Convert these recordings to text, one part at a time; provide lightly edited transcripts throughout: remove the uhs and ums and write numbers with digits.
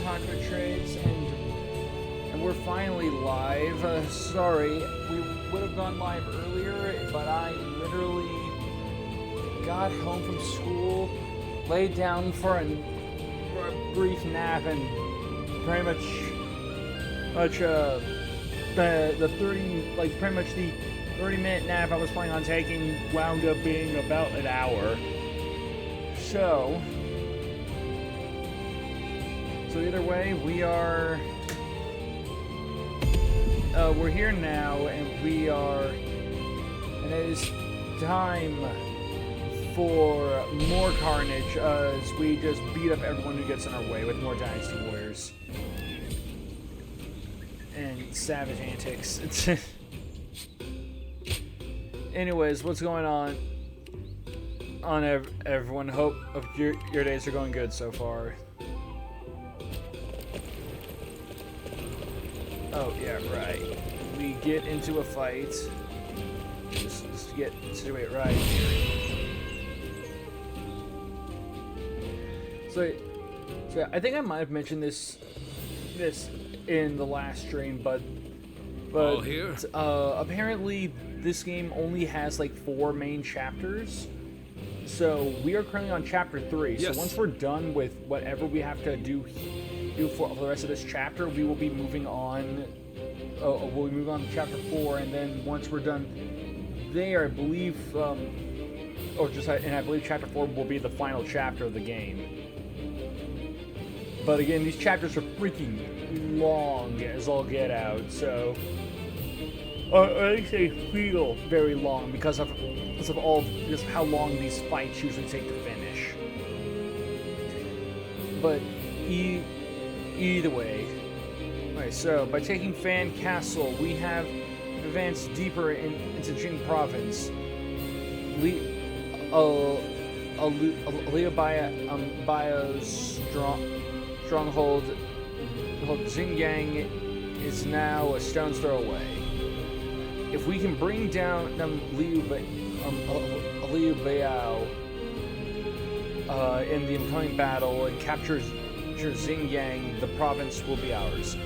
talking about trades, and we're finally live. Sorry, we would have gone live earlier, but I literally got home from school, laid down for a brief nap, and pretty much the 30-minute nap I was planning on taking wound up being about an hour. So either way, we're here now, and it is time for more carnage as we just beat up everyone who gets in our way with more Dynasty Warriors and savage antics. Anyways, what's going on everyone? Hope your days are going good so far. Oh yeah, right. We get into a fight. Just to get situate right here. So I think I might have mentioned this in the last stream, but all here? Apparently this game only has like 4 main chapters. So we are currently on chapter 3. Yes. So once we're done with whatever we have to do for the rest of this chapter, we will be moving on. We'll move on to chapter 4, and then once we're done there, I believe, I believe chapter 4 will be the final chapter of the game. But again, these chapters are freaking long as all get out, so or at least they feel very long because of how long these fights usually take to finish. But either way, alright. So by taking Fan Castle, we have advanced deeper into Jing Province. Bio's stronghold Xinjiang is now a stone's throw away. If we can bring down Liu Biao in the incoming battle and capture Xinjiang, the province will be ours.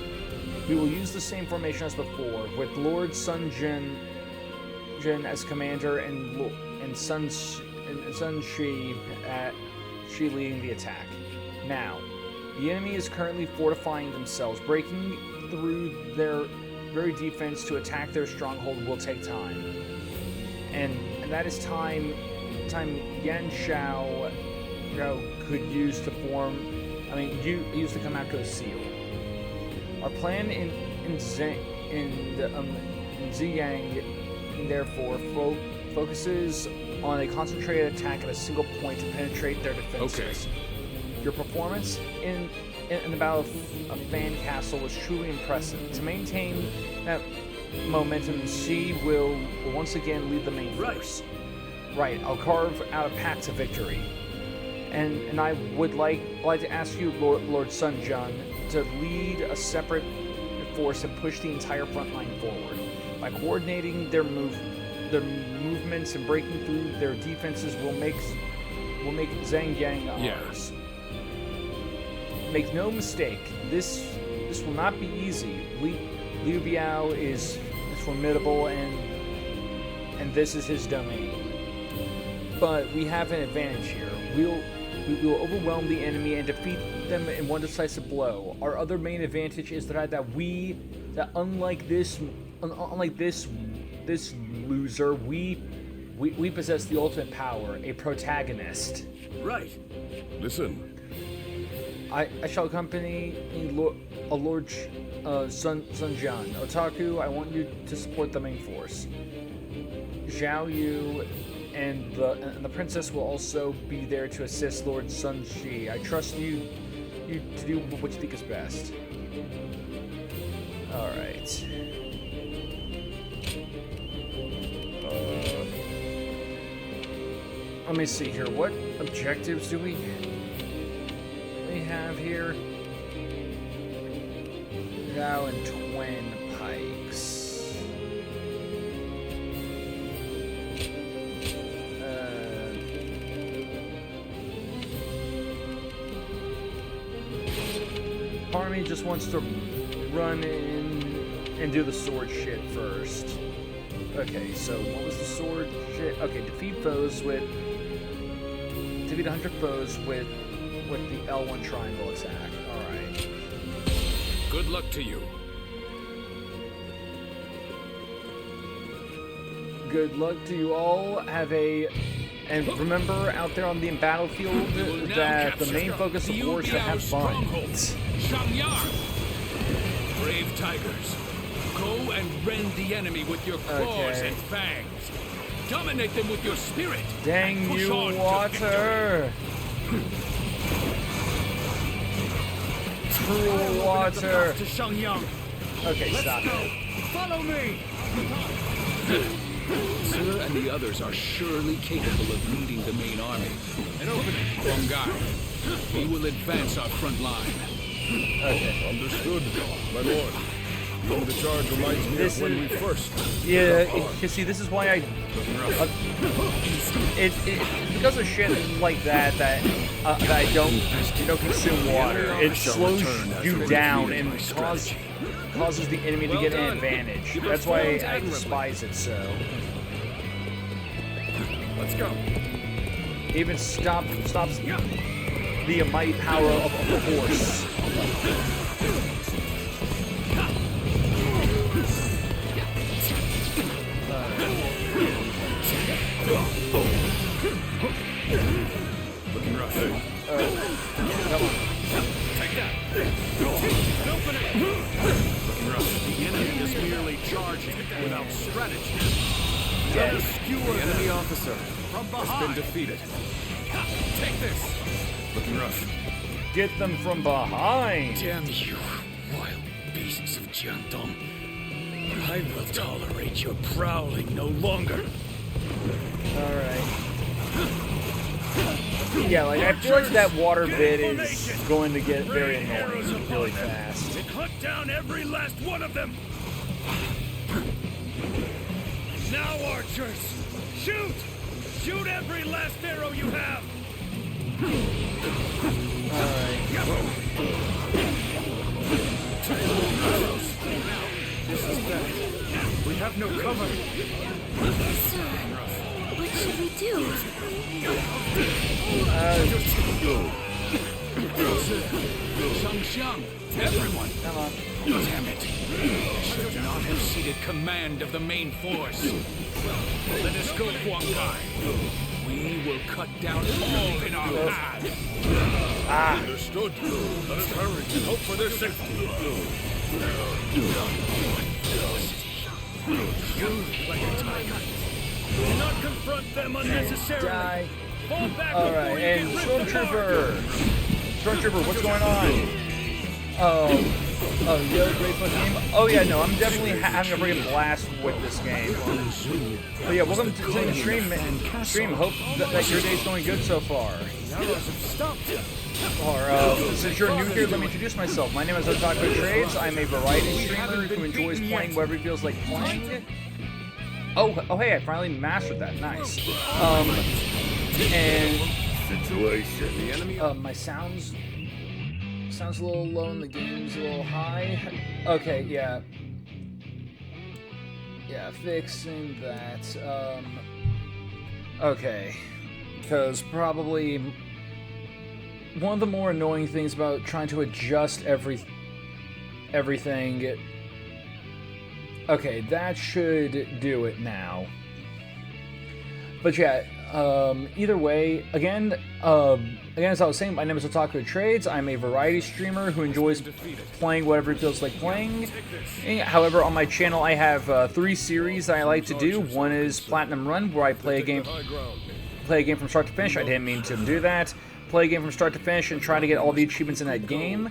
We will use the same formation as before, with Lord Sun Jin as commander and Sun Shi leading the attack. Now, the enemy is currently fortifying themselves. Breaking through their very defense to attack their stronghold will take time. And that is time Yan Shao could use to use to come after a seal. Our plan in Ziyang, therefore, focuses on a concentrated attack at a single point to penetrate their defenses. Okay. Your performance in the Battle of Fan Castle was truly impressive. To maintain that momentum, Xi will once again lead the main force. Right, I'll carve out a path to victory. And I would like to ask you, Lord Sun Jun, to lead a separate force and push the entire front line forward. By coordinating their movements and breaking through their defenses, will make Zhang ours. Make no mistake, this will not be easy. Liu Biao is formidable, and this is his domain. But we have an advantage here. We will overwhelm the enemy and defeat them in one decisive blow. Our other main advantage is that unlike this loser, we possess the ultimate power, a protagonist. Right. Listen. I shall accompany Lord Sun Jian. Otaku, I want you to support the main force. Zhao Yu and the princess will also be there to assist Lord Sun Shi. I trust you to do what you think is best. All right. Let me see here. What objectives do we have here? Now and Twin Pikes. army just wants to run in and do the sword shit first. Okay, so what was the sword shit? Okay, defeat 100 foes with the L1 triangle attack. Alright. Good luck to you. Good luck to you all. And remember out there on the battlefield that the main focus of war is to have fun. Brave tigers, go and rend the enemy with your claws and fangs. Dominate them with your spirit. Dang you, water! Cruel water. Okay, stop it. Follow me. Sir and the others are surely capable of leading the main army. An opening, wrong guy. He will advance our front line. Okay. Understood, my lord. The charge reminds me of when we first. Yeah, you see, this is why because of shit like that I don't consume water. It slows you down and causes the enemy to get an advantage. That's why I despise it so. Let's go. Even stops the mighty power of a horse. Looking rough. Come on. Take that. Open it. Looking rough. The enemy is merely charging without strategy. Yeah. The enemy officer From has been behind. defeated. Take this. Looking rough. Get them from behind. Damn you, wild beasts of Jiandong. I will tolerate your prowling no longer. Alright. Yeah, like, I feel like that water bit is going to get very annoying really fast. Hunt down every last one of them. Now, archers, shoot! Shoot every last arrow you have. Alright. This is bad. We have no cover. Sir, what should we do? Shang, everyone. Come on. Damn it. Should not have ceded command of the main force. Let us go, Guangai. We will cut down all in our path. Understood. Let us hurry and hope for their safety. Like a tiger. Do not confront them unnecessarily. Die. Fall back Alright, before you and get ripped apart. Stormtrooper, what's going on? Oh, the other great fun game? Oh yeah, no, I'm definitely having a freaking blast with this game. But yeah, welcome to the stream, man. Stream, hope that your day's going good so far. Since you're new here, let me introduce myself. My name is Otaku Trades. I'm a variety streamer who enjoys playing whatever he feels like playing. Oh, hey, I finally mastered that. Nice. And Situation. The enemy. my sounds a little low and the game's a little high. Okay, yeah. Yeah, fixing that. Okay. Because probably one of the more annoying things about trying to adjust everything. Okay, that should do it now. But yeah, either way, again, as I was saying, my name is Otaku Trades. I'm a variety streamer who enjoys playing whatever it feels like playing. However, on my channel, I have 3 series that I like to do. One is Platinum Run, where I play a game from start to finish. I didn't mean to do that. Play a game from start to finish and try to get all the achievements in that game.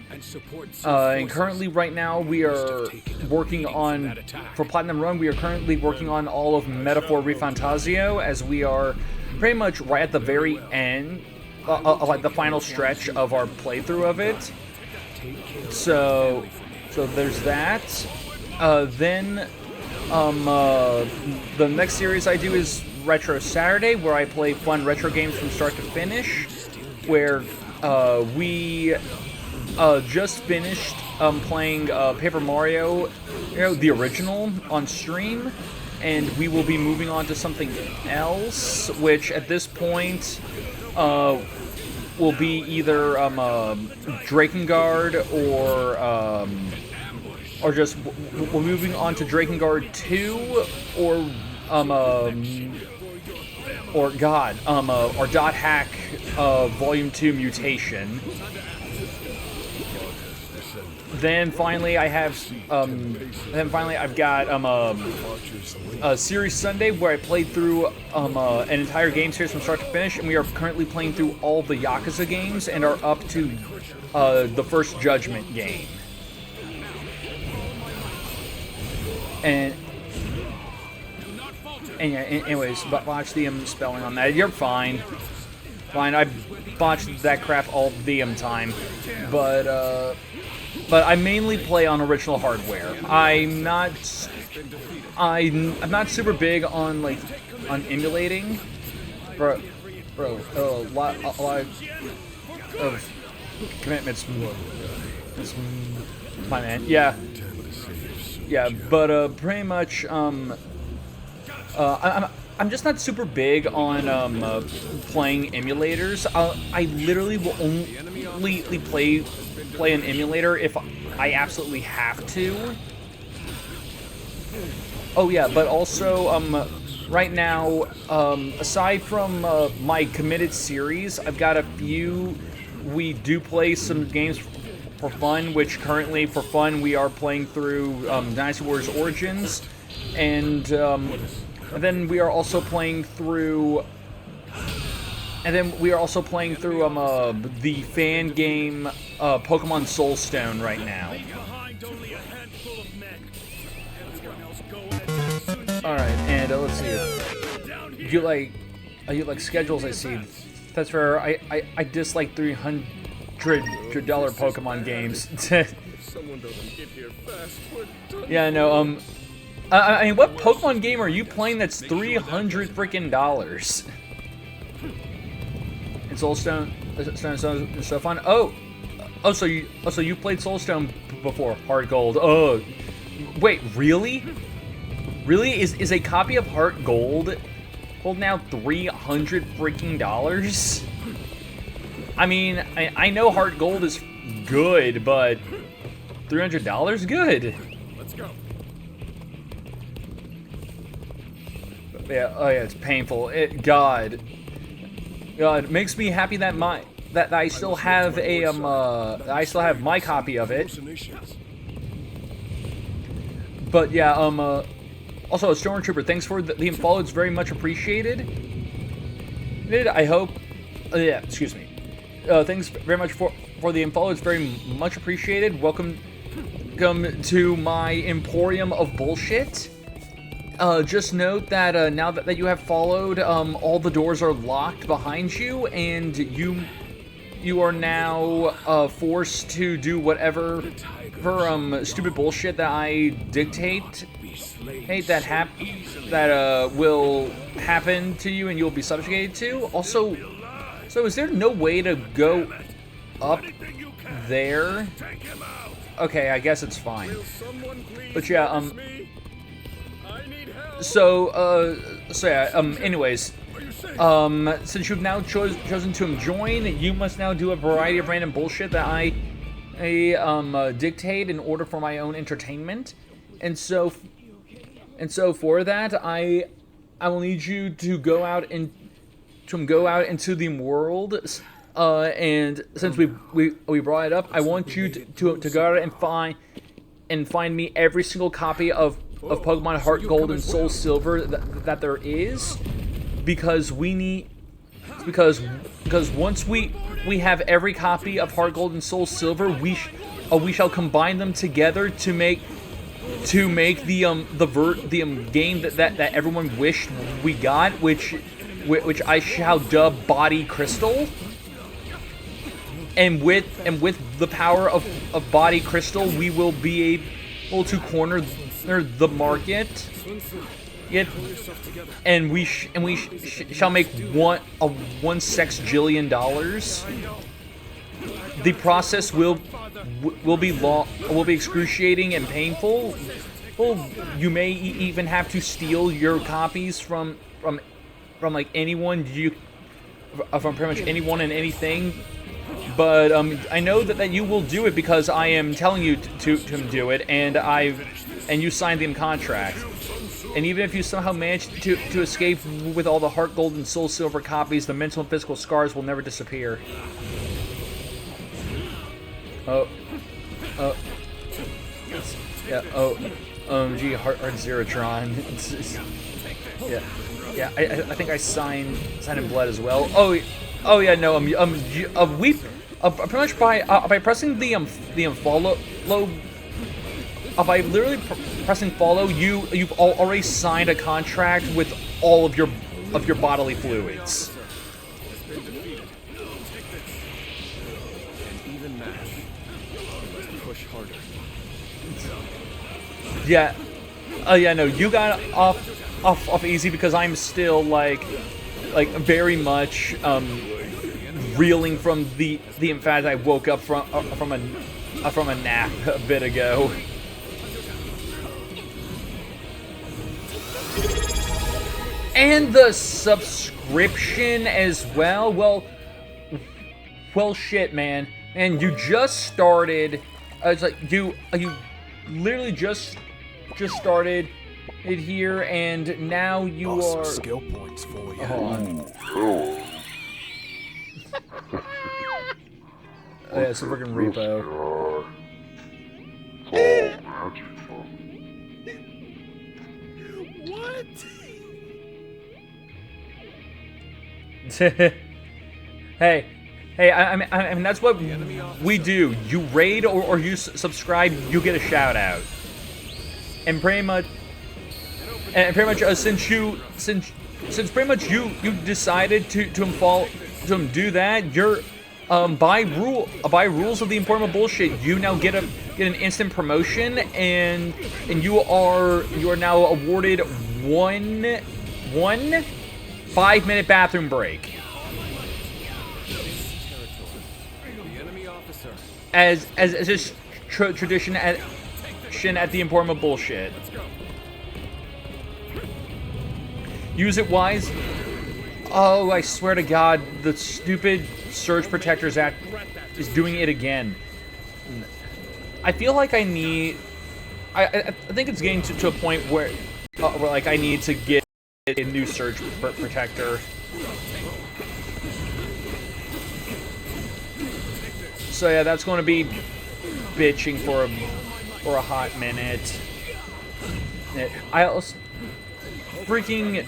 And currently, right now, we are working on, for Platinum Run, we are currently working on all of Metaphor Refantasio, as we are pretty much right at the very end, like the final stretch of our playthrough of it. So there's that. Then the next series I do is Retro Saturday, where I play fun retro games from start to finish. Where we just finished playing Paper Mario, the original, on stream, and we will be moving on to something else, which at this point will be either Drakengard or just we're moving on to Drakengard 2 or Dot Hack Volume 2 Mutation. Then finally I've got a Series Sunday where I played through an entire game series from start to finish, and we are currently playing through all the Yakuza games and are up to the first Judgment game. And yeah, anyways, botched the spelling on that. You're fine. Fine, I botched that crap all the time. But I mainly play on original hardware. I'm not super big on emulating. Bro, a lot of commitments. My man, yeah, but pretty much I'm just not super big on playing emulators. I literally will only play an emulator if I absolutely have to. Oh yeah, but also right now, aside from my committed series, I've got a few. We do play some games for fun, which currently for fun we are playing through Dynasty Warriors Origins, and then we are also playing through. The fan game Pokemon Soulstone right now. Alright, and let's see. You like schedules, I see. That's fair. I dislike $300 Pokemon games. Yeah, I know. I mean, what Pokemon game are you playing that's $300 freaking dollars? And Soulstone is so fun. So you played Soulstone before Heart Gold? Oh, wait, really? Really? Is a copy of Heart Gold now $300 freaking dollars? I mean, I know Heart Gold is good, but $300 good. Let's go. Yeah. Oh yeah, it's painful. God, it makes me happy that I still have my copy of it. But yeah, also a Stormtrooper, thanks for the follow. It's very much appreciated. I hope. Yeah, excuse me. Thanks very much for the follow. It's very much appreciated. Welcome to my emporium of bullshit. Just note that now that you have followed, all the doors are locked behind you, and you are now forced to do whatever stupid bullshit that I dictate. That will happen to you, and you'll be subjugated to. Also, so is there no way to go up there? Okay, I guess it's fine. But yeah, anyways, since you've now chosen to join, you must now do a variety of random bullshit that I dictate in order for my own entertainment, and so for that, I will need you to go out into the world, and since we brought it up, I want you to go out and find me every single copy of Pokemon Heart Gold and Soul Silver that there is, because once we have every copy of Heart Gold and Soul Silver, we shall combine them together to make the game that everyone wished we got, which I shall dub Body Crystal. And with the power of Body Crystal, we will be able to corner the market. And we shall make $1 sextillion. the process will be excruciating and painful. Well, you may even have to steal your copies from like anyone from pretty much anyone and anything. But I know that you will do it because I am telling you to do it, and you signed the contract. And even if you somehow manage to escape with all the heart gold and soul silver copies, the mental and physical scars will never disappear. Gee, Heart Zerotron. Yeah. I think I signed in blood as well. Oh yeah, no. Pretty much by pressing the follow, by literally pressing follow, you've already signed a contract with all of your bodily fluids. Yeah. Yeah, no, you got off easy because I'm still like very much reeling from the fact that I woke up from a nap a bit ago. And the subscription as well. Well, shit, man. And you just started. It's like you literally just started it here, and now you are skill points for you. Yeah, it's a freaking repo. What? Hey, I mean that's what we do. You raid or you subscribe, you get a shout out. And pretty much, since pretty much you decided to do that, you're by rules of the employment bullshit, you now get an instant promotion, and you are now awarded one 5-minute bathroom break. As just tradition at the employment bullshit. Use it wise. Oh, I swear to God, the stupid Surge Protectors Act is doing it again. I feel like I need. I think it's getting to a point where like I need to get a new Surge Protector. So yeah, that's going to be bitching for a hot minute. I also freaking,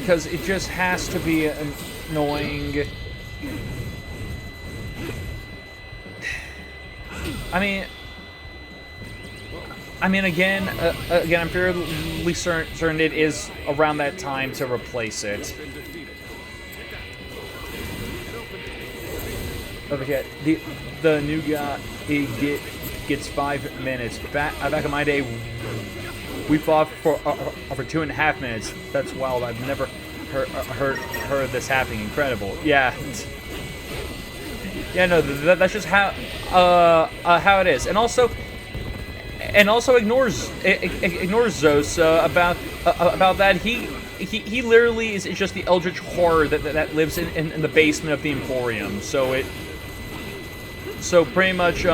because it just has to be annoying. I mean, again, I'm fairly certain it is around that time to replace it. Okay, the new guy gets 5 minutes. Back in my day, we fought for 2.5 minutes. That's wild. I've never heard this happening. Incredible. Yeah. Yeah, no, that's just how it is. And also ignores Zos about that. He literally is just the eldritch horror that lives in the basement of the Emporium. So pretty much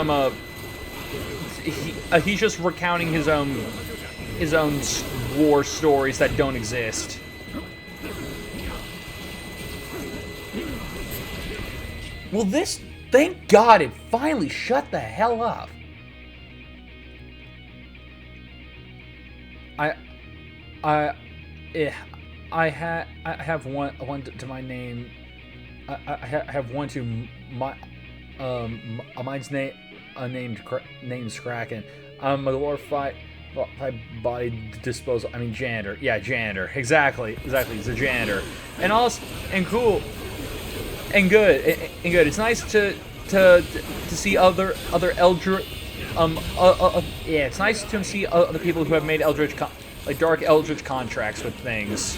he's just recounting his own war stories that don't exist. Well, thank God it finally shut the hell up. I have one to my name. I have one to my mine's name's Kraken. I'm a glorified body disposal. I mean janitor. Yeah, janitor. Exactly. He's a janitor. And also cool and good. It's nice to see other eldritch. Yeah, it's nice to see other people who have made eldritch dark eldritch contracts with things.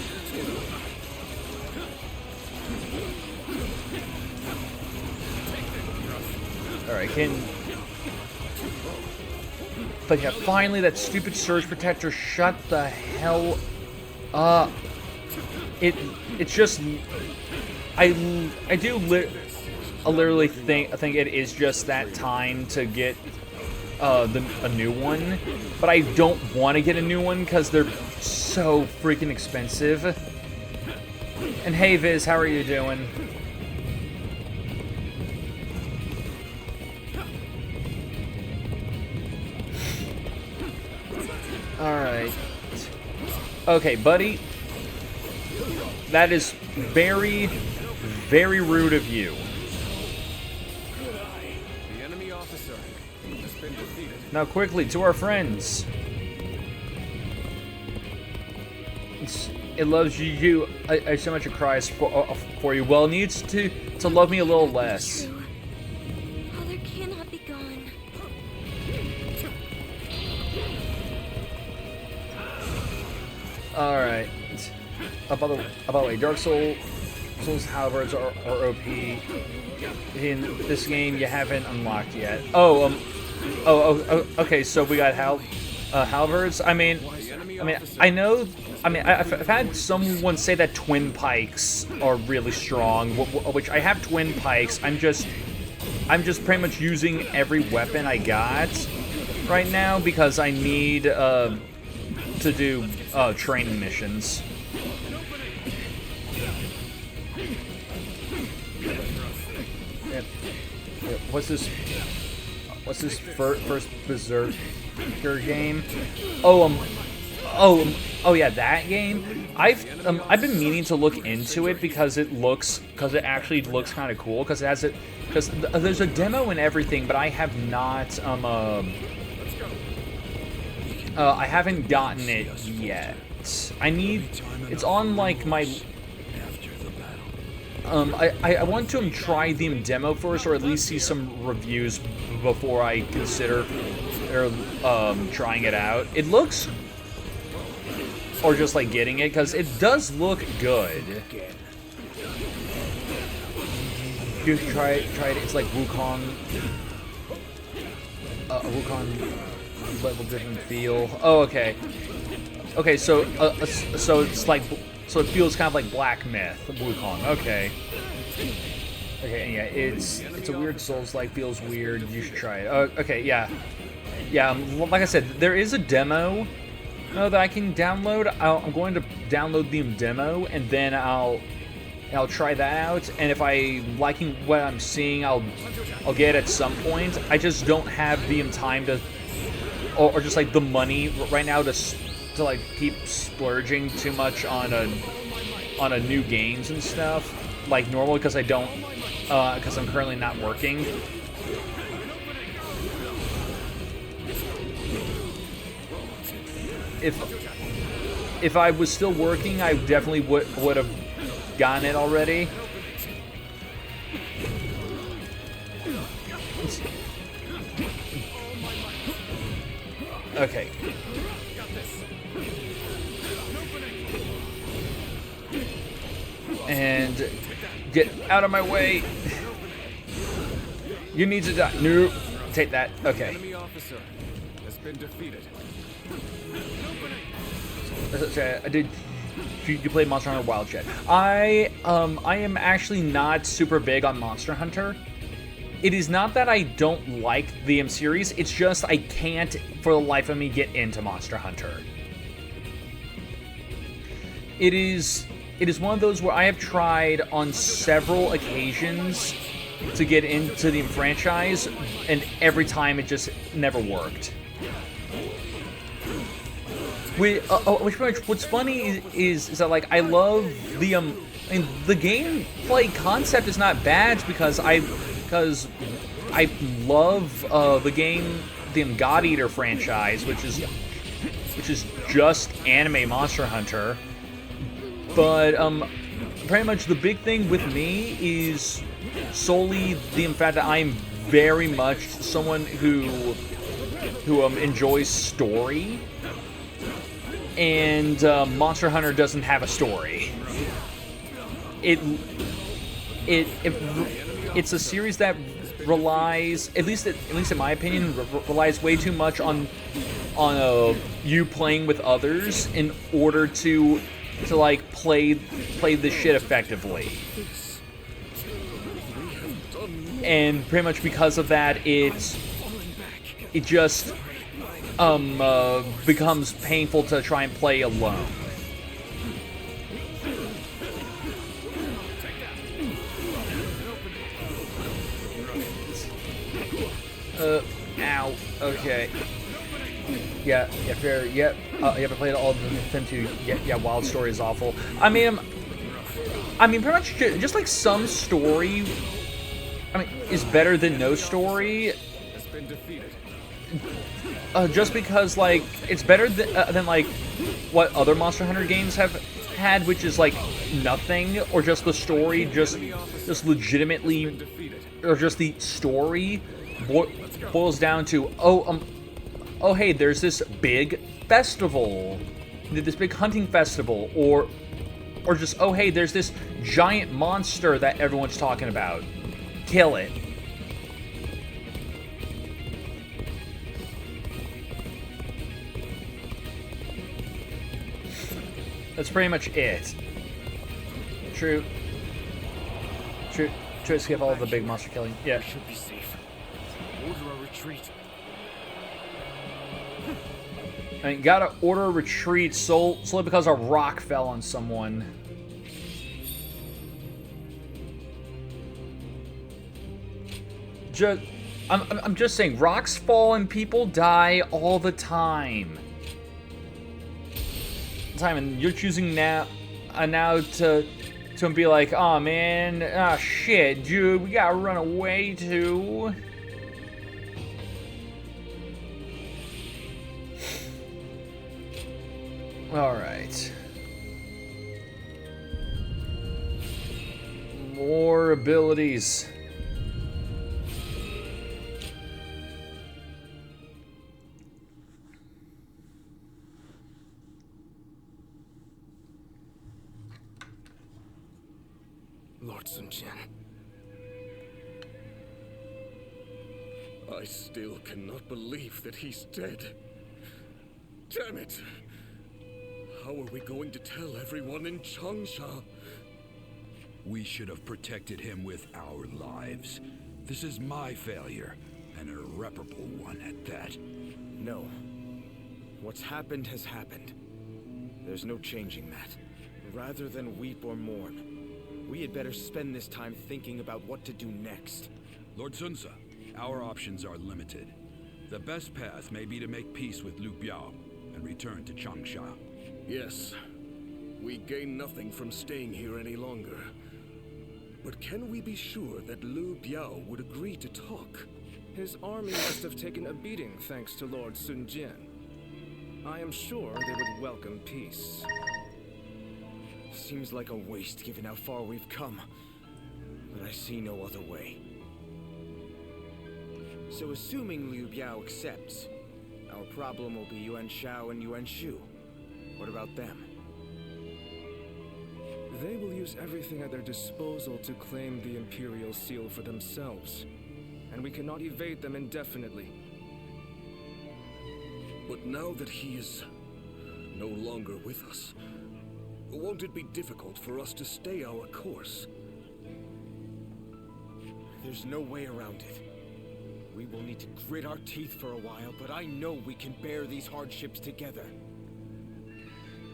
Alright, But yeah, finally that stupid surge protector shut the hell up. It's just... I literally think it is just that time to get a new one, but I don't want to get a new one because they're so freaking expensive. And hey Viz, how are you doing? Alright. Okay, buddy. That is very, very rude of you. The enemy officer has been defeated. Now quickly, to our friends. It loves you. I so much it cries for you. Well, it needs to love me a little less. True. Father cannot be gone. Alright. By the way, Dark Souls halberds are OP. In this game, you haven't unlocked yet. Oh, okay, so we got halberds. I mean, I know. I mean, I've had someone say that twin pikes are really strong, which I have twin pikes. I'm just pretty much using every weapon I got right now because I need to do training missions. What's this first Berserker game? Oh yeah, that game. I've been meaning to look into it because it actually looks kind of cool because there's a demo and everything, but I have not I haven't gotten it yet. It's on like my I want to try the demo first, or at least see some reviews before I consider trying it out. It looks, or just like getting it, because it does look good. You try it. It's like Wukong, a Wukong level different feel. Oh, okay. Okay, so it's like. So it feels kind of like Black Myth, Wukong. Okay. Okay, yeah, it's a weird Souls-like, feels weird. You should try it. Okay, yeah. Yeah, like I said, there is a demo that I can download. I'm going to download the demo, and then I'll try that out. And if I'm liking what I'm seeing, I'll get it at some point. I just don't have the time to, or just like the money right now to like keep splurging too much on a new games and stuff like normal, because I don't because I'm currently not working. If I was still working, I definitely would have gotten it already. Okay. And get out of my way. You need to die. No, take that. Okay. Enemy officer has been defeated. Did you play Monster Hunter Wild Chat? I am actually not super big on Monster Hunter. It is not that I don't like the series. It's just I can't, for the life of me, get into Monster Hunter. It is one of those where I have tried on several occasions to get into the franchise, and every time it just never worked. What's funny is that like I love the the gameplay concept is not bad because I love the game, the God Eater franchise, which is just anime Monster Hunter. But pretty much the big thing with me is solely the fact that I'm very much someone who enjoys story, and Monster Hunter doesn't have a story. It's a series that relies, at least in my opinion, relies way too much on you playing with others in order to like play this shit effectively. And pretty much because of that, it just becomes painful to try and play alone. Ow. Okay. Yeah, fair. Yep. You haven't played all of them too. Yeah, Wild Story is awful. I mean, pretty much just like some story, is better than no story. Just because, like, it's better than like what other Monster Hunter games have had, which is like nothing, or just the story, just legitimately, or just the story boils down to oh hey, there's this big festival, this big hunting festival, or just oh hey, there's this giant monster that everyone's talking about. Kill it. That's pretty much it. True. Skip all of the big monster killing. Yeah. Should be safe. Order a retreat. Gotta order a retreat solely because a rock fell on someone. I'm just saying, rocks fall and people die all the time. And you're choosing now to be like, oh man, shit, dude, we gotta run away too. All right. More abilities. Lord Sun Jian. I still cannot believe that he's dead. Damn it! How are we going to tell everyone in Changsha? We should have protected him with our lives. This is my failure, and an irreparable one at that. No. What's happened has happened. There's no changing that. Rather than weep or mourn, we had better spend this time thinking about what to do next. Lord Sunsa, our options are limited. The best path may be to make peace with Liu Biao and return to Changsha. Yes. We gain nothing from staying here any longer. But can we be sure that Liu Biao would agree to talk? His army must have taken a beating thanks to Lord Sun Jian. I am sure they would welcome peace. Seems like a waste given how far we've come. But I see no other way. So assuming Liu Biao accepts, our problem will be Yuan Shao and Yuan Shu. What about them? They will use everything at their disposal to claim the Imperial Seal for themselves. And we cannot evade them indefinitely. But now that he is no longer with us, won't it be difficult for us to stay our course? There's no way around it. We will need to grit our teeth for a while, but I know we can bear these hardships together.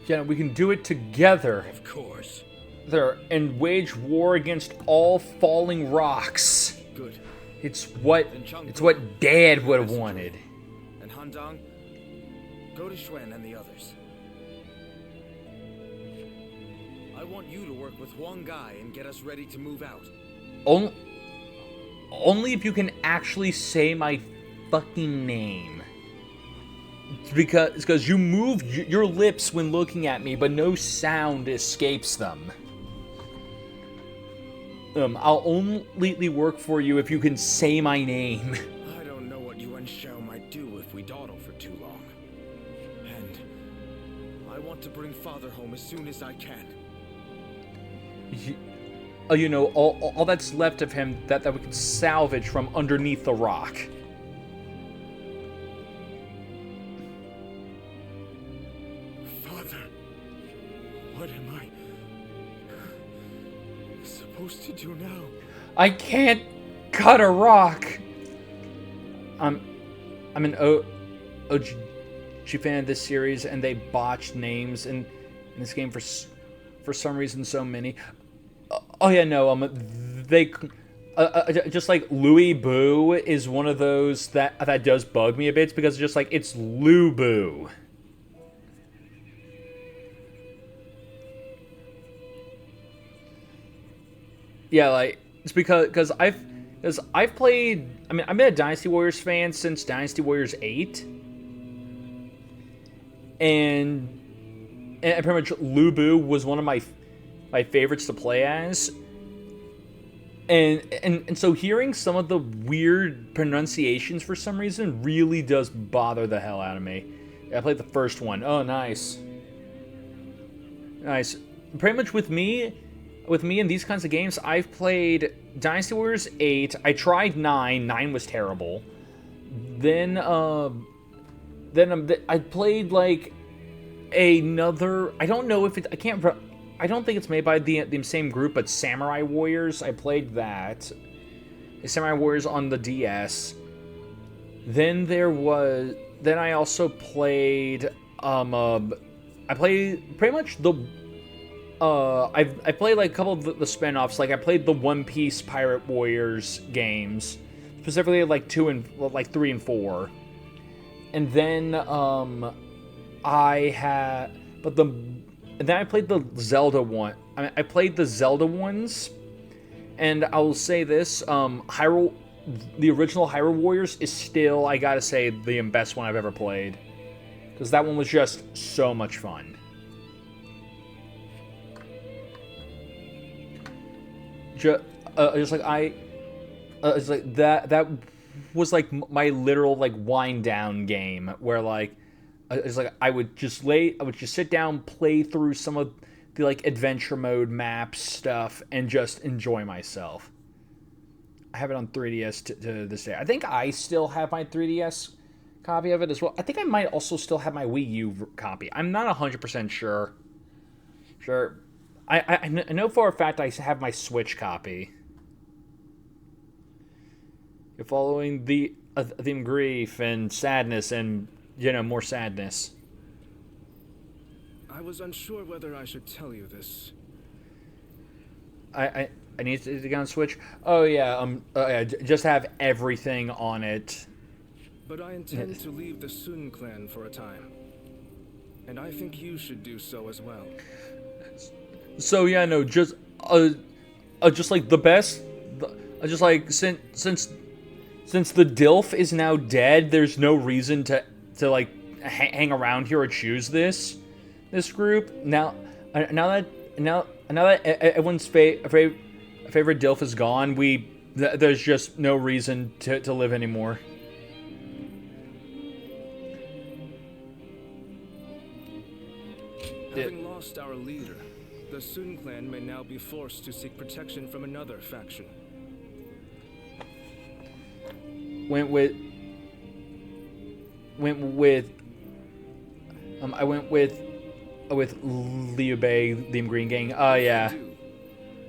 Yeah, we can do it together. Of course. And wage war against all falling rocks. Good. It's what Dad would have wanted. And Handong, go to Xuan and the others. I want you to work with Huang Gai and get us ready to move out. Only if you can actually say my fucking name. Because you move your lips when looking at me, but no sound escapes them. I'll only work for you if you can say my name. I don't know what Yuan Shao might do if we dawdle for too long. And I want to bring Father home as soon as I can. you know, all that's left of him that we can salvage from underneath the rock. Father, what am I supposed to do now? I can't cut a rock. I'm an OG fan of this series, and they botched names in this game for some reason. So many. Oh yeah, no. They just like Louis Boo is one of those that does bug me a bit because it's just like it's Lou Boo. Yeah, like it's because I've played. I mean, I've been a Dynasty Warriors fan since Dynasty Warriors 8, and pretty much Lu Bu was one of my favorites to play as. And so hearing some of the weird pronunciations for some reason really does bother the hell out of me. I played the first one. Oh, nice. Nice. Pretty much with me in these kinds of games, I've played Dynasty Warriors 8. I tried 9. 9 was terrible. Then I played like another. I don't know if it. I don't think it's made by the same group, but Samurai Warriors. I played that. Samurai Warriors on the DS. Then I also played. I played pretty much the. I played like a couple of the spinoffs. Like I played the One Piece Pirate Warriors games, specifically like 3 and 4, and then and then I played the Zelda one. I played the Zelda ones, and I will say this: the original Hyrule Warriors is still, I gotta say, the best one I've ever played, because that one was just so much fun. It's like that was like my literal like wind down game where like it's like I would just sit down, play through some of the like adventure mode maps stuff, and just enjoy myself. I have it on 3DS to this day. I think I still have my 3DS copy of it as well. I think I might also still have my Wii U copy. I'm not 100% sure. I know for a fact I have my Switch copy. You're following the theme grief and sadness and, you know, more sadness. I was unsure whether I should tell you this. I need to get on Switch. Oh yeah, just have everything on it. But I intend to leave the Sun clan for a time, and I think you should do so as well. So yeah, no, just like the best, just like since the Dilf is now dead, there's no reason to like hang around here or choose this group. Now that everyone's favorite Dilf is gone, there's just no reason to live anymore. Having lost our leader, the Sun clan may now be forced to seek protection from another faction. I went with Liu Bei, the Green Gang. Oh yeah.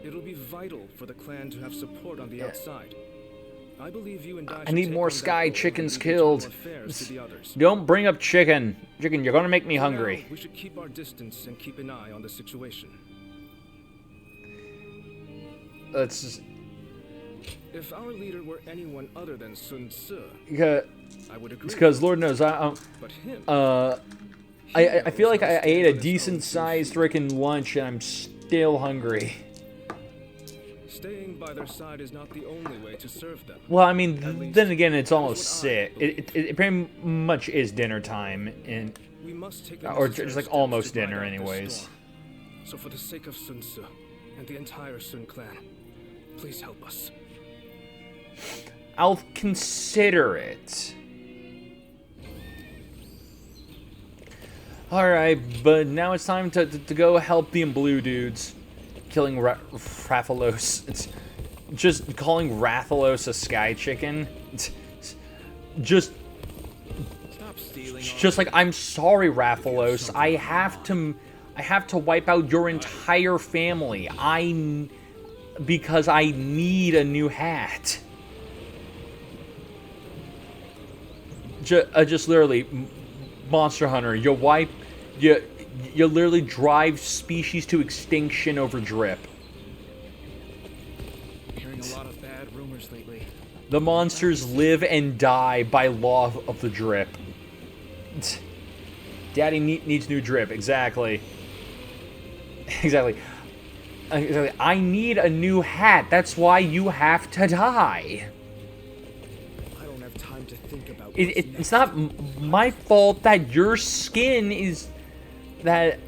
It'll be vital for the clan to have support on the outside. I believe you and I need more sky chickens killed. Don't bring up chicken. Chicken, you're gonna make me hungry. We should keep our distance and keep an eye on the situation. If our leader were anyone other than Sun Tzu, I would agree. It's because Lord knows I feel like I ate a decent sized freaking lunch and I'm still hungry. Staying by their side is not the only way to serve them. Well, I mean, then again, it's almost six. It pretty much is dinner time, or just like almost dinner, anyways. So, for the sake of Sun Tzu and the entire Sun clan, please help us. I'll consider it. All right, but now it's time to go help the blue dudes. killing Rathalos. It's just calling Rathalos a sky chicken. It's just like, I'm sorry, Rathalos. I have to wipe out your entire family. Because I need a new hat. Just literally, Monster Hunter, you literally drive species to extinction over drip. Hearing a lot of bad rumors lately. The monsters live and die by law of the drip. Daddy needs new drip. Exactly. Exactly. I need a new hat. That's why you have to die. I don't have time to think about It's not my fault that your skin is that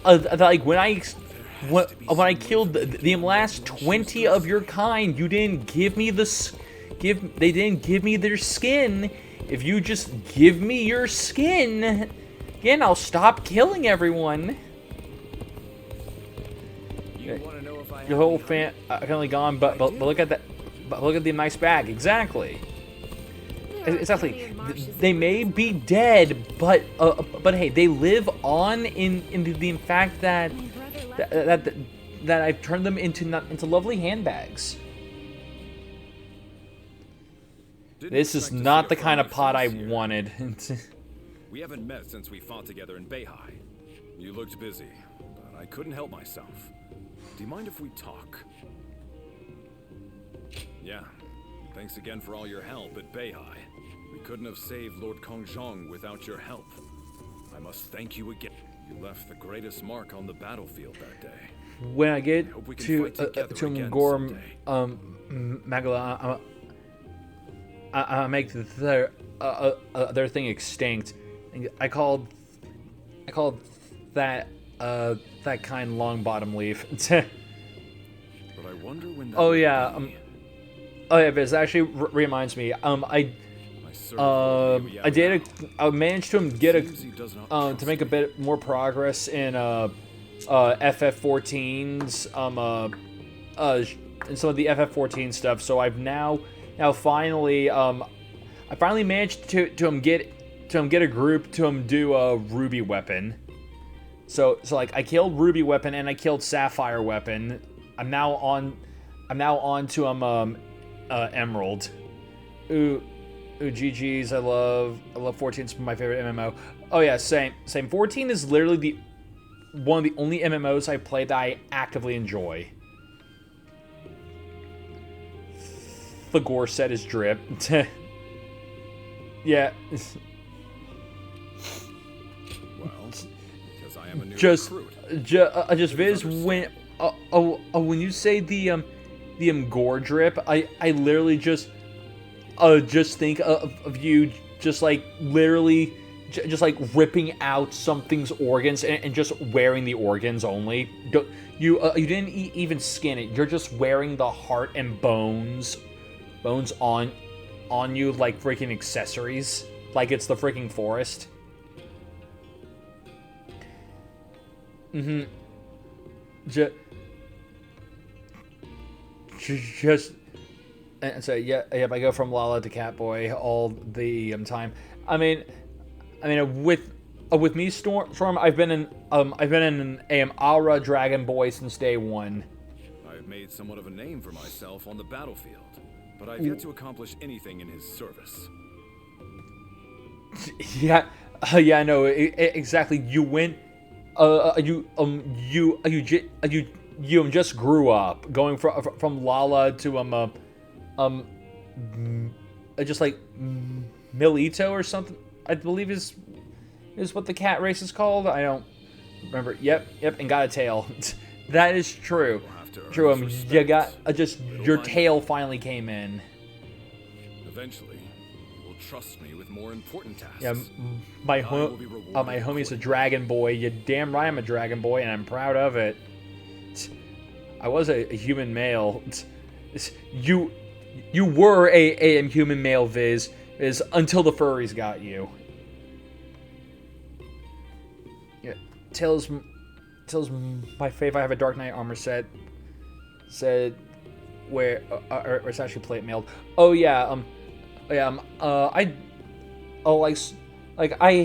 like when I killed the last 20 of your kind, you didn't give me they didn't give me their skin. If you just give me your skin, again, I'll stop killing everyone. Your whole family gone, but look at that. But look at the nice bag. Exactly. Exactly. They may be dead, but hey, they live on in the fact that I've turned them into lovely handbags. This is not the kind of pot I wanted. We haven't met since we fought together in Beihai. You looked busy, but I couldn't help myself. Do you mind if we talk? Yeah. Thanks again for all your help at Beihai. We couldn't have saved Lord Kongjong without your help. I must thank you again. You left the greatest mark on the battlefield that day. When I get to Gorm Magala, I make their thing extinct. I called that kind long bottom leaf. But I wonder when that oh yeah, this actually reminds me. I managed to get to make a bit more progress in FF14's in some of the FF14 stuff. So I've now finally I finally managed to get a group to do a Ruby weapon. So like I killed Ruby weapon and I killed Sapphire weapon. I'm now on to Emerald. Ooh, GG's. I love 14. It's my favorite MMO. Oh yeah, same. 14 is literally one of the only MMOs I play that I actively enjoy. The gore set is drip. Yeah. Well, because I am a new just Viz, recruit. when you say the gore drip, I literally just think of you just like literally just like ripping out something's organs and just wearing the organs only. You didn't even skin it. You're just wearing the heart and bones on you like freaking accessories, like it's the freaking forest. Just and so yeah, I go from Lala to Catboy all the time. I mean, with me, Storm, I've been in an Aura Dragon Boy since day one. I've made somewhat of a name for myself on the battlefield, but I've yet to accomplish anything in his service. Yeah, no, exactly. You went, you just grew up going from Lala to just like Milito or something, I believe is what the cat race is called. I don't remember. Yep, and got a tail. That is true. True. You got your tail finally came in. Eventually, you will trust me with more important tasks. Yeah, my homie's a dragon boy. You damn right I'm a dragon boy, and I'm proud of it. I was a human male. You were a human male, Viz, until the furries got you. Yeah, Tails tells my fave I have a Dark Knight armor set. Said where or it's actually plate mailed. Oh yeah, I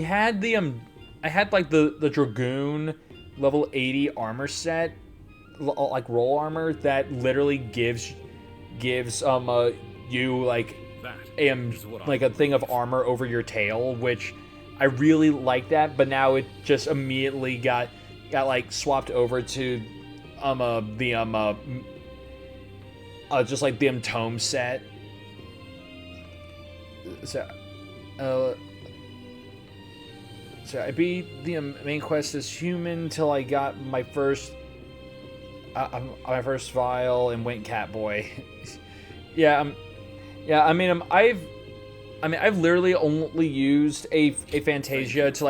had the Dragoon level 80 armor set, like roll armor that literally gives you like a thing of armor over your tail, which I really like that, but now it just immediately got like swapped over to just like the tome set. So I beat the main quest as human till I got my first vial and went Catboy. I've literally only used a Fantasia to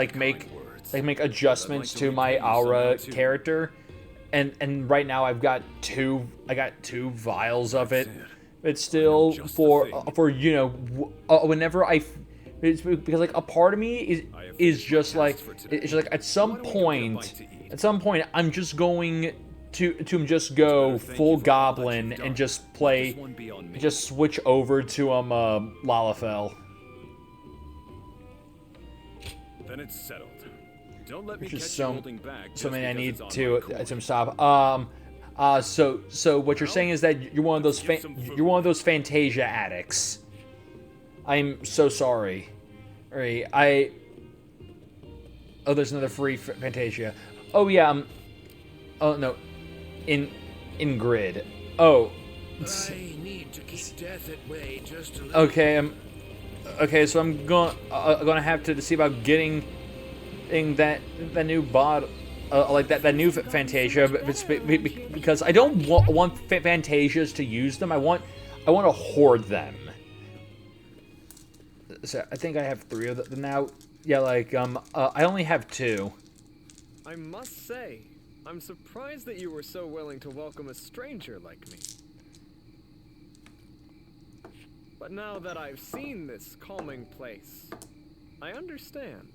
make adjustments to my Aura character, and right now I got two vials of it. It's still for whenever it's because like a part of me is just like at some point I'm just going to just go full goblin and just switch over to Lalafell. Then it's settled. Don't let me Which is catch you holding back. something I need to stop. So what you're saying is that you're one of those Fantasia addicts. I'm so sorry. Alright, oh, there's another free Fantasia. Oh yeah. Oh no, in grid. Oh. I need to keep death at bay just a little. Okay. Okay, so I'm gonna have to see about getting that new bot, like that new Fantasia, because I don't want Fantasias to use them. I want to hoard them. So I think I have 3 of them now. Yeah, I only have 2. I must say, I'm surprised that you were so willing to welcome a stranger like me. But now that I've seen this calming place, I understand.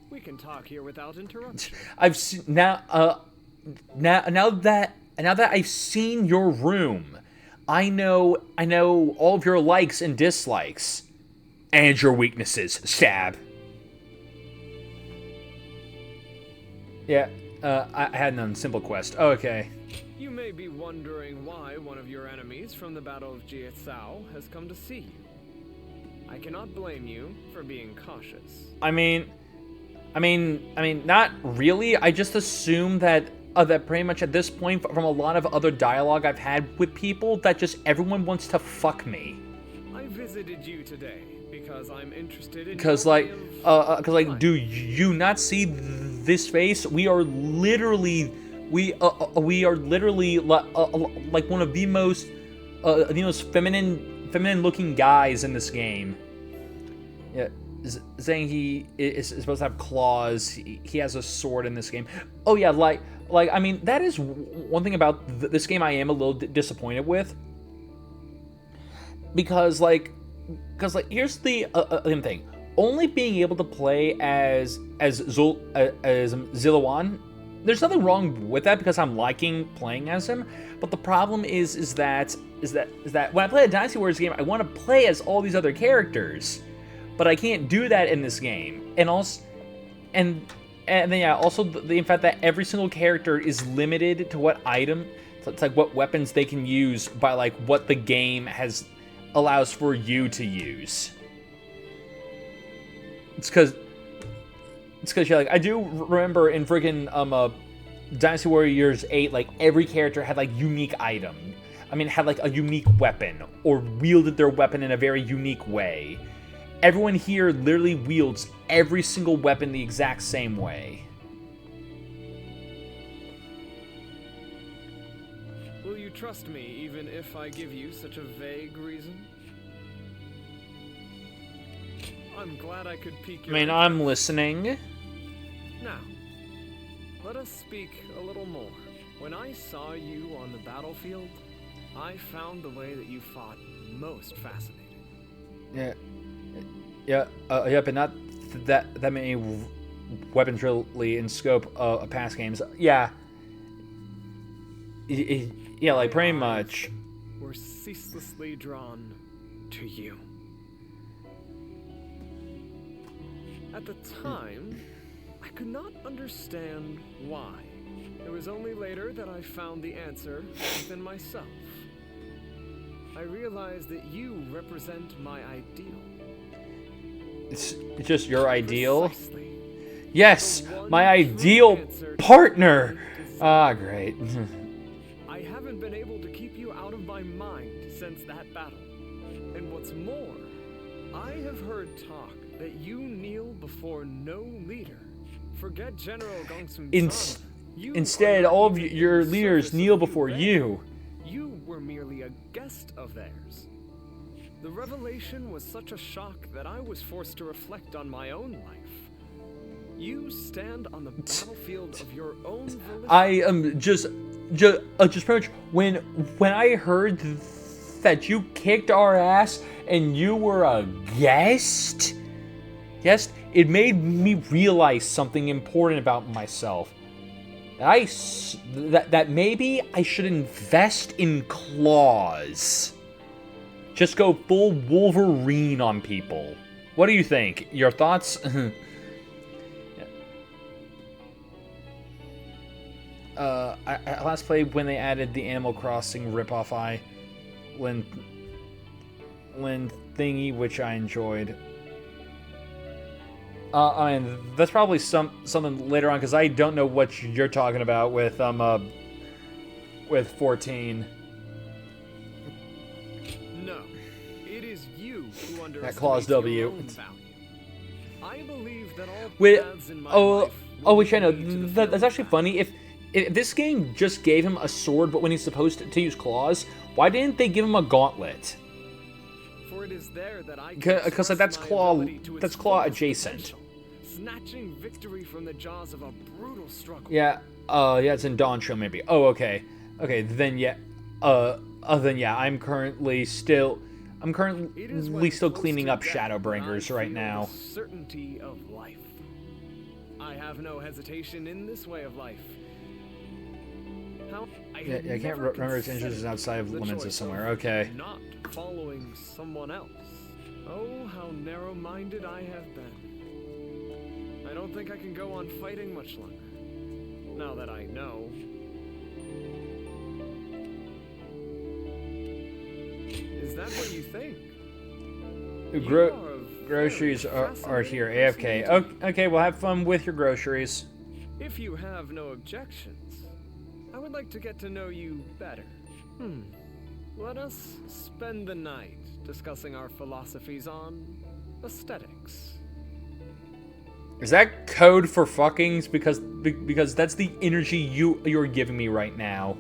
We can talk here without interruption. I've seen now that I've seen your room, I know all of your likes and dislikes, and your weaknesses. Stab. Yeah, I had none. Simple quest. Oh, okay. You may be wondering why one of your enemies from the Battle of Jietsao has come to see you. I cannot blame you for being cautious. I mean, not really. I just assume that that pretty much at this point, from a lot of other dialogue I've had with people, that just everyone wants to fuck me. I visited you today because I'm interested in. Because do you not see this face? We are literally like one of the most feminine looking guys in this game. Yeah. Saying he is supposed to have claws. He has a sword in this game. Oh yeah, I mean, that is one thing about this game I am a little disappointed with. Because here's the thing. Only being able to play as Zilawan, there's nothing wrong with that because I'm liking playing as him. But the problem is that when I play a Dynasty Warriors game, I want to play as all these other characters. But I can't do that in this game, and also the fact that every single character is limited to what item, it's like what weapons they can use by like what the game allows for you to use. It's because yeah, like I do remember in friggin' Dynasty Warriors 8, like every character had like unique item. I mean, had like a unique weapon or wielded their weapon in a very unique way. Everyone here literally wields every single weapon the exact same way. Will you trust me even if I give you such a vague reason? I'm glad I could pique your interest. I'm listening. Now, let us speak a little more. When I saw you on the battlefield, I found the way that you fought most fascinating. Yeah, but not that many weapons really in scope of past games. Yeah. Yeah, like pretty much. Were ceaselessly drawn to you. At the time, I could not understand why. It was only later that I found the answer within myself. I realized that you represent my ideal. It's just your ideal? Precisely. Yes, The one my true ideal answer to partner. my desire. Ah, great. I haven't been able to keep you out of my mind since that battle. And what's more, I have heard talk that you kneel before no leader. Forget General Gongsun. Instead, all of your leaders kneel before you. You were merely a guest of theirs. The revelation was such a shock that I was forced to reflect on my own life. You stand on the battlefield of your own volition. I am just pretty much when I heard that you kicked our ass and you were a guest, it made me realize something important about myself. That maybe I should invest in claws. Just go full Wolverine on people. What do you think? Your thoughts? I last played when they added the Animal Crossing ripoff island thingy, which I enjoyed. I mean, that's probably something later on because I don't know what you're talking about with 14. No, it is you who underestimate That clause W. your own value. I believe that all Wait, paths in my oh, life wait, I know. will lead to the That's field actually path. funny. If this game just gave him a sword, but when he's supposed to use claws, why didn't they give him a gauntlet? For it is there that I Because that's claw adjacent. potential, snatching victory from the jaws of a brutal struggle. Yeah. Yeah, it's in Dawn Trail maybe. Oh, okay. Okay, then yeah. Then yeah. I'm currently still cleaning up Shadowbringers right now. The certainty of life. I have no hesitation in this way of life. How Yeah, I can't remember its inches outside of limits of somewhere. Okay. Not following someone else. Oh, how narrow-minded I have been. I don't think I can go on fighting much longer. Now that I know. Is that what you think? Groceries are here. AFK. Okay, well, have fun with your groceries. If you have no objections, I would like to get to know you better. Let us spend the night discussing our philosophies on aesthetics. Is that code for fuckings? Because that's the energy you're giving me right now.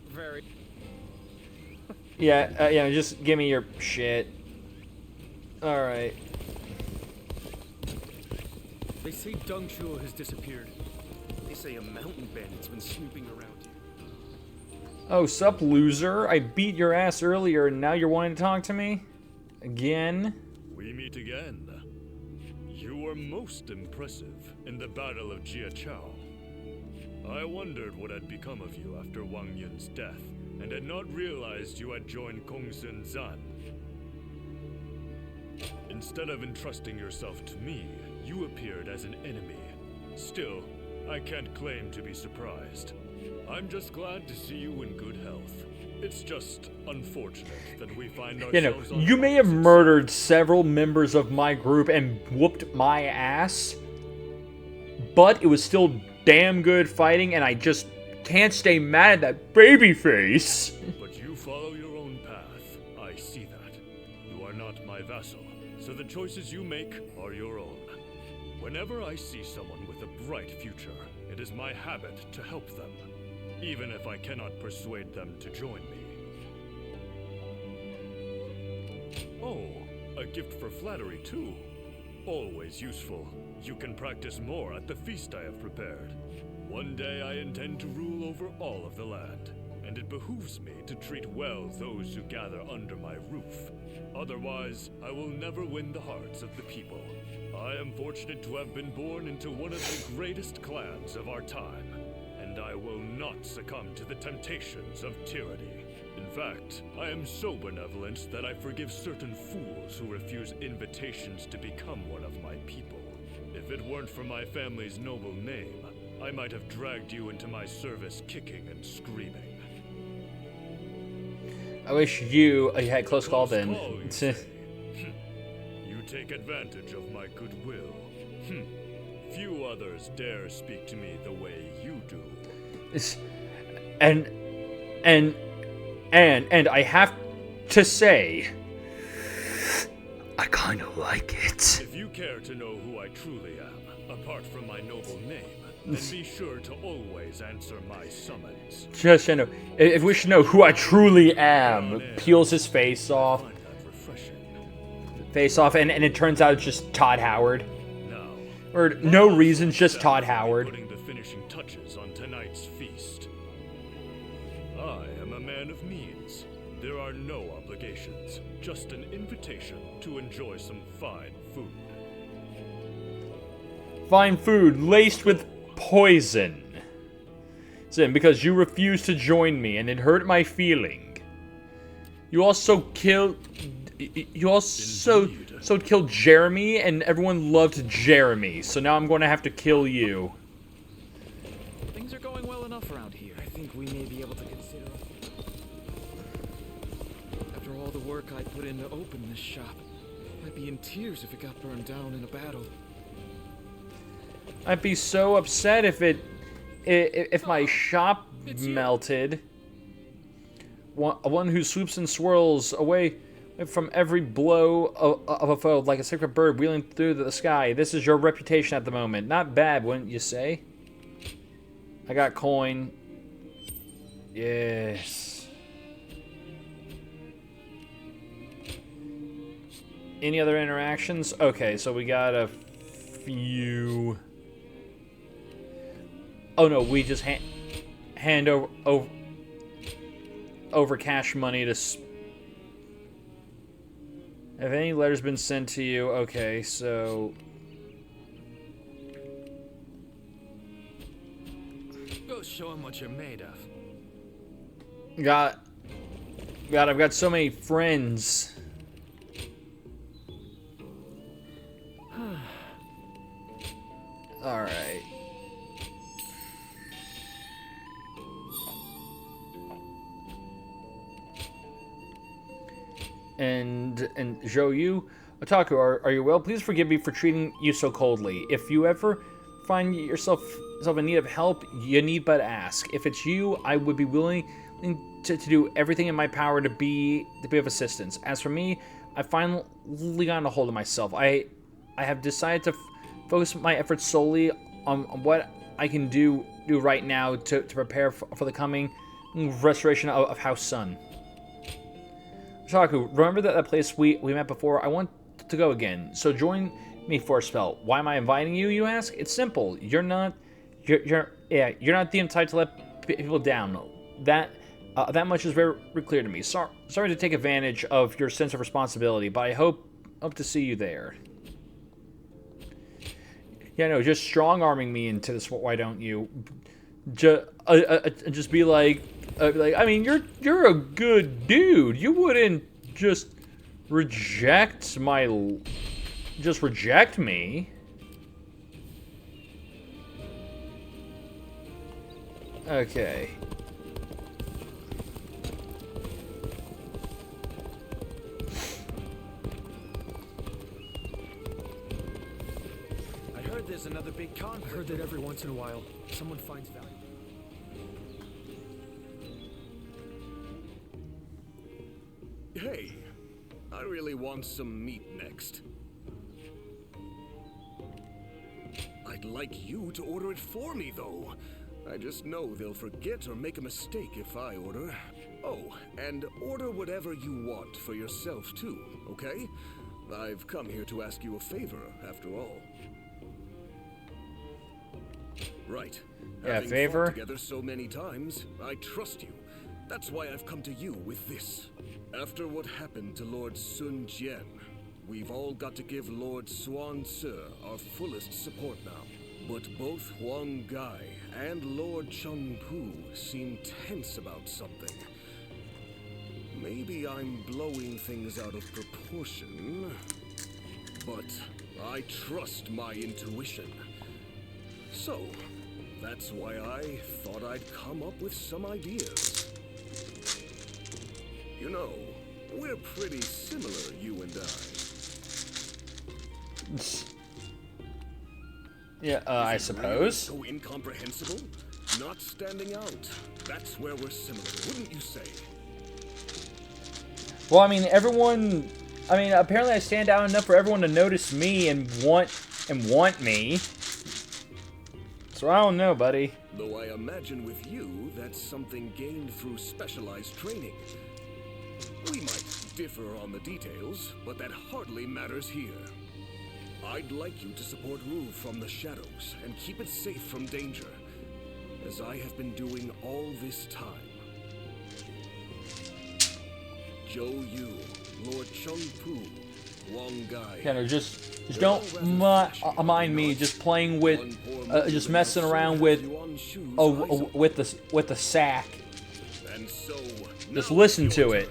Very. Yeah, just give me your shit. Alright. They say Deng Shuo has disappeared. They say a mountain bandit's been snooping around here. Oh, sup, loser? I beat your ass earlier and now you're wanting to talk to me? Again? We meet again. You were most impressive in the Battle of Jiachao. I wondered what had become of you after Wang Yun's death, and had not realized you had joined Gongsun Zan. Instead of entrusting yourself to me, you appeared as an enemy. Still, I can't claim to be surprised. I'm just glad to see you in good health. It's just unfortunate that we find ourselves on you may have murdered several members of my group and whooped my ass, but it was still damn good fighting, and I just can't stay mad at that baby face. But you follow your own path. I see that. You are not my vassal, so the choices you make are your own. Whenever I see someone with a bright future, it is my habit to help them, even if I cannot persuade them to join me. Oh, a gift for flattery too. Always useful. You can practice more at the feast I have prepared. One day I intend to rule over all of the land, and it behooves me to treat well those who gather under my roof. Otherwise, I will never win the hearts of the people. I am fortunate to have been born into one of the greatest clans of our time, and I will not succumb to the temptations of tyranny. In fact, I am so benevolent that I forgive certain fools who refuse invitations to become one of my people. If it weren't for my family's noble name, I might have dragged you into my service kicking and screaming. I wish you had close call then. Call, you say? You take advantage of my goodwill. Few others dare speak to me the way you do. And I have to say, I kind of like it. If you care to know who I truly am, apart from my noble name, then be sure to always answer my summons. Just you know, if we should know who I truly am, peels his face off. Find that refreshing. Face off, and it turns out it's just Todd Howard. Now, Or no reason, just Todd Howard. putting the finishing touches on tonight's feast. I am a man of means. There are no obligations, just an invitation to enjoy some fine food. Fine food laced with poison. Sin, because you refused to join me and it hurt my feeling. You also killed. You also killed Jeremy, and everyone loved Jeremy. So now I'm going to have to kill you. Things are going well enough around here. I think we may be able to consider. After all the work I put in to open this shop, I'd be in tears if it got burned down in a battle. I'd be so upset if my shop melted. One who swoops and swirls away from every blow of a foe, like a sacred bird wheeling through the sky. This is your reputation at the moment. Not bad, wouldn't you say? I got coin. Yes. Any other interactions? Okay, so we got a few. Oh no, we just hand over cash money to. Have any letters been sent to you? Okay, so. Go show him what you're made of. God, I've got so many friends. All right. And Zhou Yu, Otaku, are you well? Please forgive me for treating you so coldly. If you ever find yourself in need of help, you need but ask. If it's you, I would be willing to do everything in my power to be of assistance. As for me, I've finally gotten a hold of myself. I have decided to focus my efforts solely on what I can do right now to prepare for the coming restoration of House Sun. Shaku, remember that place we met before? I want to go again, so join me for a spell. Why am I inviting you, you ask? It's simple. You're not the type to let people down. That much is very clear to me. Sorry to take advantage of your sense of responsibility, but I hope to see you there. Yeah, no, just strong-arming me into this. Why don't you? Just be like, I mean, you're a good dude. You wouldn't just reject me. Okay. I heard there's another big conflict. I heard that every once in a while, someone finds value. Hey, I really want some meat next. I'd like you to order it for me, though. I just know they'll forget or make a mistake if I order. Oh, and order whatever you want for yourself, too, okay? I've come here to ask you a favor, after all. Right. Yeah, Having favor? fought together so many times, I trust you. That's why I've come to you with this. After what happened to Lord Sun Jian, we've all got to give Lord Xuan Ce our fullest support now. But both Huang Gai and Lord Cheng Pu seem tense about something. Maybe I'm blowing things out of proportion, but I trust my intuition. So, that's why I thought I'd come up with some ideas. You know, we're pretty similar, you and I. Yeah, I suppose. So incomprehensible? Not standing out. That's where we're similar, wouldn't you say? Well, I mean, everyone. I mean, apparently I stand out enough for everyone to notice me and want me. So I don't know, buddy. Though I imagine with you, that's something gained through specialized training. We might differ on the details, but that hardly matters here. I'd like you to support Ru from the shadows and keep it safe from danger, as I have been doing all this time. Zhou Yu, Lord Cheng Pu, Wang Gai. Yeah, no, just don't mind me just playing with, just messing around with the sack. And so, just listen to it.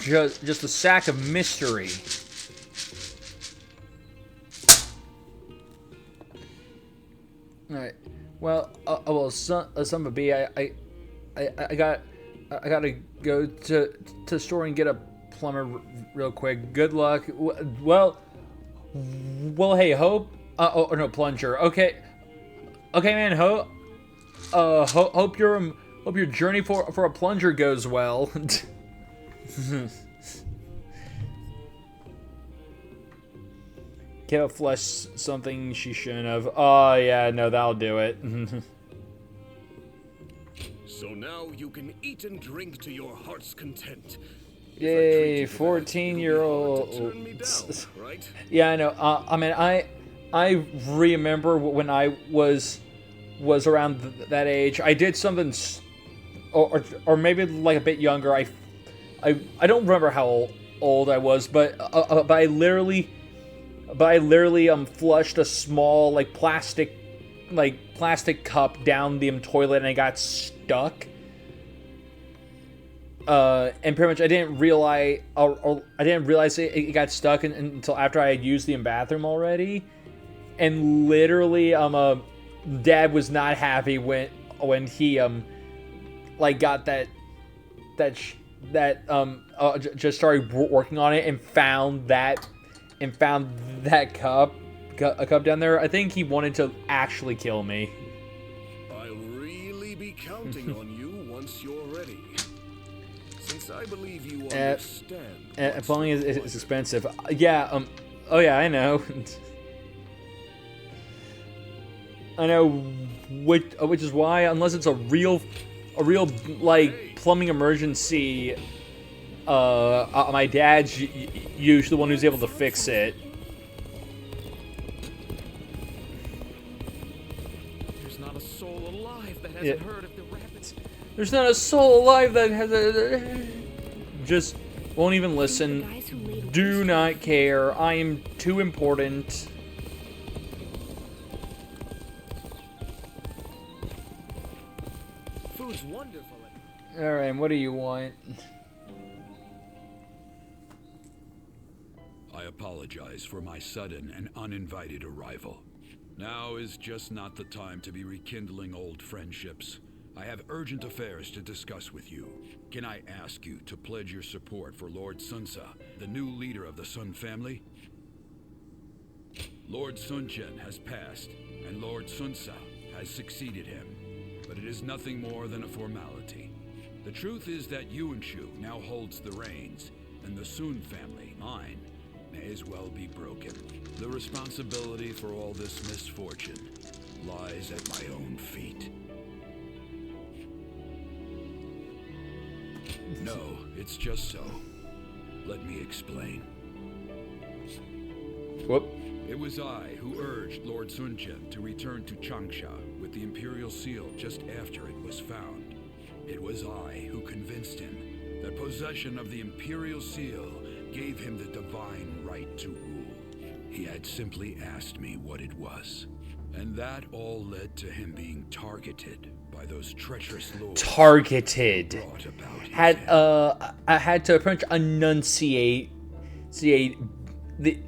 Just a sack of mystery. All right. Well, son of a bee, I gotta go to the store and get a plumber real quick. Good luck. Well, hey, Hope. Oh no, Plunger. Okay, man. Hope your journey for a plunger goes well. Kayla flushed something she shouldn't have. Oh, yeah, no, that'll do it. So now you can eat and drink to your heart's content. Yay, 14-year-old. Right? Yeah, I know. I mean, I remember when I was around that age. I did something, or maybe like a bit younger. I don't remember how old I was, but I literally flushed a small plastic cup down the toilet and I got stuck. And pretty much I didn't realize it got stuck until after I had used the bathroom already. And literally, Dad was not happy when he got just started working on it and found that cup down there. I think he wanted to actually kill me. I'll really be counting on you once you're ready. Since I believe you understand. Plumbing is expensive. Yeah. Oh yeah, I know. I know. Which is why, unless it's a real plumbing emergency, my dad's usually the one who's able to fix it. There's not a soul alive that hasn't heard of the rapids. There's not a soul alive that has just won't even listen. Do not care. I am too important. Food's wonderful. Alright, what do you want? I apologize for my sudden and uninvited arrival. Now is just not the time to be rekindling old friendships. I have urgent affairs to discuss with you. Can I ask you to pledge your support for Lord Sun Ce, the new leader of the Sun family? Lord Sun Jian has passed, and Lord Sun Ce has succeeded him. But it is nothing more than a formality. The truth is that Yuan Shu now holds the reins, and the Sun family, mine, may as well be broken. The responsibility for all this misfortune lies at my own feet. No, it's just so. Let me explain. Whoop. It was I who urged Lord Sun Jian to return to Changsha with with the Imperial Seal just after it was found. It was I who convinced him that possession of the Imperial Seal gave him the divine right to rule. He had simply asked me what it was. And that all led to him being targeted by those treacherous lords. Targeted. I had to pretty much enunciate the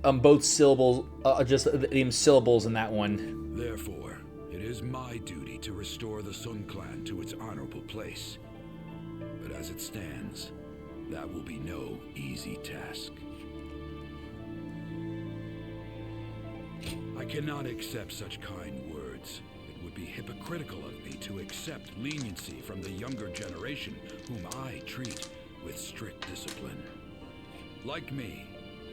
both syllables, just the syllables in that one. Therefore, it is my duty to restore the Sun Clan to its honorable place. But as it stands, that will be no easy task. I cannot accept such kind words. It would be hypocritical of me to accept leniency from the younger generation, whom I treat with strict discipline. Like me,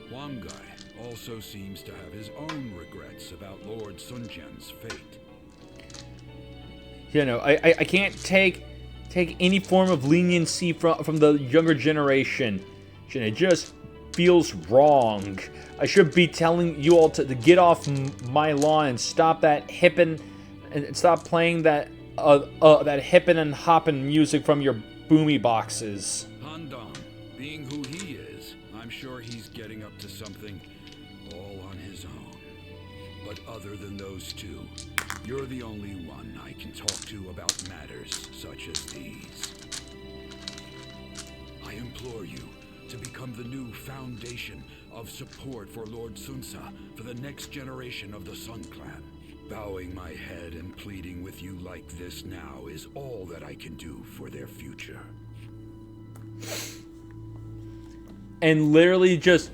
Huang Gai also seems to have his own regrets about Lord Sun Jian's fate. You know, I can't take any form of leniency from the younger generation. It just feels wrong. I should be telling you all to get off my lawn and stop that hippin' and stop playing that hippin' and hoppin' music from your boomy boxes. Han Dong, being who he is, I'm sure he's getting up to something all on his own. But other than those two, you're the only one I can talk to about matters such as these. I implore you to become the new foundation of support for Lord Sunsa for the next generation of the Sun Clan. Bowing my head and pleading with you like this now is all that I can do for their future. And literally just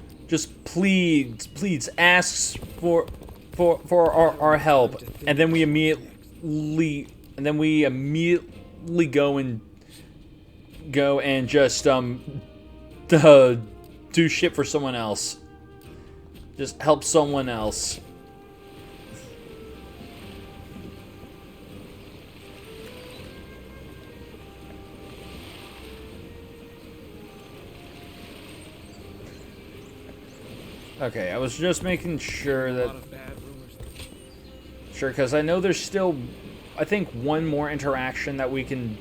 pleads, asks for our help, and then we immediately go and just do shit for someone else. Just help someone else. Okay, I was just making sure that... Sure, because I know there's still, I think, one more interaction that we can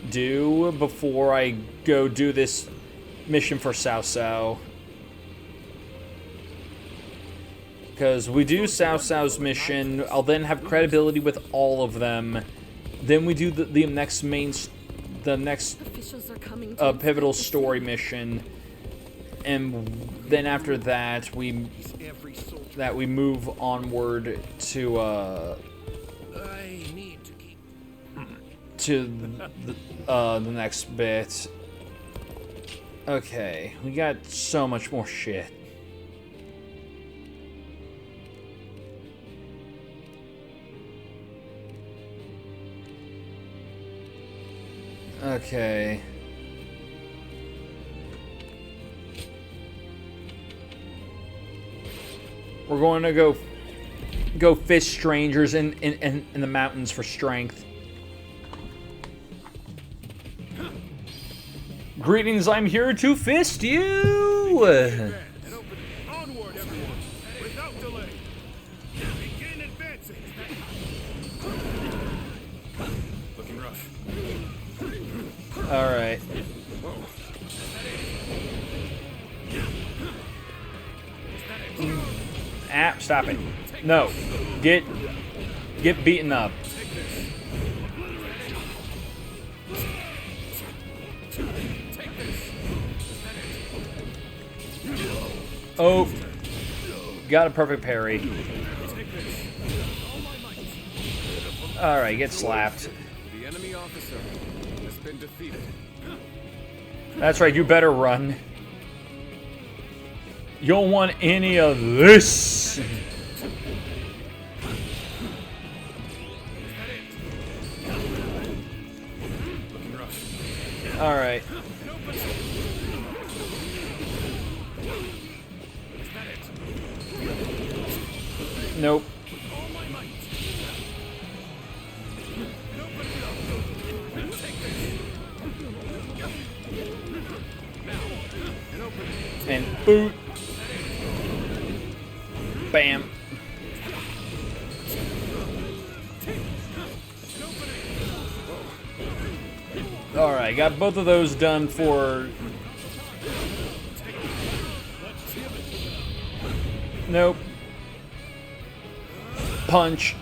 do before I go do this mission for Cao Cao. Because we do Cao Cao's mission, I'll then have credibility with all of them. Then we do the next pivotal story mission. And then after that, we move onward to the next bit. Okay, we got so much more shit. Okay. We're going to go fish strangers in the mountains for strength. Greetings, I'm here to fist you! Onward, everyone! Without delay! Begin advancing! Looking rough. Alright. Stop it. No. Get beaten up. Oh. Got a perfect parry. Alright, get slapped. The enemy officer has been defeated. That's right, you better run. You don't want any of this. All right. Nope. And boot. Bam. got both of those done for... Nope. Punch.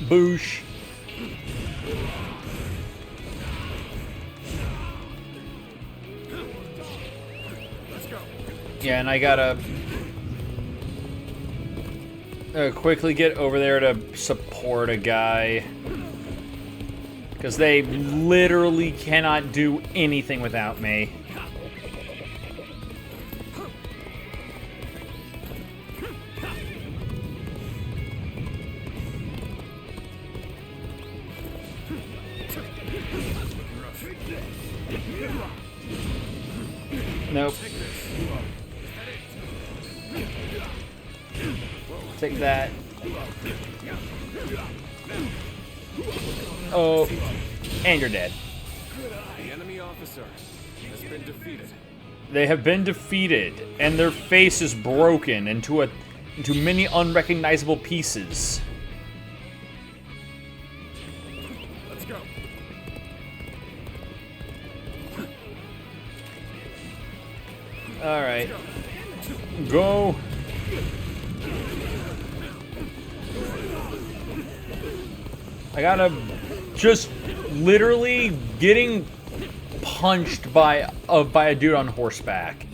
Boosh. Yeah, and I gotta quickly get over there to support a guy. Because they literally cannot do anything without me. Nope. Take that. Oh, and you're dead. The enemy officer has been defeated. They have been defeated, and their face is broken into many unrecognizable pieces. Let's go. All right, go. I gotta just literally getting punched by a dude on horseback.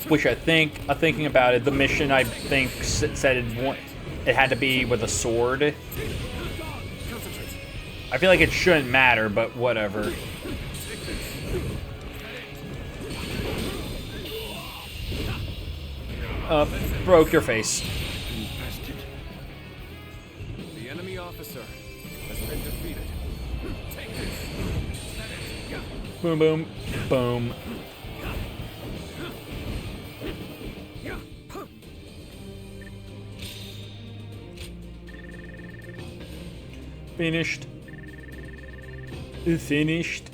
Which thinking about it, the mission I think said it had to be with a sword. I feel like it shouldn't matter, but whatever. Broke your face. The enemy officer has been defeated. Boom, boom, boom. Finished. Finished.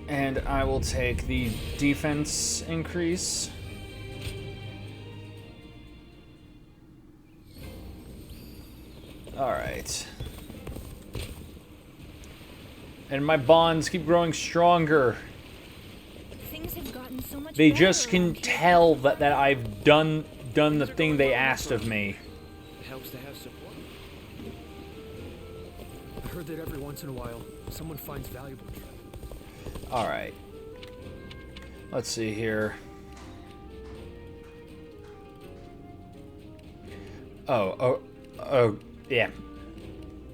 And I will take the defense increase. Alright. And my bonds keep growing stronger. Things have gotten so much They better just can around here. tell that I've done the thing they asked of me. It helps to have support. I heard that every once in a while, someone finds valuable. Alright. Let's see here. Oh, yeah.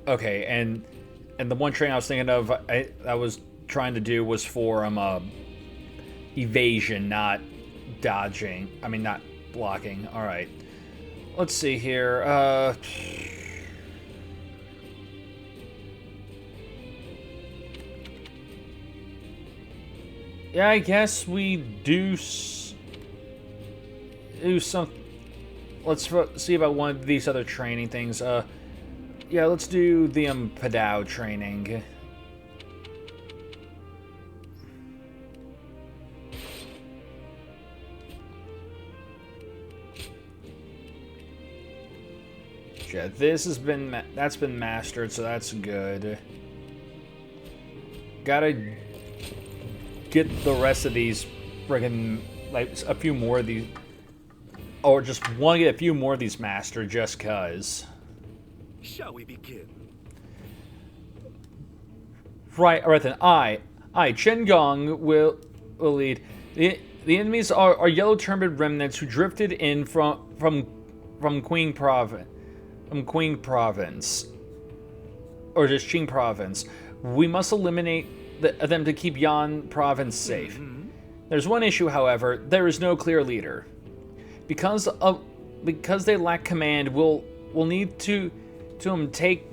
Okay, and the one train I was thinking of, I was trying to do was for evasion, not dodging. I mean, not blocking. Alright. Let's see here. Yeah, I guess we do some. Let's see about one of these other training things. Yeah, let's do the Padao training. Yeah, that's been mastered, so that's good. Gotta get the rest of these friggin', like, a few more of these, or just want to get a few more of these mastered just cuz. Shall we begin? Right, alright then. Chen Gong will lead. The enemies are yellow turbid remnants who drifted in from Qing Province. From Qing Province. Or just Qing Province. We must eliminate them to keep Yan Province safe. There's one issue, however. There is no clear leader. Because they lack command, we'll need to take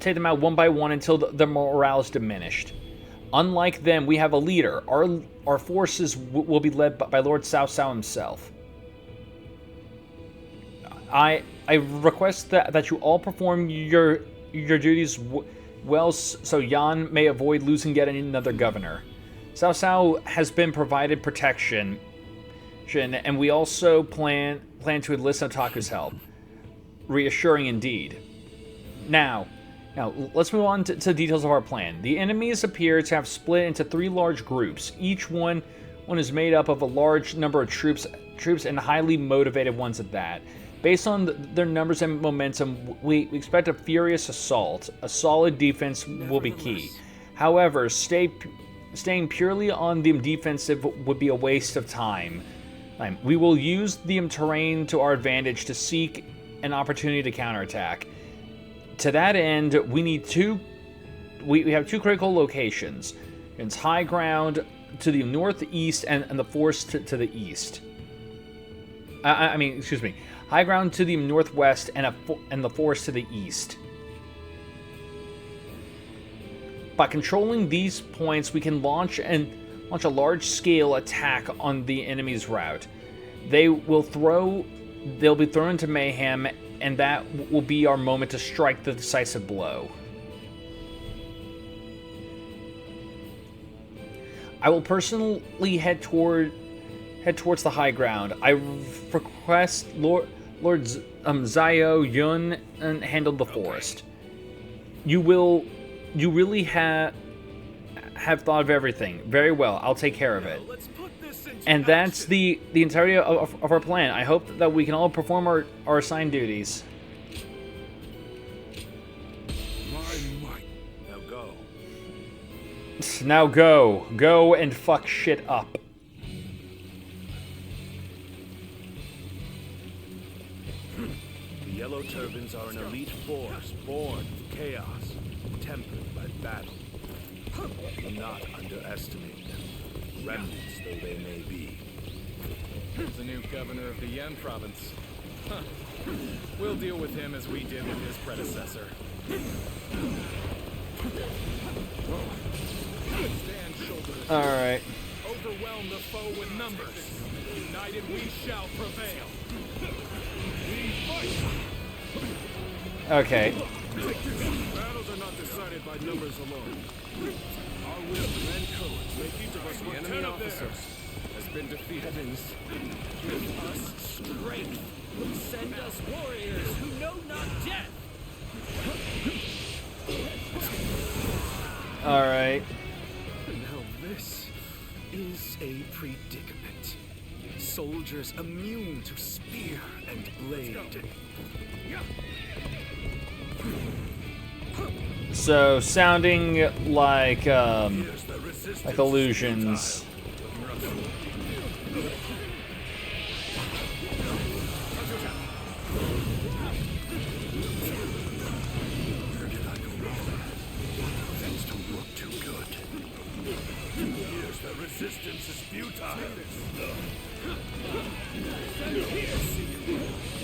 them out one by one until the morale is diminished. Unlike them, we have a leader. Our forces will be led by Lord Cao Cao himself. I request that you all perform your duties well, so Yan may avoid losing yet another governor. Cao Cao has been provided protection, and we also plan to enlist Otaku's help. Reassuring indeed. Now, let's move on to the details of our plan. The enemies appear to have split into 3 large groups. Each one is made up of a large number of troops and highly motivated ones at that. Based on their numbers and momentum, we expect a furious assault. A solid defense will be key. However, staying purely on the defensive would be a waste of time. We will use the terrain to our advantage to seek an opportunity to counterattack. To that end, we have 2 critical locations. It's high ground to the northeast and the forest to the east. High ground to the northwest and the forest to the east. By controlling these points, we can launch a large-scale attack on the enemy's route. They'll be thrown into mayhem, and that will be our moment to strike the decisive blow. I will personally head towards the high ground. I request Lord Zhao Yun handle the forest. You really have thought of everything. Very well. I'll take care of it. And that's the entirety of our plan. I hope that we can all perform our assigned duties. Now go. Now go. Go and fuck shit up. The Yellow Turbans are an elite force, born of chaos, tempered by battle. Do not underestimate them, remnants though they may be. There's the new governor of the Yan province. Huh. We'll deal with him as we did with his predecessor. Stand shoulder to shoulder. Alright. Overwhelm the foe with numbers. United we shall prevail. Okay. Battles are not decided by numbers alone. Our will and courage make each of us the enemy officer has been defeated. Give us strength. Send us warriors who know not death. Alright. Now this is a predicament. Soldiers immune to spear and blade. So, sounding like illusions. Things don't look too good. Here's the resistance is futile.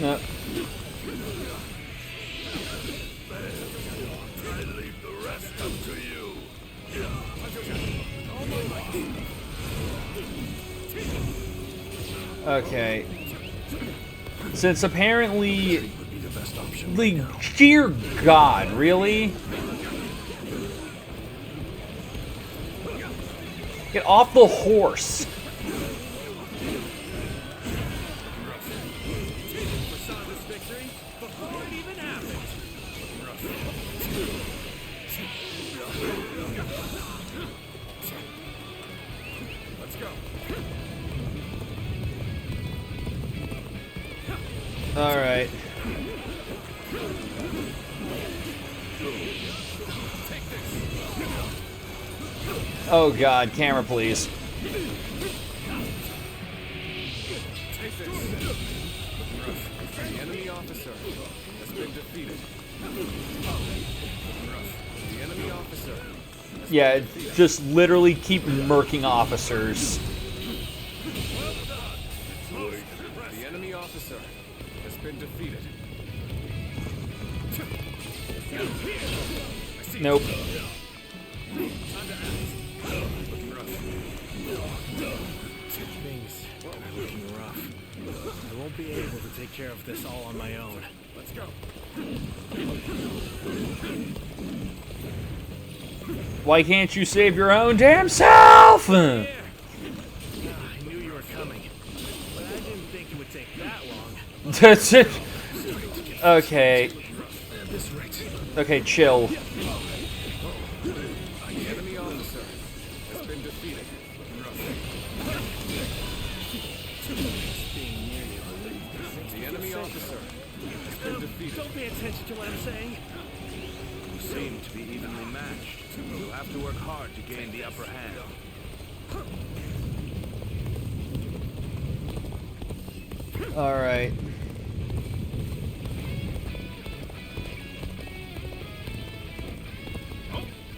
No. I leave the rest up to you. Okay. Since apparently... Dear God, really? Get off the horse. All right. Oh God, camera please. The enemy officer has been defeated. The enemy officer. Yeah, just literally keep murking officers. The enemy officer has been defeated. Nope. Things are looking rough. I won't be able to take care of this all on my own. Let's go. Why can't you save your own damn self? I knew you were coming, but I didn't think it would take that long. That's it. Okay. Okay, chill. The enemy officer has been defeated. The enemy officer has been defeated. Don't pay attention to what I'm saying. You seem to be evenly matched. You'll have to work hard to gain the upper hand. All right.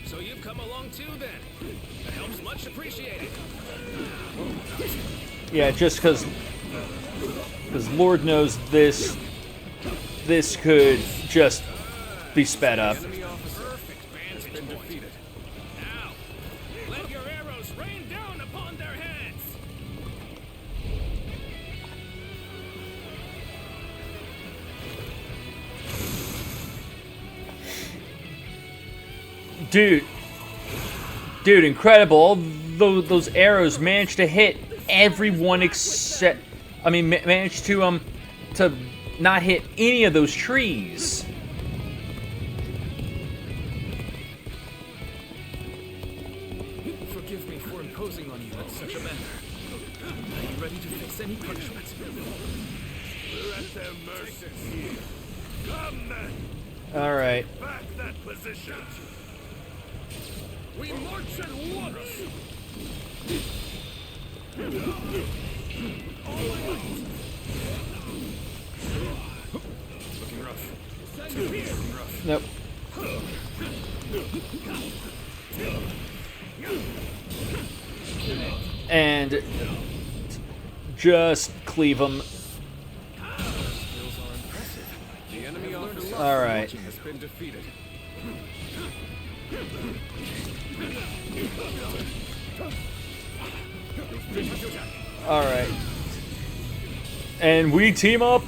So you've come along too, then. That helps much appreciated. Yeah, just because Lord knows this could just be sped up. Enemy officer has been defeated. Now, let your arrows rain down upon their heads. Dude, incredible! All those arrows managed to hit everyone except, I mean, managed to not hit any of those trees. Forgive me for imposing on you in such a manner. Are you ready to face any punishment? We're at their mercy here. Come then, All right. back that position. We march at once. Looking rough. Nope. And just cleave them. The enemy officer All right. has been defeated. All right. And we team up.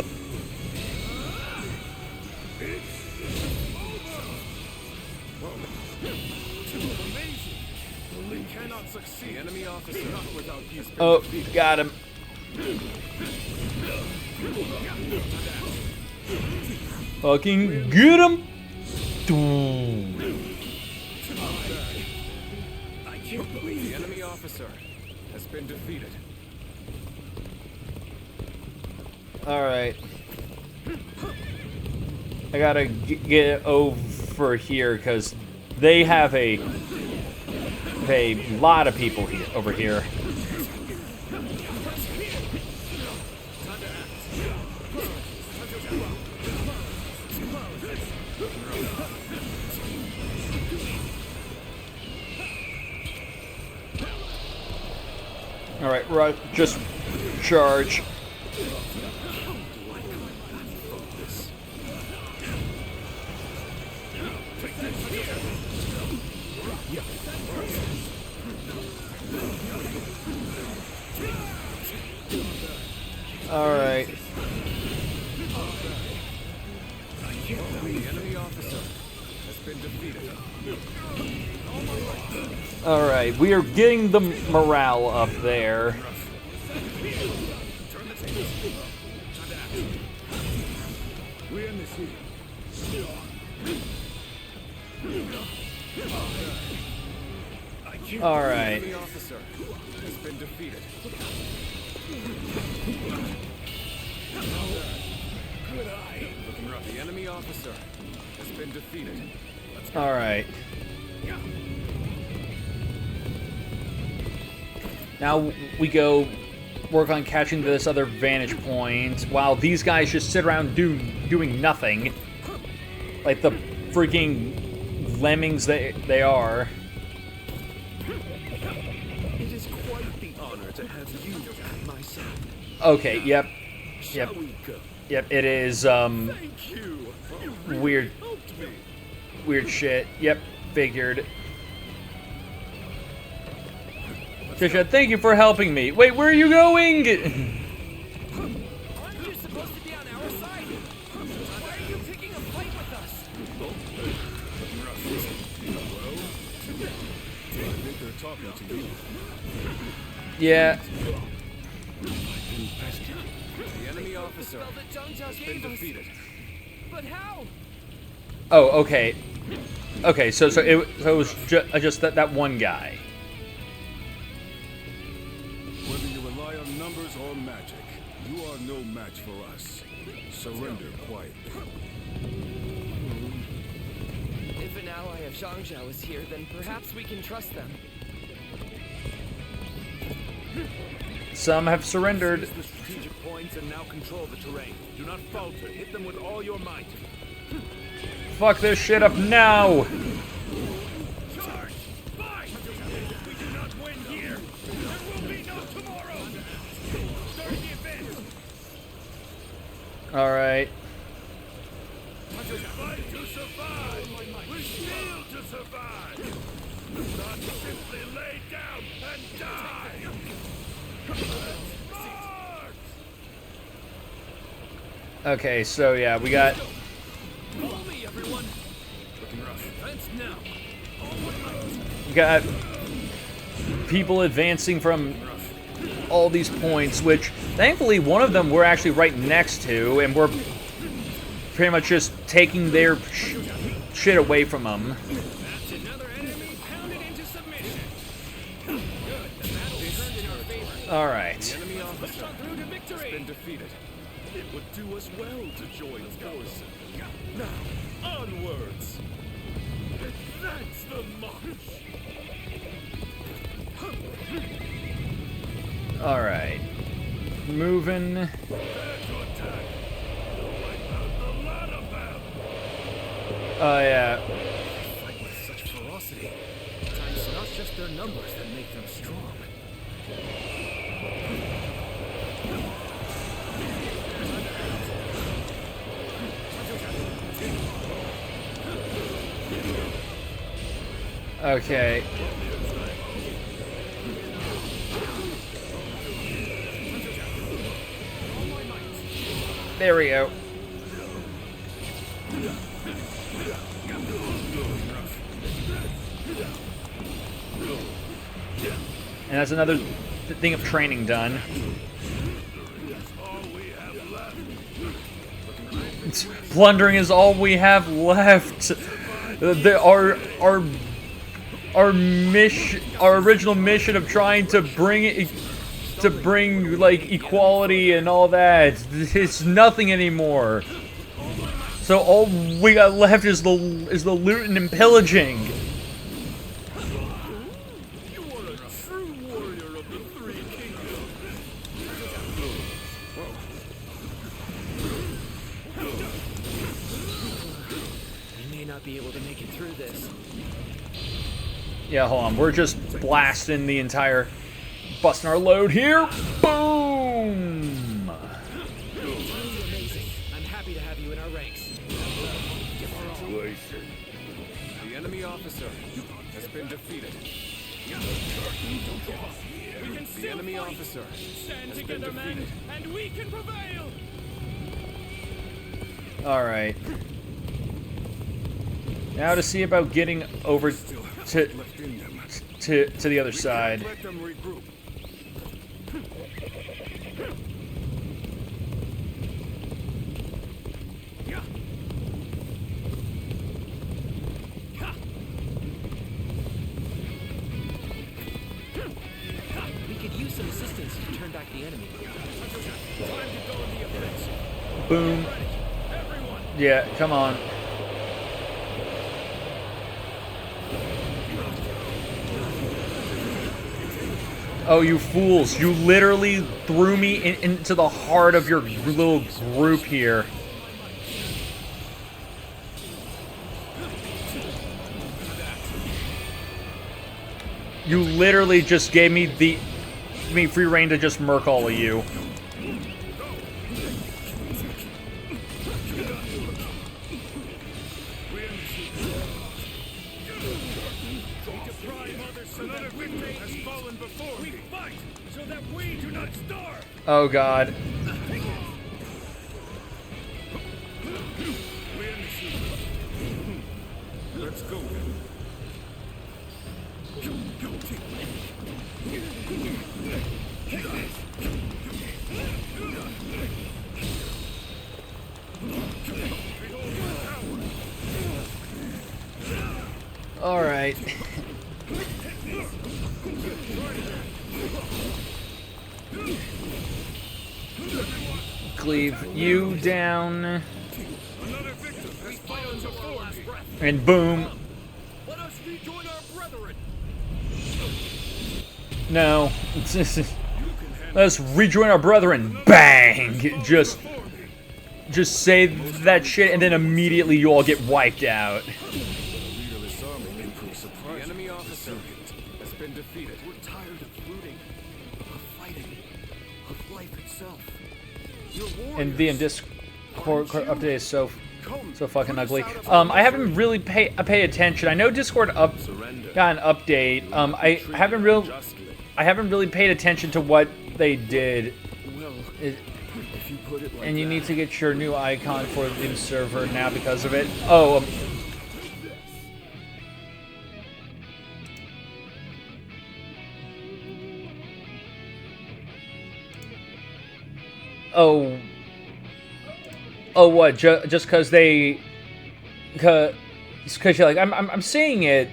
We cannot succeed. The enemy officer not without peace. Oh, got him. Fucking get him. I can't believe the enemy officer has been defeated. All right. I gotta get over here because they have a lot of people here over here. All right, just charge. All right. The enemy officer has been defeated. All right, we are getting the morale up there. We end this here. All right. The enemy officer has been defeated. Looking rough. The enemy officer has been defeated. Let's go. All right. Now we go work on catching this other vantage point while these guys just sit around doing nothing. Like the freaking lemmings they are. It is quite the honor to have you at my side. Okay, yep. Shall we go? Yep, it is Thank you. You weird helped me. weird shit. Yep, figured. Trisha, thank you for helping me. Wait, where are you going? Aren't you supposed to be on our side? Why are you picking a fight with us? I think they're talking to you. Yeah. The enemy officer has been defeated. But how? Oh, okay. Okay, so it was just that one guy. Whether you rely on numbers or magic, you are no match for us. Surrender quietly. If an ally of Zhangzhou is here, then perhaps we can trust them. Some have surrendered. Seize the strategic points and now control the terrain. Do not falter. Hit them with all your might. Fuck this shit up now. Charge! Fight! We do not win here. There will be no tomorrow. Start the advance. All right. Fight to survive. We steal to survive. Not simply lay down and die. March! Okay, so yeah, we got Follow me, everyone. Looking rough. Fence now. we got people advancing from all these points, which thankfully one of them we're actually right next to, and we're pretty much just taking their shit away from them. That's another enemy pounded into submission. Good. The battle turned in our favor. All right. Enemy officer through to victory. Has been defeated. It would do us well to join forces. Now, onwards. That's the march. All right. Moving. Prepare to attack. Wipe out the lot of them. Oh yeah. Fight with such ferocity. Sometimes it's not just their numbers that make them strong. Okay. There we go. And that's another thing of training done. Plundering is all we have left. Our mission, our original mission of trying to bring like equality and all that, it's nothing anymore. So all we got left is the looting and pillaging. You are a true warrior of the Three Kingdoms. We may not be able to make it through this. Yeah, hold on. We're just blasting the entire, busting our load here. Boom! Amazing. I'm happy to have you in our ranks. The enemy officer has been defeated. The enemy officer Stand has been together, men, defeated. and we can prevail. All right. Now to see about getting over to the other side. Let them regroup. We could use some assistance to turn back the enemy. Time to go in the offensive. Boom. Everyone, Yeah, come on. Oh, you fools. You literally threw me into the heart of your little group here. You literally just gave me free reign to just murk all of you. another victory has fallen before me. Oh god. Let's go. All right. Cleave you down. And boom. Let us rejoin our brethren. No. Let's rejoin our brethren. Bang! Just say that shit and then immediately you all get wiped out. The enemy officer has been defeated. We're tired of looting, of fighting, of life itself. Your warriors. And the Discord update is so fucking ugly. I haven't really paid attention. I know Discord got an update. I haven't really paid attention to what they did. And you need to get your new icon for the new server now because of it. Oh. Oh, what? Just because they, because you're like, I'm seeing it.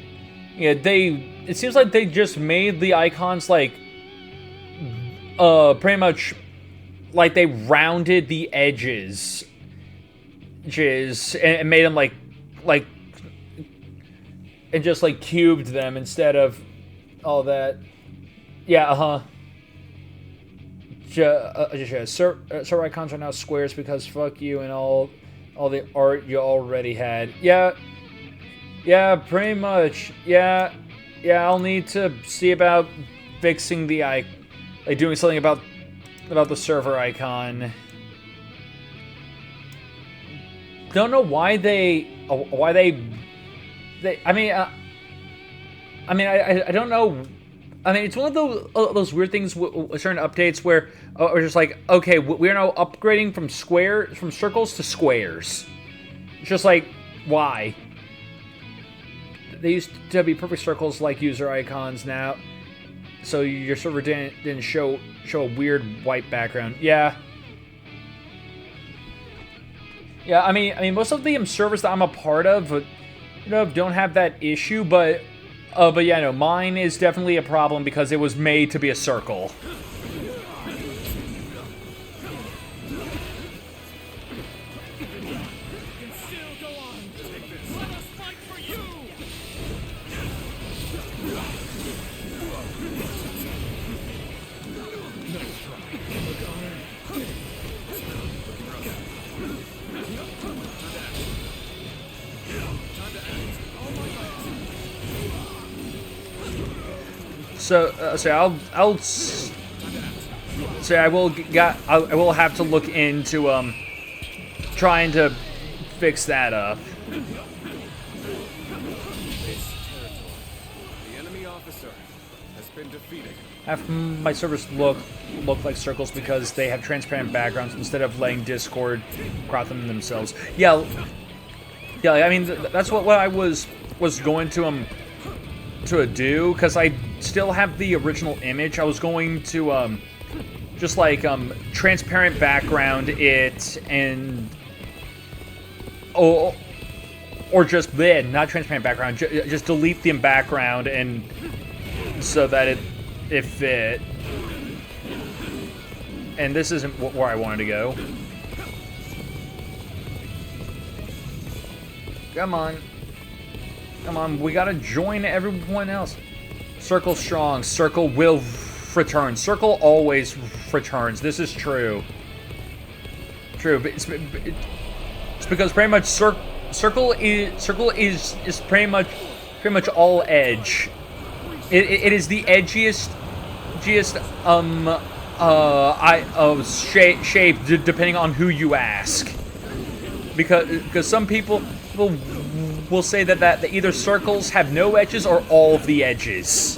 Yeah, it seems like they just made the icons like, pretty much, like they rounded the edges, and made them like, and just like cubed them instead of all that. Yeah, server icons are now squares because fuck you and all the art you already had. Yeah, pretty much. Yeah, I'll need to see about fixing the like doing something about the server icon. Don't know why they I mean I don't know. I mean, it's one of those weird things with certain updates where we're just like, okay, we're now upgrading from circles to squares. It's just like, why? They used to be perfect circles like user icons now, so your server didn't show a weird white background. Yeah. I mean, most of the servers that I'm a part of, don't have that issue, but yeah, no, mine is definitely a problem because it was made to be a circle. So I will have to look into trying to fix that up. The enemy officer has been defeated. Half my servers look like circles because they have transparent backgrounds instead of letting Discord crop them themselves. Yeah. I mean that's what I was going to do, because I still have the original image. I was going to just like transparent background it and or just not transparent background, just delete the background and so that it fit. And this isn't where I wanted to go. Come on, we gotta join everyone else. Circle strong, circle will return. Circle always returns. This is true. But it's because pretty much circle is pretty much all edge. It is the edgiest shape depending on who you ask. Because some people will say that either circles have no edges or all of the edges.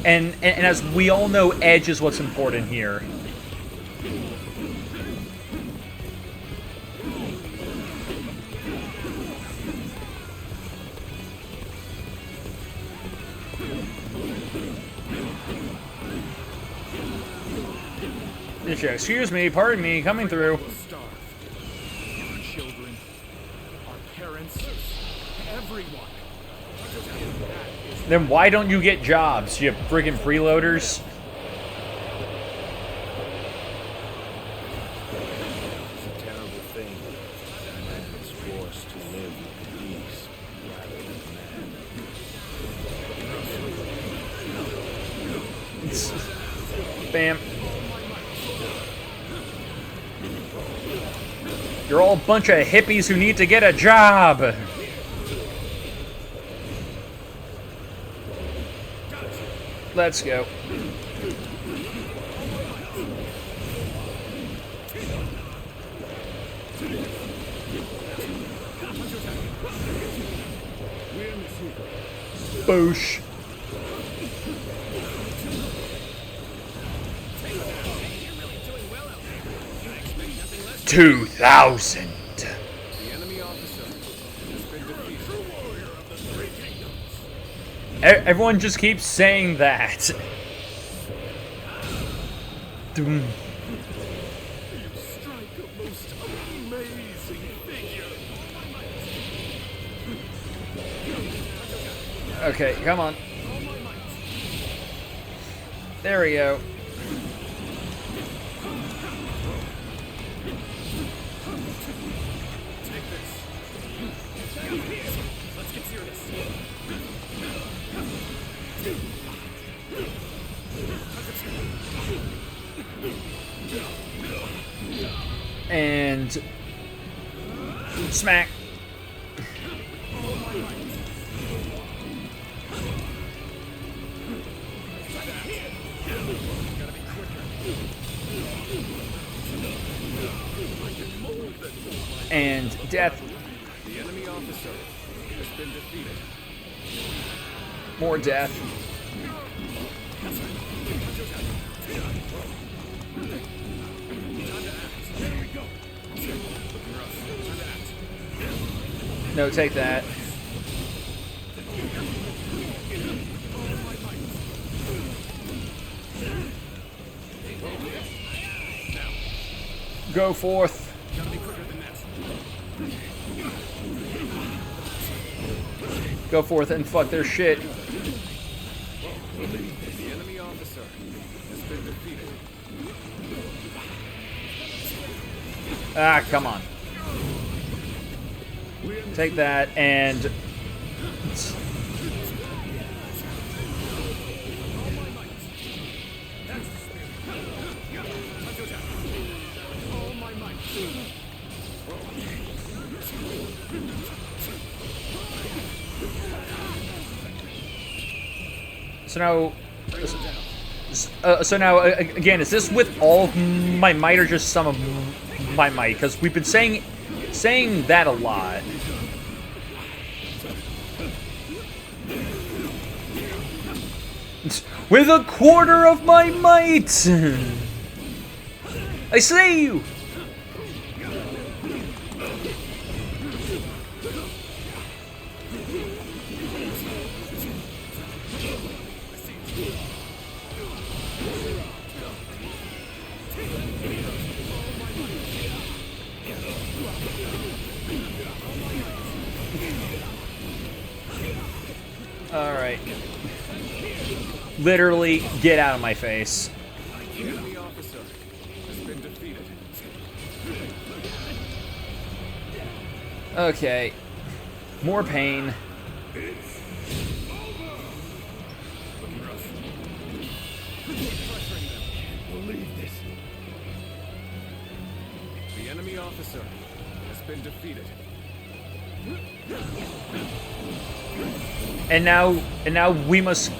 And as we all know, edge is what's important here. Excuse me, pardon me, coming through. Our children, our parents, everyone. Then why don't you get jobs, you friggin' freeloaders? It's a terrible thing. Man is forced to live with beast rather than man. Bam. You're all a bunch of hippies who need to get a job. Let's go. Boosh. $2,000. The enemy officer has been defeated. Everyone just keeps saying that. Doom. Strike a most amazing figure. Okay, come on. There we go. Let's get serious. And smack. And death. The enemy officer has been defeated. More death. No, take that. Go forth. Go forth and fuck their shit. The enemy officer has been defeated. Ah, come on. Take that and... So now, again, is this with all of my might or just some of my might? Because we've been saying that a lot. With a quarter of my might! I see you! Alright. Literally, get out of my face. The enemy officer has been defeated. Okay. More pain. Believe this. The enemy officer has been defeated. And now we must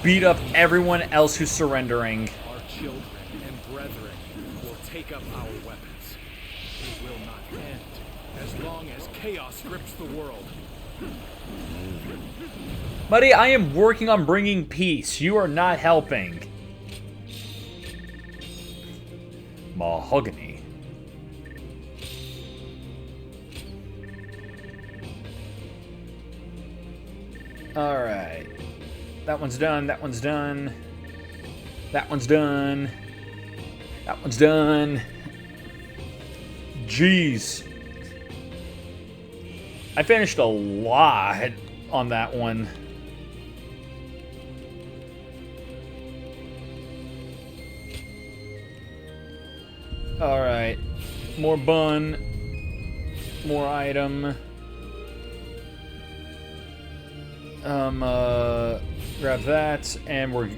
beat up everyone else who's surrendering. Our children and brethren will take up our weapons. It will not end as long as chaos grips the world. Buddy, I am working on bringing peace. You are not helping. Mahogany. Alright. That one's done. That one's done. That one's done. That one's done. Jeez. I finished a lot on that one. Alright. More bun. More item. Grab that, and we're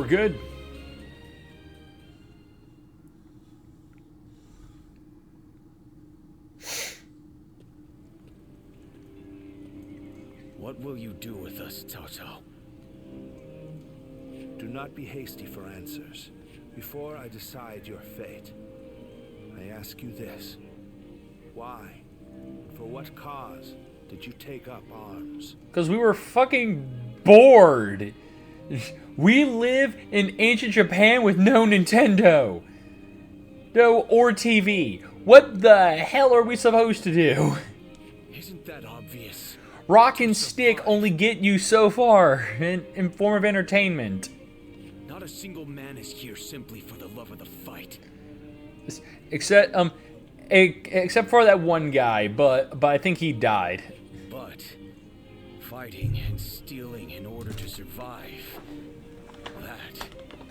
good. What will you do with us, Toto? Do not be hasty for answers. Before I decide your fate, I ask you this. Why? For what cause did you take up arms? Because we were fucking bored. We live in ancient Japan with no Nintendo. No, or TV. What the hell are we supposed to do? Isn't that obvious? Rock and stick only get you so far in form of entertainment. Not a single man is here simply for the love of the fight. Except for that one guy, but I think he died. But fighting and stealing in order to survive, that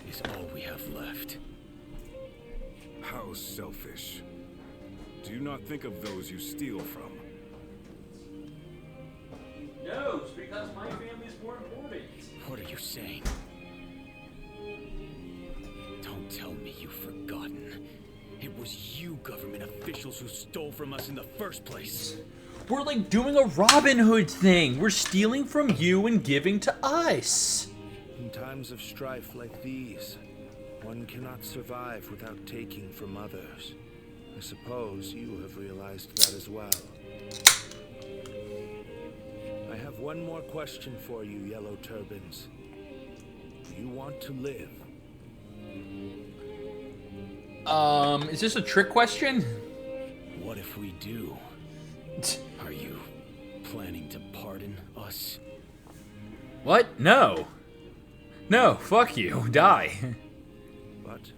is all we have left. How selfish. Do you not think of those you steal from? No, it's because my family's more important. What are you saying? Don't tell me you've forgotten. It was you government officials who stole from us in the first place. We're like doing a Robin Hood thing. We're stealing from you and giving to us. In times of strife like these, one cannot survive without taking from others. I suppose you have realized that as well. I have one more question for you, Yellow Turbans. Do you want to live? Is this a trick question? What if we do? Are you planning to pardon us? What? No. No, fuck you. Die. But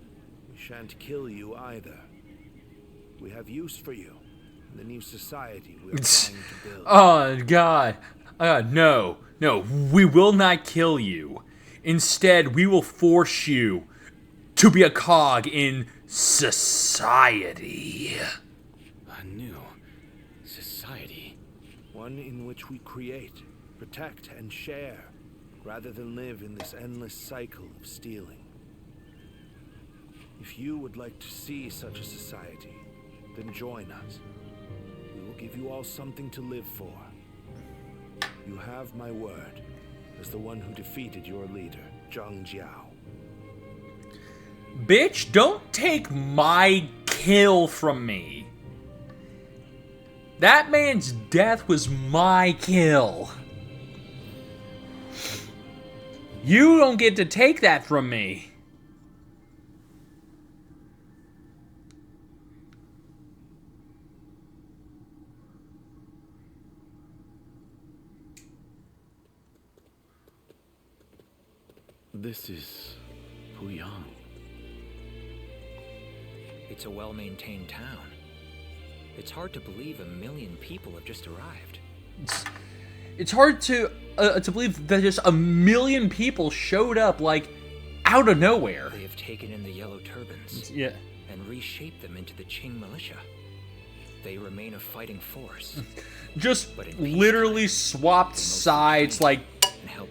we shan't kill you either. We have use for you in the new society we are trying to build. Oh, God. No. No, we will not kill you. Instead, we will force you to be a cog in society. A new society? One in which we create, protect, and share, rather than live in this endless cycle of stealing. If you would like to see such a society, then join us. We will give you all something to live for. You have my word as the one who defeated your leader, Zhang Jiao. Bitch, don't take my kill from me. That man's death was my kill. You don't get to take that from me. This is Puyang. It's a well-maintained town. It's hard to believe 1 million people have just arrived. It's hard to believe that just 1 million people showed up, like, out of nowhere. They have taken in the Yellow Turbans and reshaped them into the Qing militia. They remain a fighting force. Just literally swapped sides, like,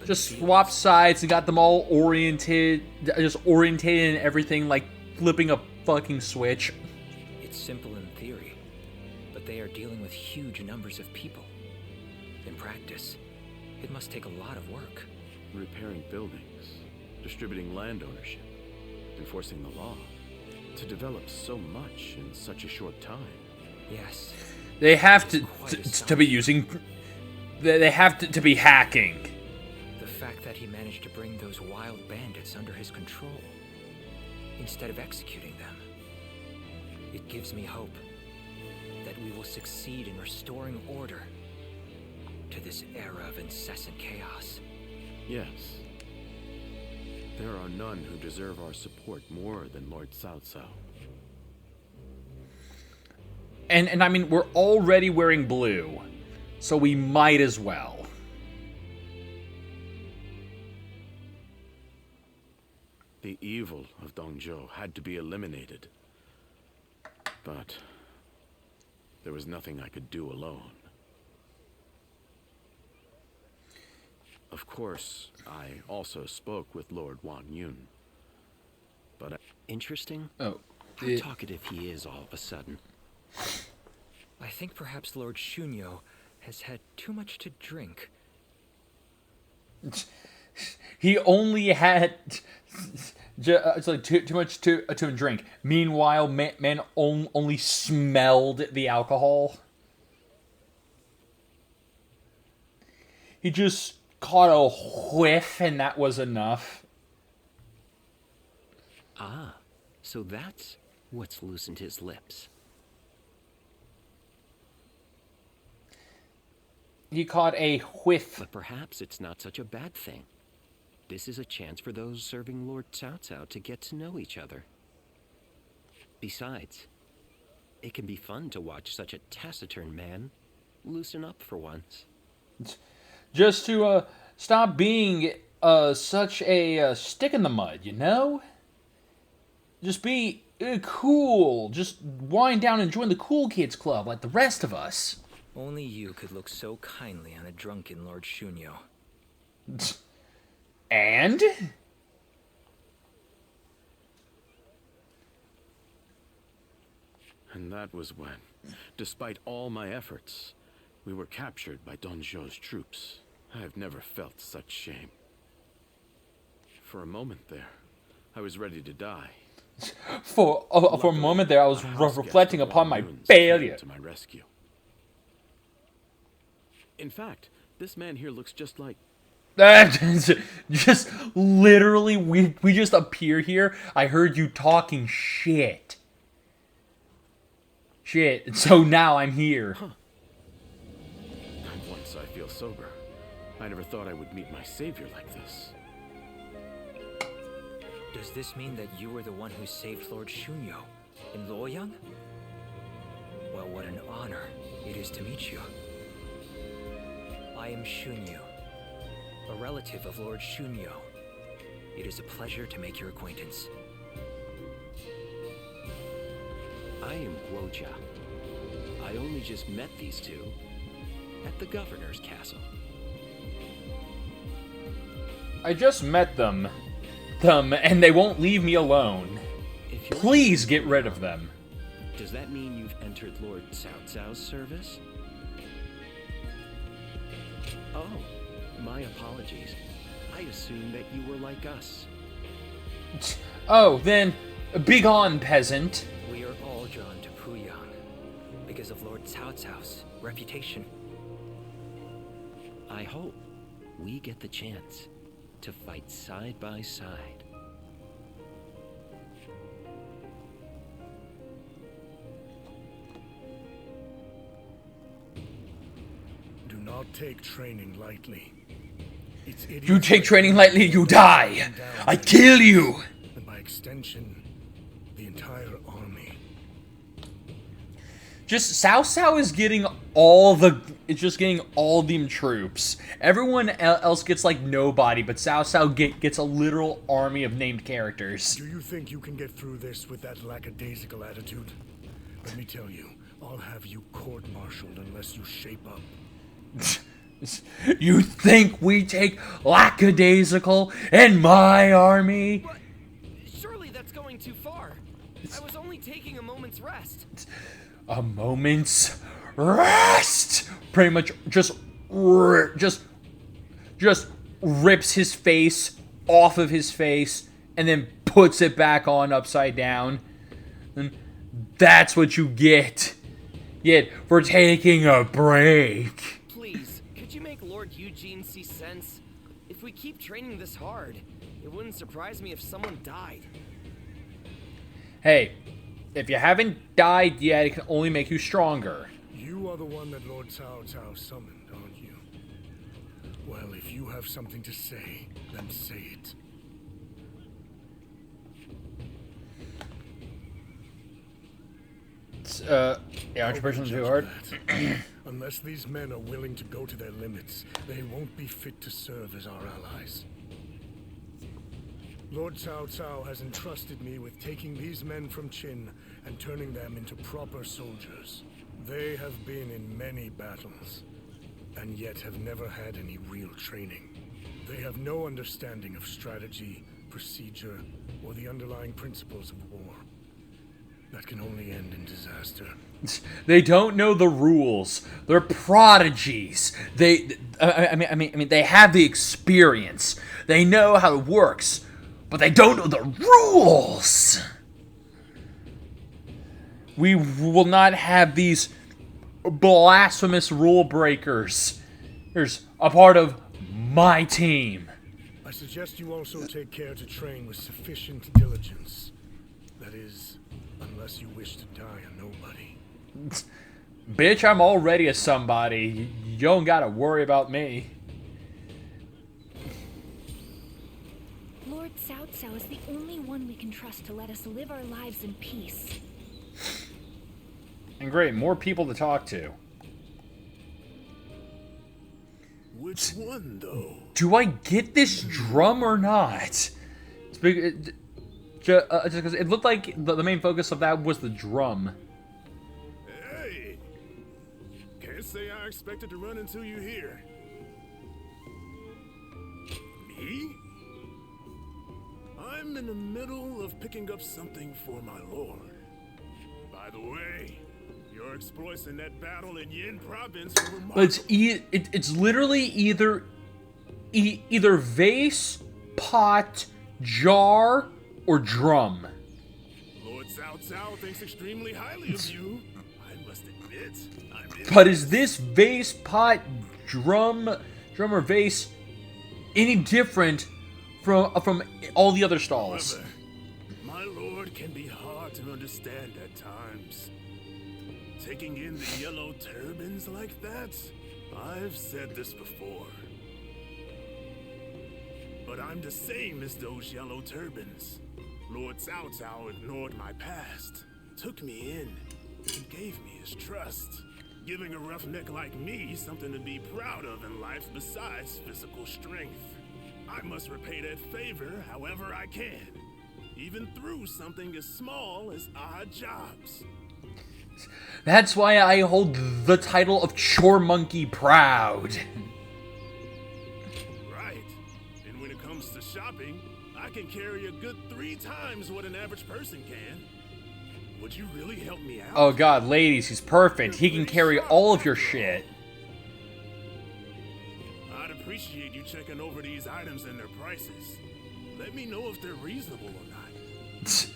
just swapped sides and got them all oriented, just orientated and everything, like flipping a fucking switch. It's simple in theory, but they are dealing with huge numbers of people. In practice, it must take a lot of work. Repairing buildings, distributing land ownership, enforcing the law. To develop so much in such a short time. Yes. They have to be using They have to be hacking. The fact that he managed to bring those wild bandits under his control, instead of executing them, it gives me hope that we will succeed in restoring order to this era of incessant chaos. Yes. There are none who deserve our support more than Lord Cao Cao. And I mean, we're already wearing blue, so we might as well. The evil of Dongzhou had to be eliminated. But there was nothing I could do alone. Of course, I also spoke with Lord Wang Yun. But Interesting? Oh. How talkative he is all of a sudden. I think perhaps Lord Shunyo has had too much to drink. He only had it's like too much to drink. Meanwhile, man only smelled the alcohol. He just caught a whiff, and that was enough. Ah, so that's what's loosened his lips. He caught a whiff. But perhaps it's not such a bad thing. This is a chance for those serving Lord Cao Cao to get to know each other. Besides, it can be fun to watch such a taciturn man loosen up for once. Just to stop being such a stick in the mud, you know? Just be cool. Just wind down and join the cool kids club like the rest of us. Only you could look so kindly on a drunken Lord Shunyo. And? And that was when, despite all my efforts, we were captured by Dongzhou's troops. I have never felt such shame. For a moment there, I was ready to die. For a moment there, I was reflecting upon my failure. To my rescue. In fact, this man here looks just like... Just literally, we just appear here. I heard you talking shit. So now I'm here. Huh. Once I feel sober, I never thought I would meet my savior like this. Does this mean that you were the one who saved Lord Shunyo in Luoyang? Well, what an honor it is to meet you. I am Shunyu, a relative of Lord Shunyo. It is a pleasure to make your acquaintance. I am Guoja. I only just met these two at the governor's castle. I just met them, and they won't leave me alone. Please get rid of them. Does that mean you've entered Lord Cao Cao's service? Oh, my apologies. I assumed that you were like us. Oh, then, begone, peasant. We are all drawn to Puyang because of Lord Cao Cao's reputation. I hope we get the chance to fight side by side. Do not take training lightly. You take training lightly, you die. I kill you. And by extension, the entire army. Just Cao Cao is getting all the them troops. Everyone else gets like nobody, but Cao Cao gets a literal army of named characters. Do you think you can get through this with that lackadaisical attitude? Let me tell you, I'll have you court-martialed unless you shape up. You think we take lackadaisical in my army? But surely that's going too far. I was only taking a moment's rest. A moment's rest. Pretty much just rips his face off of his face and then puts it back on upside down. And that's what you get. Yet for taking a break. Please, could you make see sense. If we keep training this hard, it wouldn't surprise me if someone died. Hey, if you haven't died yet, it can only make you stronger. You are the one that Lord Cao Cao summoned, aren't you? Well, if you have something to say, then say it. Yeah, 100% too hard. Unless these men are willing to go to their limits, they won't be fit to serve as our allies. Lord Cao Cao has entrusted me with taking these men from Qin and turning them into proper soldiers. They have been in many battles, and yet have never had any real training. They have no understanding of strategy, procedure, or the underlying principles of war. That can only end in disaster. They don't know the rules. They're prodigies. I mean, they have the experience. They know how it works, but they don't know the rules. We will not have these blasphemous rule breakers. There's a part of my team. I suggest you also take care to train with sufficient diligence. That is, unless you wish to die a nobody. Bitch, I'm already a somebody. You don't gotta worry about me. Lord Cao Cao is the only one we can trust to let us live our lives in peace. And great, more people to talk to. Which one, though? Do I get this drum or not? Just because it looked like the main focus of that was the drum. Hey! Can't say I expected to run into you here. Me? I'm in the middle of picking up something for my lord. By the way, your exploits in that battle in Yin province were remarkable. But it's literally either vase, pot, jar, or drum. Lord Cao Cao thinks extremely highly of you. I must admit, But is this vase, pot, drum or vase any different from all the other stalls? However, my lord can be hard to understand at times. Taking in the yellow turbans like that? I've said this before. But I'm the same as those yellow turbans. Lord Cao Cao ignored my past, took me in, and gave me his trust. Giving a roughneck like me something to be proud of in life besides physical strength. I must repay that favor however I can, even through something as small as odd jobs. That's why I hold the title of Chore Monkey proud. Right. And when it comes to shopping, I can carry a good 3 times what an average person can. Would you really help me out? Oh god, ladies, he's perfect. He can carry all of your shit. I'd appreciate you checking over these items and their prices. Let me know if they're reasonable or not.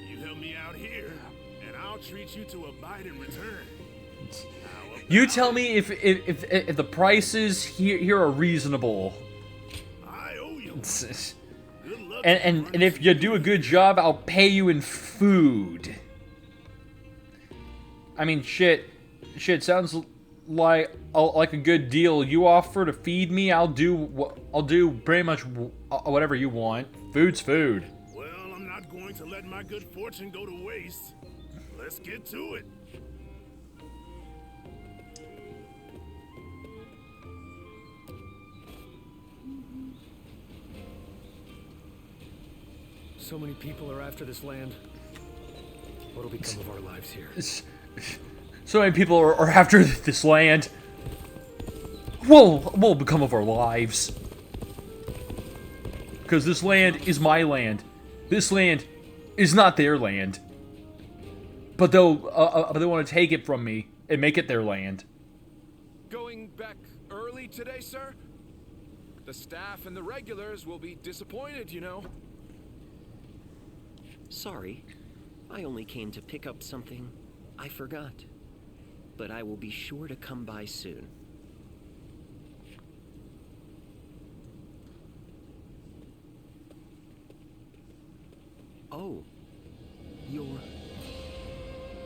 You help me out here, and I'll treat you to a bite in return. You tell me if the prices here are reasonable. I owe you. And if you do a good job, I'll pay you in food. I mean, shit sounds like a good deal. You offer to feed me, I'll do pretty much whatever you want. Food's food. Well, I'm not going to let my good fortune go to waste. Let's get to it. So many people are after this land. What'll become of our lives here? So many people are after this land. What'll become of our lives? Because this land is my land. This land is not their land. But they want to take it from me and make it their land. Going back early today, sir? The staff and the regulars will be disappointed, you know. Sorry, I only came to pick up something I forgot. But I will be sure to come by soon.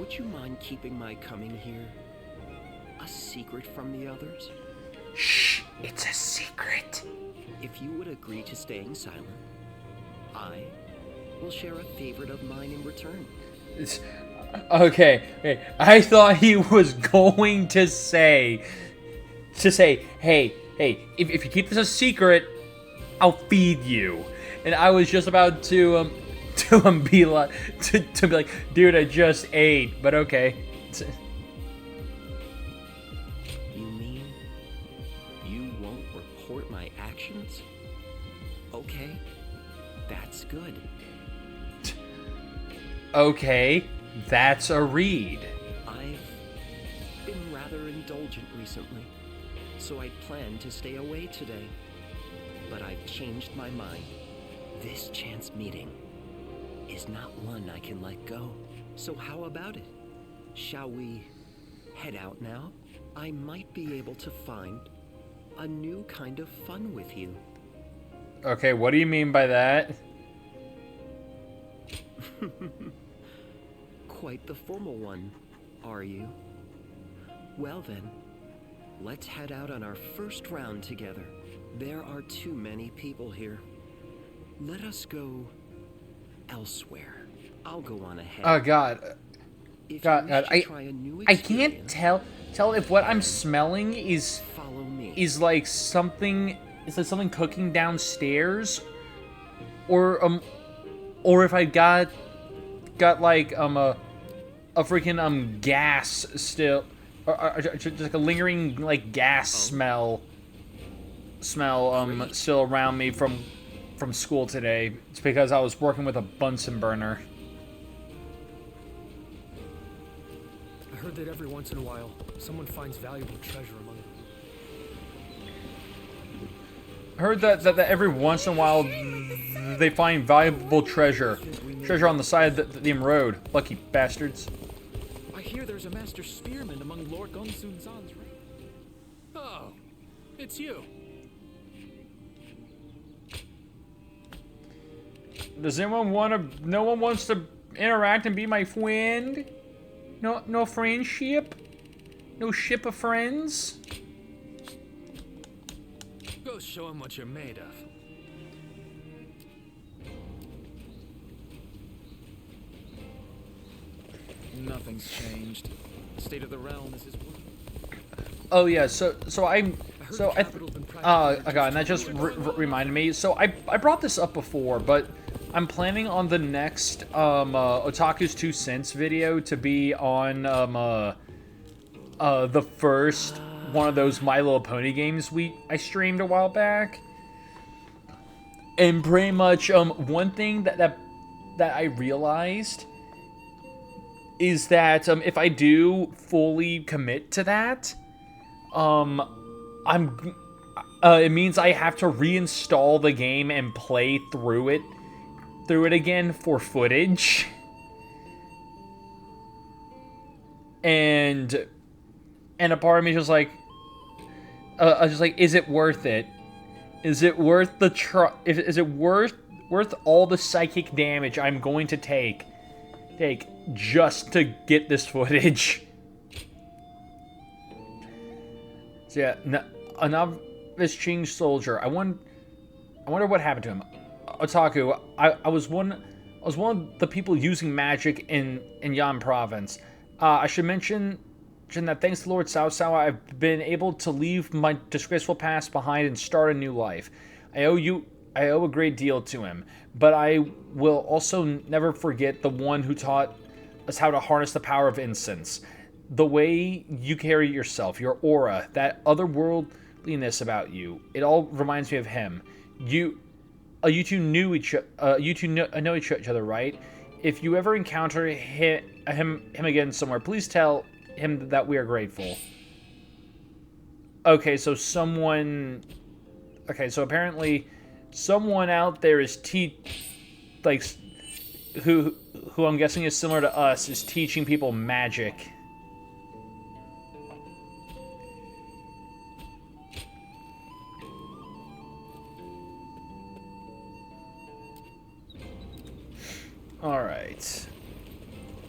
would you mind keeping my coming here a secret from the others? Shh, it's a secret. If you would agree to staying silent, I will share a favorite of mine in return. Okay, I thought he was going to say, hey, if you keep this a secret, I'll feed you. And I was just about to be like, dude, I just ate, but okay. You mean you won't report my actions? Okay, that's good. Okay, that's a read. I've been rather indulgent recently, so I planned to stay away today. But I've changed my mind. This chance meeting is not one I can let go. So how about it? Shall we head out now? I might be able to find a new kind of fun with you. Okay, what do you mean by that? Quite the formal one, are you? Well then, let's head out on our first round together. There are too many people here. Let us go elsewhere. I'll go on ahead. Oh God, I can't tell if what I'm smelling is like something cooking downstairs, or if I got like a freaking gas still, or just like a lingering like gas smell still around me from school today. It's because I was working with a Bunsen burner. I heard that every once in a while, someone finds valuable treasure among them. I heard that every once in a while they find valuable treasure on the side of the road. Lucky bastards. I hear there's a master spearman among Lord Gongsun Zan's ranks. Oh, it's you. Does anyone want to? No one wants to interact and be my friend? No friendship? No ship of friends? Go show him what you're made of. Nothing's changed. The state of the realm is his word. Oh yeah, God, and that just reminded me. So I brought this up before, but I'm planning on the next Otaku's 2 cents video to be on the first one of those My Little Pony games I streamed a while back. And pretty much one thing that I realized is that if I do fully commit to that, it means I have to reinstall the game and play through it again for footage. And a part of me is just like, is it worth it? Is it worth the is it worth all the psychic damage I'm going to take just to get this footage? So yeah, a novice change soldier. I wonder what happened to him. Otaku, I was one of the people using magic in Yan Province. I should mention that thanks to Lord Cao Cao, I've been able to leave my disgraceful past behind and start a new life. I owe a great deal to him, but I will also never forget the one who taught us how to harness the power of incense. The way you carry yourself, your aura, that otherworldliness about you, it all reminds me of him. You two know each other, right? If you ever encounter him again somewhere, please tell him that we are grateful. Okay, so apparently someone out there is who I'm guessing is similar to us, is teaching people magic. Alright.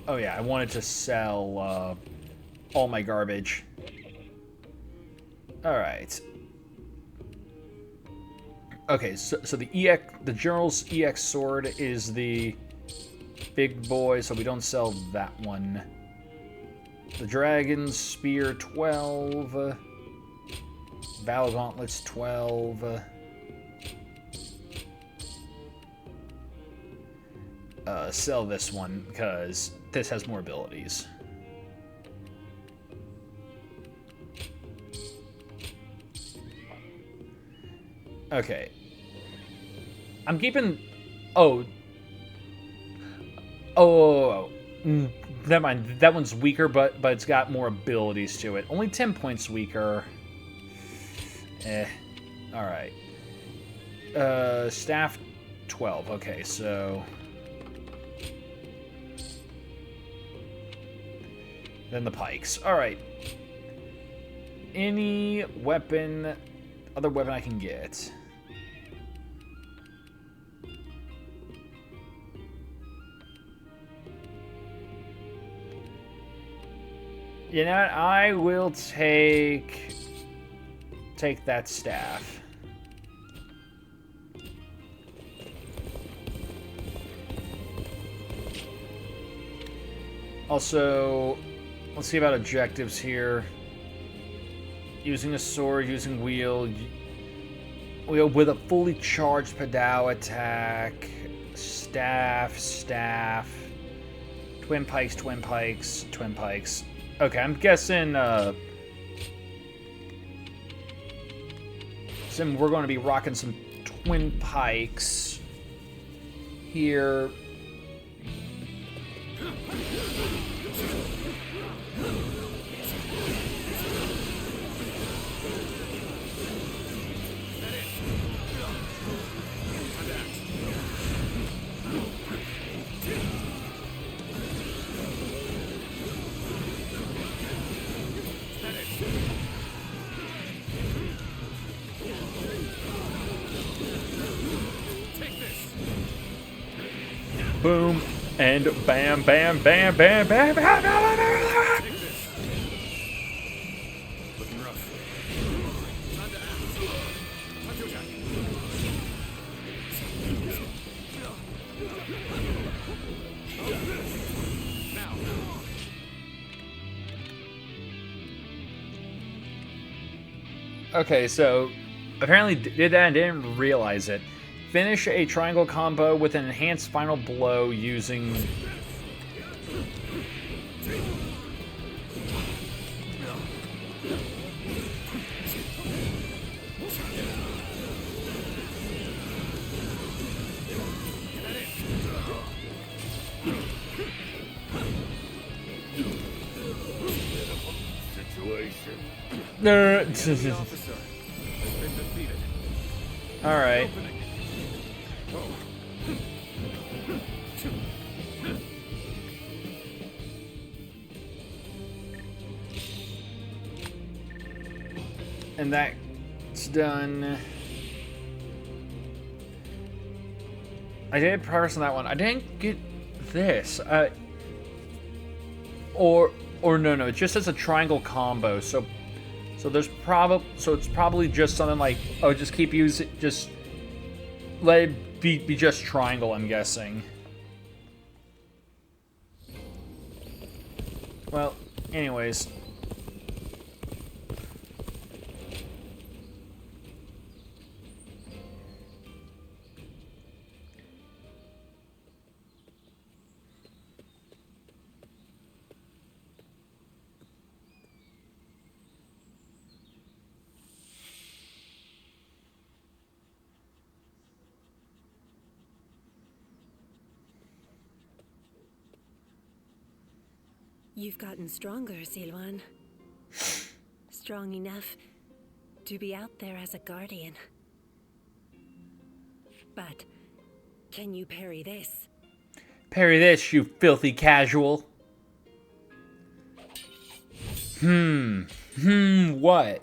Oh yeah, I wanted to sell all my garbage. All right. Okay, so the General's EX sword is the big boy, so we don't sell that one. The Dragon's Spear 12. Battle Gauntlets 12. Sell this one because this has more abilities. Okay. I'm keeping... Oh. Never mind. That one's weaker, but it's got more abilities to it. Only 10 points weaker. Alright. Staff 12. Okay, so... Then the pikes. Alright. Any weapon... Other weapon I can get. You know what? I will take that staff. Also, let's see about objectives here. Using a sword, using wheel with a fully charged Padao attack. Staff. Twin pikes. Okay, I'm guessing we're going to be rocking some twin pikes here. Boom, and bam, bam, bam, bam, bam, bam, bam, bam, bam. Looking rough. Okay, so apparently did that and didn't realize it. Finish a triangle combo with an enhanced final blow using... Alright. And that's done. I did progress on that one. I didn't get this. Or no, it just says a triangle combo. So it's probably just something like, oh, just keep using, just let it be just triangle, I'm guessing. Well, anyways. You've gotten stronger, Silwan. Strong enough to be out there as a guardian. But can you parry this? Parry this, you filthy casual. What?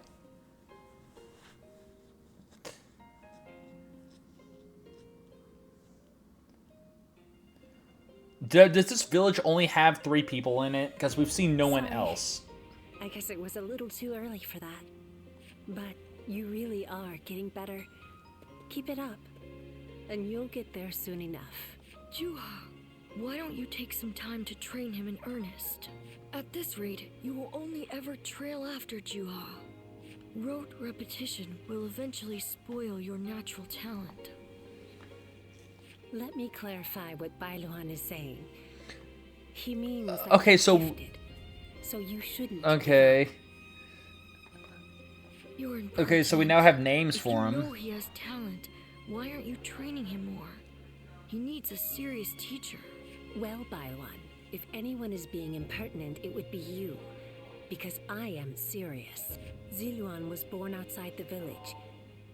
Does this village only have 3 people in it? Because we've seen no one else. I guess it was a little too early for that. But you really are getting better. Keep it up, and you'll get there soon enough. Juha, why don't you take some time to train him in earnest? At this rate, you will only ever trail after Juha. Rote repetition will eventually spoil your natural talent. Let me clarify what Bailuan is saying. He means that okay, he's so... gifted, so you shouldn't. Okay. You're Okay, so we now have names if for you him. know he has talent, why aren't you training him more? He needs a serious teacher. Well, Bailuan, if anyone is being impertinent, it would be you. Because I am serious. Ziluan was born outside the village,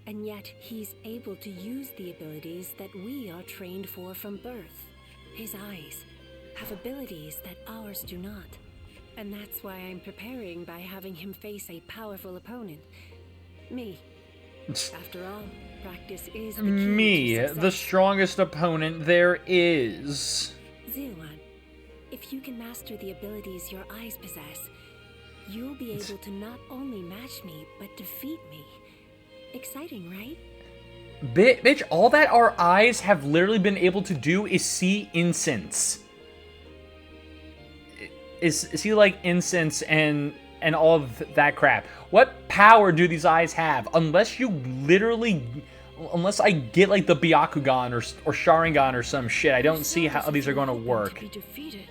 and yet he's able to use the abilities that we are trained for from birth. His eyes have abilities that ours do not. And that's why I'm preparing by having him face a powerful opponent. Me. After all, practice is the key Me, to success. the strongest opponent there is. Ziluan, if you can master the abilities your eyes possess, you'll be able to not only match me, but defeat me. Exciting, right? Bitch, all that our eyes have literally been able to do is see incense. Is see like incense and all of that crap. What power do these eyes have? Unless you literally, unless I get like the Byakugan or Sharingan or some shit, I don't see how these are going to work. To be defeated.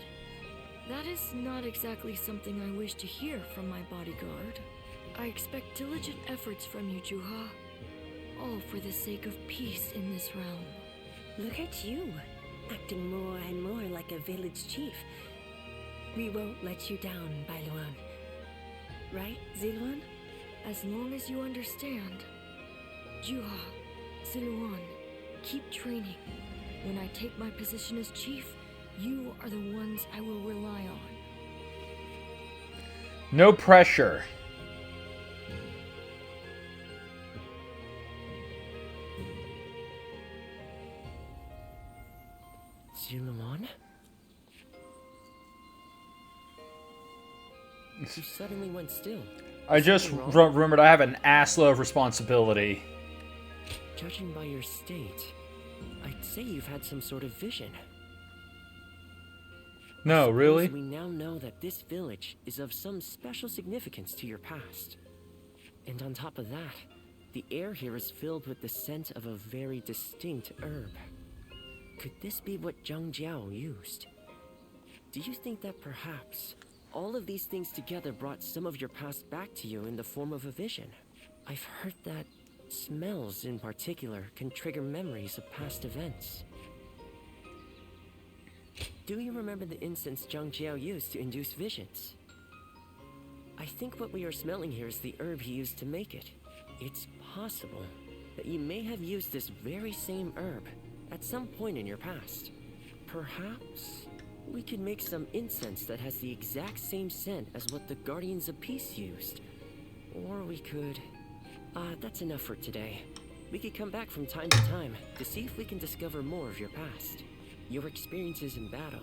That is not exactly something I wish to hear from my bodyguard. I expect diligent efforts from you, Juha. All for the sake of peace in this realm. Look at you, acting more and more like a village chief. We won't let you down, Bailuan. Right, Ziluan? As long as you understand. Juha, Ziluan, keep training. When I take my position as chief, you are the ones I will rely on. No pressure. Ziluan? You suddenly went still. I just remembered I have an assload of responsibility. Judging by your state, I'd say you've had some sort of vision. No, really? We now know that this village is of some special significance to your past. And on top of that, the air here is filled with the scent of a very distinct herb. Could this be what Zhang Jiao used? Do you think that perhaps all of these things together brought some of your past back to you in the form of a vision? I've heard that smells in particular can trigger memories of past events. Do you remember the incense Zhang Jiao used to induce visions? I think what we are smelling here is the herb he used to make it. It's possible that you may have used this very same herb at some point in your past. Perhaps we could make some incense that has the exact same scent as what the Guardians of Peace used. Or we could... that's enough for today. We could come back from time to time to see if we can discover more of your past. Your experiences in battle,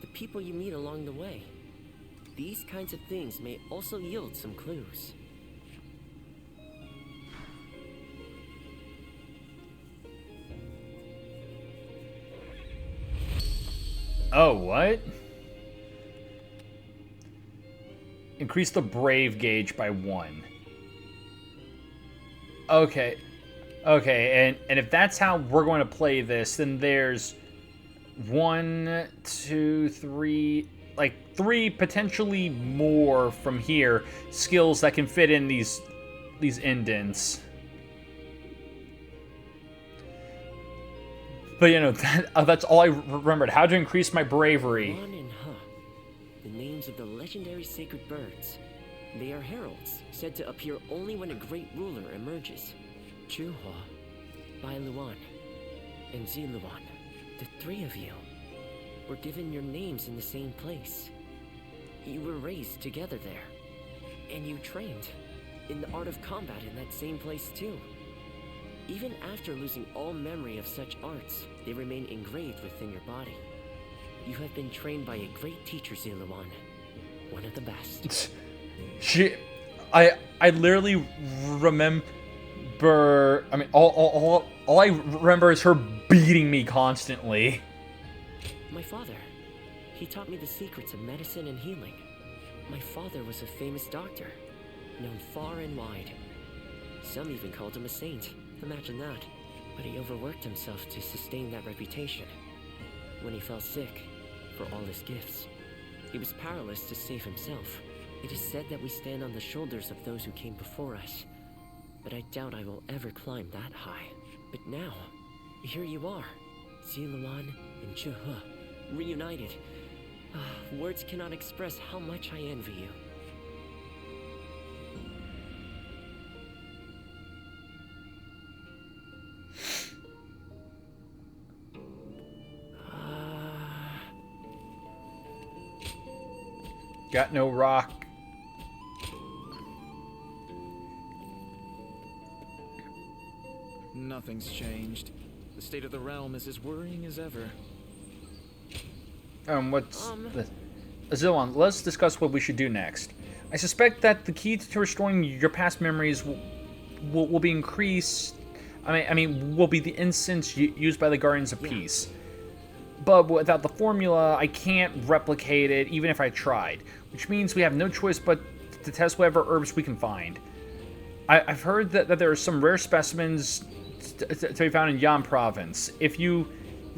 the people you meet along the way. These kinds of things may also yield some clues. Oh, what? Increase the brave gauge by 1. Okay. Okay, and if that's how we're going to play this, then there's 1, 2, 3, like 3 potentially more from here skills that can fit in these indents. But you know, that's all I remembered. How to increase my bravery. Wan and Ha, the names of the legendary sacred birds. They are heralds, said to appear only when a great ruler emerges. Juha, Bailuan, and Ziluan, the 3 of you, were given your names in the same place. You were raised together there, and you trained in the art of combat in that same place too. Even after losing all memory of such arts, they remain engraved within your body. You have been trained by a great teacher, Ziluan. One of the best. I literally remember. I mean, all I remember is her beating me constantly. My father. He taught me the secrets of medicine and healing. My father was a famous doctor, known far and wide. Some even called him a saint. Imagine that. But he overworked himself to sustain that reputation. When he fell sick, for all his gifts, he was powerless to save himself. It is said that we stand on the shoulders of those who came before us. But I doubt I will ever climb that high. But now, here you are. Ziluan and Zhe He, reunited. Words cannot express how much I envy you. Got no rock. Nothing's changed. The state of the realm is as worrying as ever. What's this? Ziluan, let's discuss what we should do next. I suspect that the key to restoring your past memories will be increased. Will be the instance used by the Guardians of Peace. But without the formula, I can't replicate it, even if I tried. Which means we have no choice but to test whatever herbs we can find. I've heard that there are some rare specimens to be found in Yan Province. If you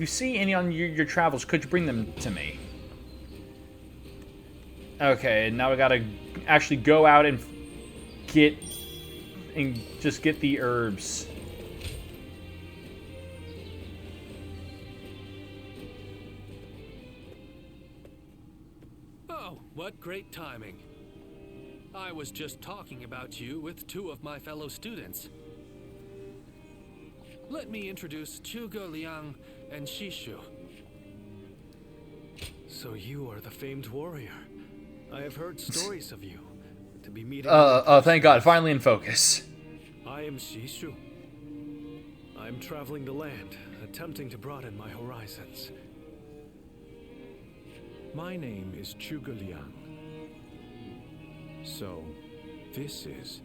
see any on your travels, could you bring them to me? Okay, now we gotta actually go out and just get the herbs. Oh, what great timing. I was just talking about you with two of my fellow students. Let me introduce Zhuge Liang and Shishu. So you are the famed warrior. I have heard stories of you. To be meeting. Thank God, finally in focus. I am Shishu. I'm traveling the land, attempting to broaden my horizons. My name is Zhuge Liang. So, this is...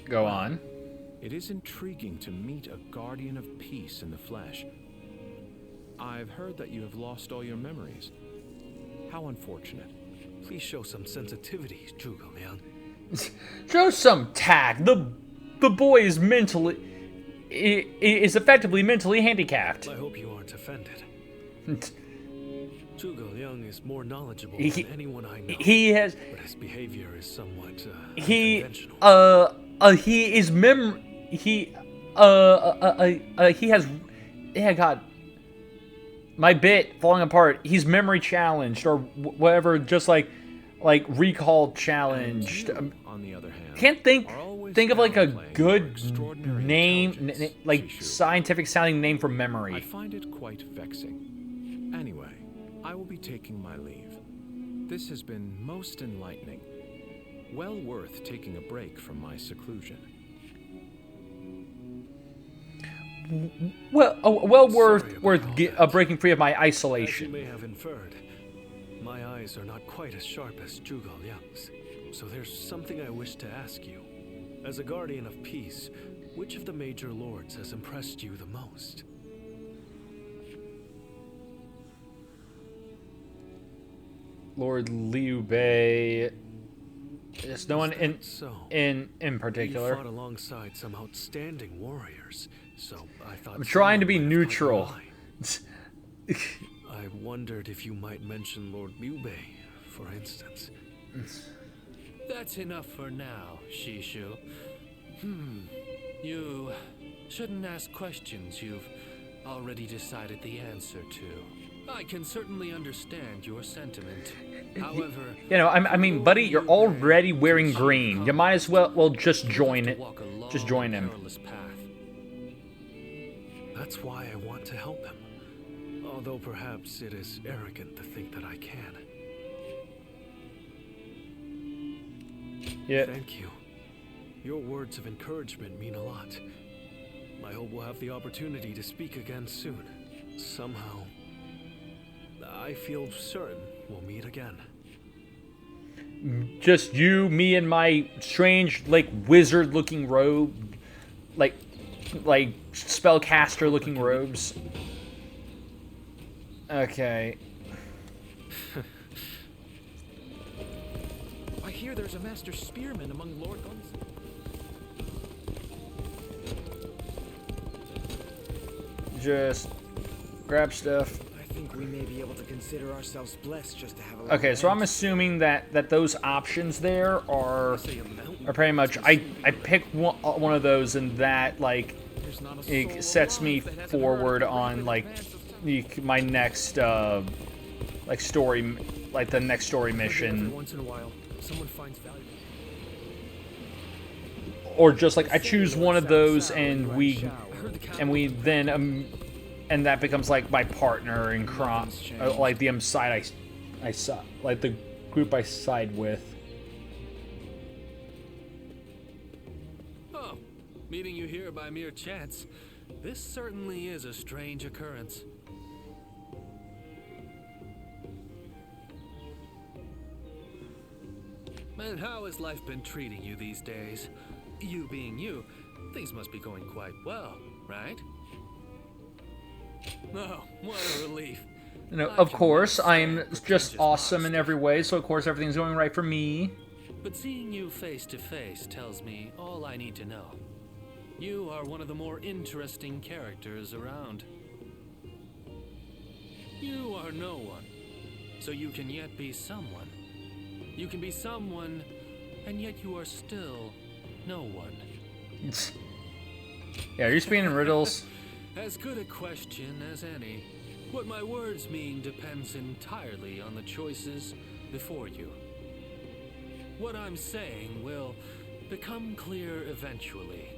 Go on. It is intriguing to meet a guardian of peace in the flesh. I've heard that you have lost all your memories. How unfortunate. Please show some sensitivity, Zhuge Liang. Show some tact. The boy is effectively mentally handicapped. I hope you aren't offended. Zhuge Liang is more knowledgeable than anyone I know. But his behavior is somewhat unconventional. He has... Yeah, God. My bit falling apart. He's memory challenged or whatever, just like recall challenged. On the other hand, can't think of like a good name, like scientific sounding name for memory. I find it quite vexing. Anyway, I will be taking my leave. This has been most enlightening. Well worth taking a break from my seclusion. Well worth breaking free of my isolation. As you may have inferred, my eyes are not quite as sharp as Zhuge Liang's. So there's something I wish to ask you. As a guardian of peace, which of the major lords has impressed you the most? Lord Liu Bei. There's no one in particular. You fought alongside some outstanding warriors, so I thought. I'm trying to be neutral. I wondered if you might mention Lord Liu Bei, for instance. That's enough for now, Shishu. You shouldn't ask questions you've already decided the answer to. I can certainly understand your sentiment. However, I mean, buddy, you're already wearing green. You might as well just join it. Just join him. That's why I want to help him. Although perhaps it is arrogant to think that I can. Yeah. Thank you. Your words of encouragement mean a lot. I hope we'll have the opportunity to speak again soon. Somehow, I feel certain we'll meet again. Just you, me, and my strange, like, wizard-looking robe. Like spellcaster-looking robes. Okay. I hear there's a master spearman among Lord Guns. Just grab stuff. I think we may be able to consider ourselves blessed just to have a Okay, so I'm assuming that those options there are pretty much I pick one of those, and that like it sets me forward on like my next like story, like the next story mission. Once in a while, someone finds value. Or just like I choose one of those, and we then and that becomes like my partner in crime, like the side I like the group I side with. Oh, meeting you here by mere chance. This certainly is a strange occurrence. And how has life been treating you these days? You being you, things must be going quite well, right? Oh, what a relief. You know, of course, I'm just awesome in every way, so of course everything's going right for me. But seeing you face to face tells me all I need to know. You are one of the more interesting characters around. You are no one, so you can yet be someone. You can be someone, and yet you are still no one. Yeah, are you speaking in riddles? As good a question as any. What my words mean depends entirely on the choices before you. What I'm saying will become clear eventually.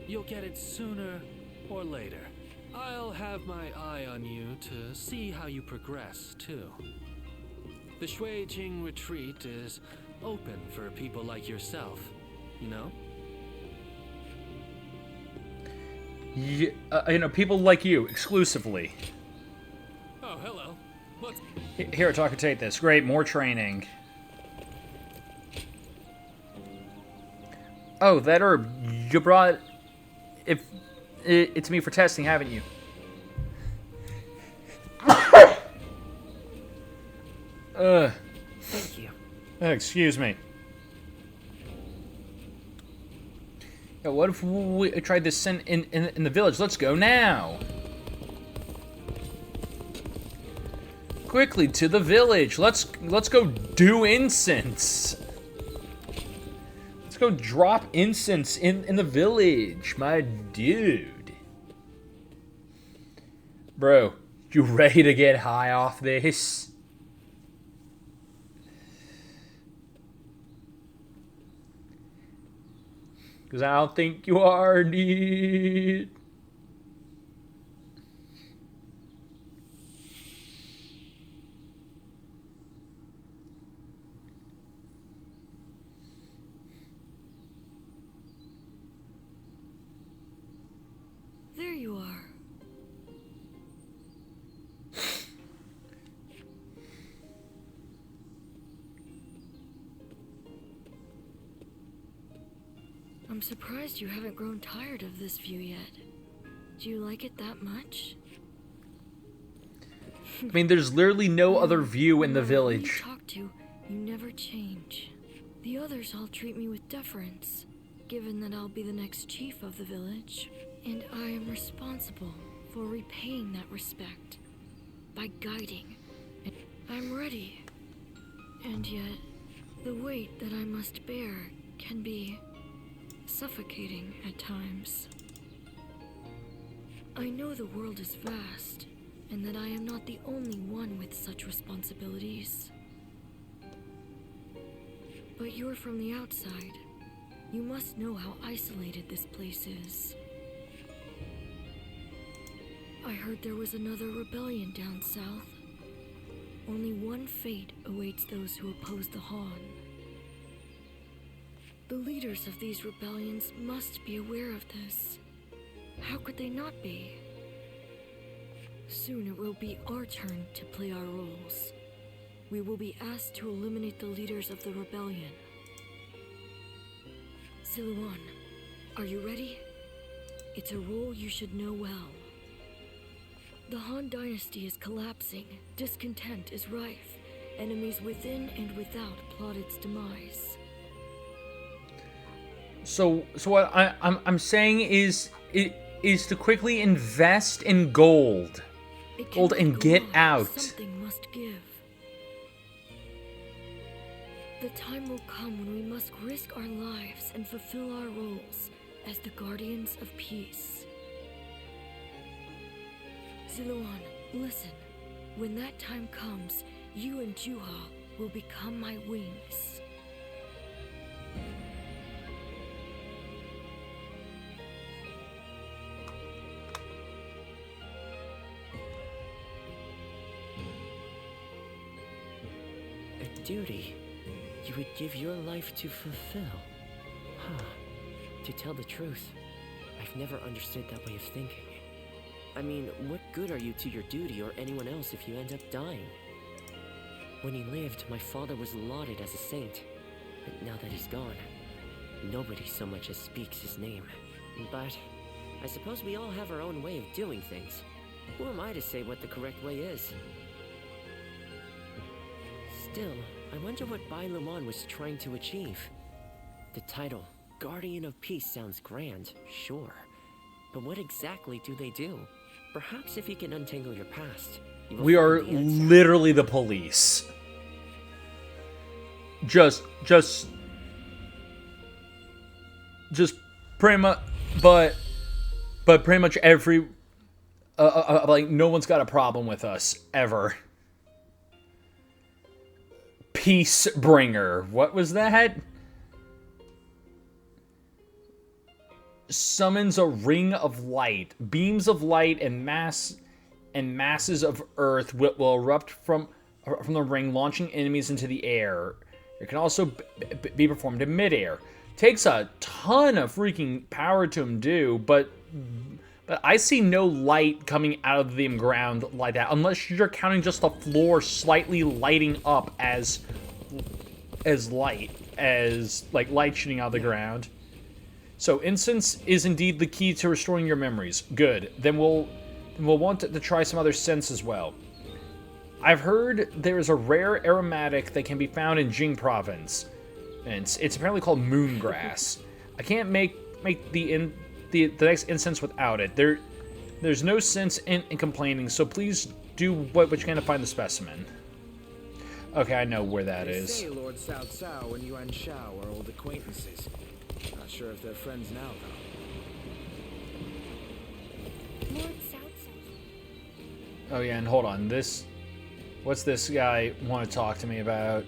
You'll get it sooner or later. I'll have my eye on you to see how you progress, too. The Shui-Jing retreat is open for people like yourself, you know? Yeah, you know, people like you, exclusively. Oh, hello. What's... Here, talk and take this. Great, more training. Oh, that herb. You brought it to me for testing, haven't you? Thank you. Excuse me. Yeah, what if we tried this in the village? Let's go now. Quickly to the village. Let's go do incense. Let's go drop incense in the village, my dude. Bro, you ready to get high off this? Because I don't think you are, dude. There you are. I'm surprised you haven't grown tired of this view yet. Do you like it that much? I mean, there's literally no other view in the village. Who you talk to, you never change. The others all treat me with deference, given that I'll be the next chief of the village. And I am responsible for repaying that respect by guiding. And I'm ready. And yet, the weight that I must bear can be suffocating at times. I know the world is vast, and that I am not the only one with such responsibilities. But you're from the outside. You must know how isolated this place is. I heard there was another rebellion down south. Only one fate awaits those who oppose the Han. The leaders of these rebellions must be aware of this. How could they not be? Soon it will be our turn to play our roles. We will be asked to eliminate the leaders of the rebellion. Siluan, are you ready? It's a role you should know well. The Han Dynasty is collapsing. Discontent is rife. Enemies within and without plot its demise. So what I'm saying is to quickly invest in gold. Gold and get out. Something must give. The time will come when we must risk our lives and fulfill our roles as the guardians of peace. Siluan, listen. When that time comes, you and Juha will become my wings. A duty you would give your life to fulfill. Huh. To tell the truth, I've never understood that way of thinking. I mean, what good are you to your duty or anyone else if you end up dying? When he lived, my father was lauded as a saint. But now that he's gone, nobody so much as speaks his name. But I suppose we all have our own way of doing things. Who am I to say what the correct way is? Still, I wonder what Bai Luman was trying to achieve. The title, Guardian of Peace, sounds grand, sure. But what exactly do they do? Perhaps if you can untangle your past, you will We find are the answer. literally the police. Just pretty much, but pretty much every, like, no one's got a problem with us, ever. Peace bringer. What was that? Summons a ring of light. Beams of light and masses of earth will erupt from the ring, launching enemies into the air. It can also be performed in midair. Takes a ton of freaking power to do, but I see no light coming out of the ground like that, unless you're counting just the floor slightly lighting up as light, as like light shooting out of the ground. So incense is indeed the key to restoring your memories. Good. Then we'll want to try some other scents as well. I've heard there is a rare aromatic that can be found in Jing province, and it's apparently called moongrass. I can't make the next incense without it. There's no sense in complaining, so please do what you can to find the specimen. Okay, I know where that is. They say Lord Cao Cao and Yuan Shao are old acquaintances. Not sure if they're friends now, though. Lord Cao Cao. Oh yeah, and hold on. What's this guy want to talk to me about?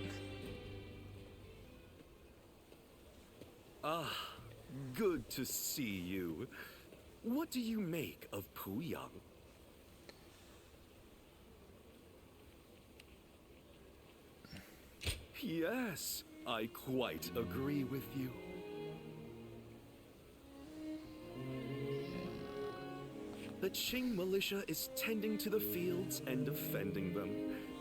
Ah, good to see you. What do you make of Pu Yang? Yes, I quite agree with you. The Qing militia is tending to the fields and defending them.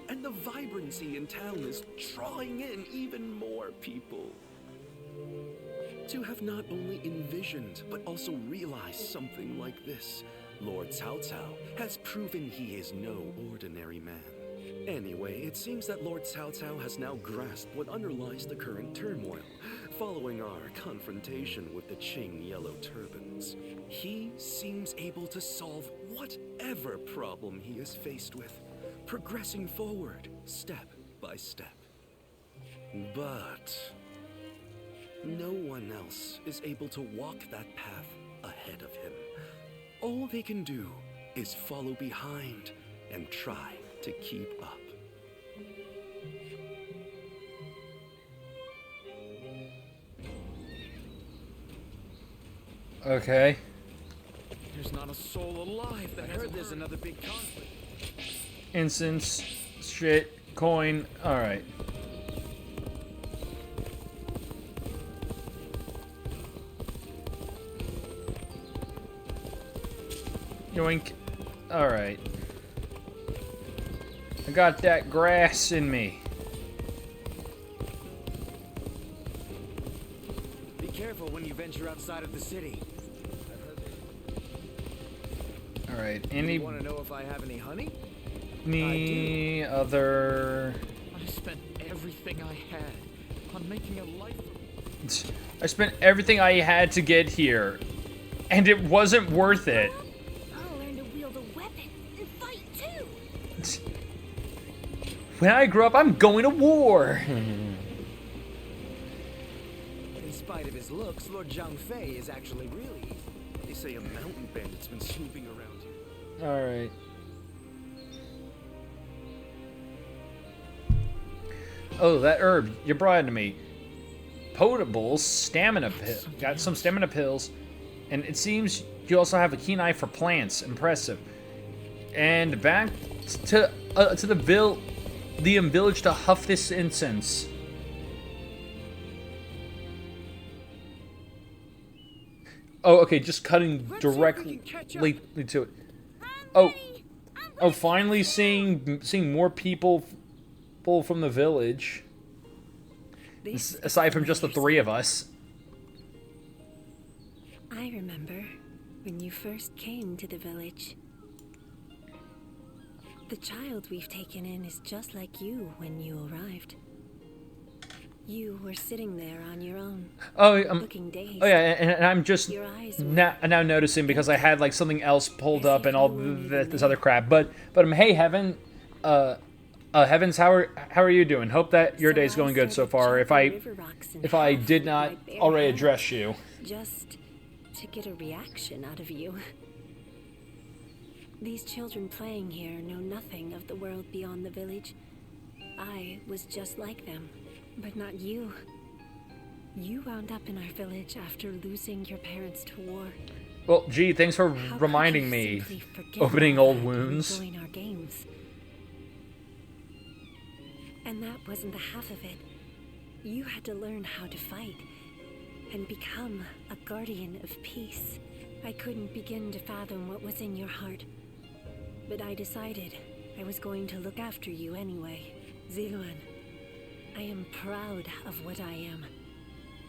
And the vibrancy in town is drawing in even more people. To have not only envisioned, but also realized something like this, Lord Cao Cao has proven he is no ordinary man. Anyway, it seems that Lord Cao Cao has now grasped what underlies the current turmoil, following our confrontation with the Qing Yellow Turbans. He seems able to solve whatever problem he is faced with, progressing forward, step by step. But no one else is able to walk that path ahead of him. All they can do is follow behind and try to keep up. Okay. There's not a soul alive that heard there's another big conflict. Incense, shit, coin. All right. Yoink. Alright. I got that grass in me. Be careful when you venture outside of the city. Alright, any... You want to know if I have any honey? Any other... I spent everything I had on making a life of... I spent everything I had to get here, and it wasn't worth it. I'll learn to wield a weapon and fight too. When I grow up, I'm going to war. In spite of his looks, Lord Zhang Fei is actually really easy. They say a mountain bandit's been snooping around here. Alright. Oh, that herb you brought to me. Potables, stamina pill. Got some stamina pills. And it seems you also have a keen eye for plants. Impressive. And back to the village to huff this incense. Oh, okay, just cutting directly to it. Oh, finally seeing more people from the village. Aside from just the three of us. I remember when you first came to the village. The child we've taken in is just like you when you arrived. You were sitting there on your own, looking dazed. Oh yeah, and I'm just now noticing because I had like something else pulled up and all this other crap. But hey, Heavens, how are you doing? Hope that your day's going good so far. If I did not already address you, just to get a reaction out of you. These children playing here know nothing of the world beyond the village. I was just like them, but not you. You wound up in our village after losing your parents to war. Well, gee, thanks for reminding me. Opening old wounds. Join our games. And that wasn't the half of it. You had to learn how to fight and become a guardian of peace. I couldn't begin to fathom what was in your heart, but I decided I was going to look after you anyway. Ziluan, I am proud of what I am.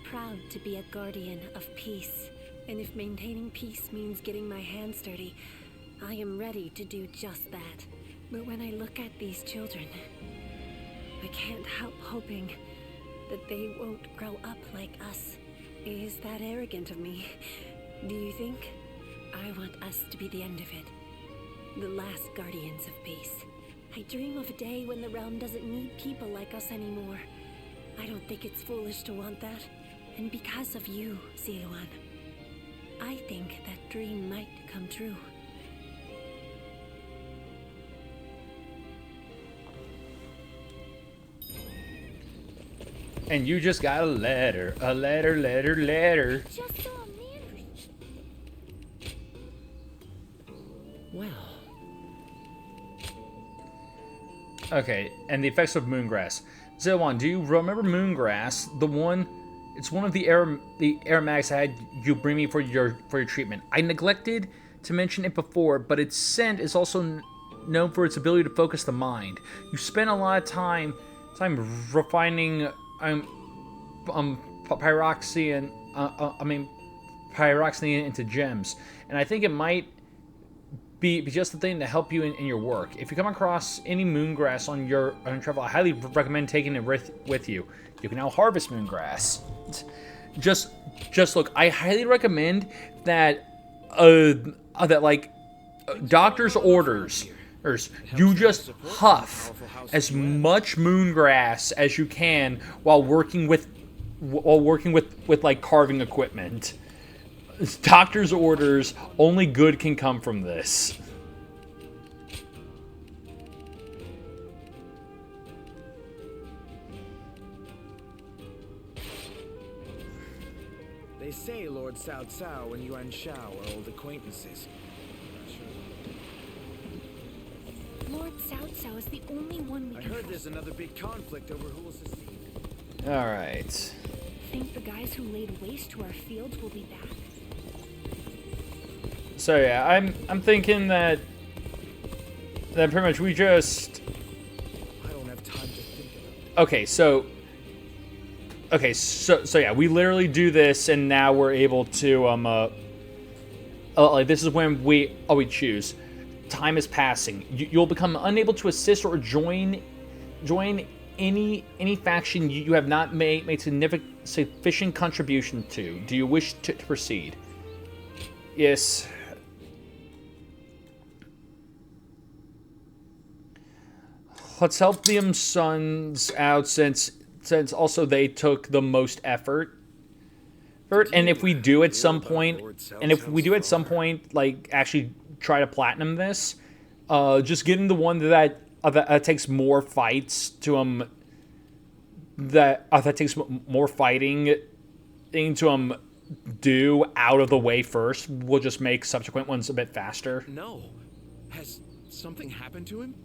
Proud to be a guardian of peace. And if maintaining peace means getting my hands dirty, I am ready to do just that. But when I look at these children, I can't help hoping that they won't grow up like us. Is that arrogant of me? Do you think? I want us to be the end of it. The last guardians of peace. I dream of a day when the realm doesn't need people like us anymore. I don't think it's foolish to want that. And because of you, Ziluan, I think that dream might come true. And you just got a letter. A letter. Just saw a man. Well. Okay, and the effects of moongrass. Ziluan, do you remember moongrass? The one, it's one of the aromatics I had you bring me for your treatment. I neglected to mention it before, but its scent is also known for its ability to focus the mind. You spend a lot of time refining pyroxene into gems, and I think it might be just the thing to help you in your work. If you come across any moongrass on your travel, I highly recommend taking it with you. You can now harvest moongrass. Just look, I highly recommend that doctor's orders. You just huff as much moongrass as you can while working with like carving equipment. Doctor's orders, only good can come from this. They say Lord Cao Cao and Yuan Shao are old acquaintances. Lord Cao Cao is the only one we I can heard there's another big conflict over who will succeed. Alright. Think the guys who laid waste to our fields will be back? So yeah, I'm thinking that pretty much we just. I don't have time to think about it. Okay, so yeah, we literally do this, and now we're able to like this is when we choose. Time is passing. You'll become unable to assist or join any faction you have not made sufficient contribution to. Do you wish to proceed? Yes. Let's help the sons out since also they took the most effort. And if we do at some point, like actually try to platinum this, just getting the one that takes more fights to that takes more fighting to do out of the way first will just make subsequent ones a bit faster. No. Has something happened to him?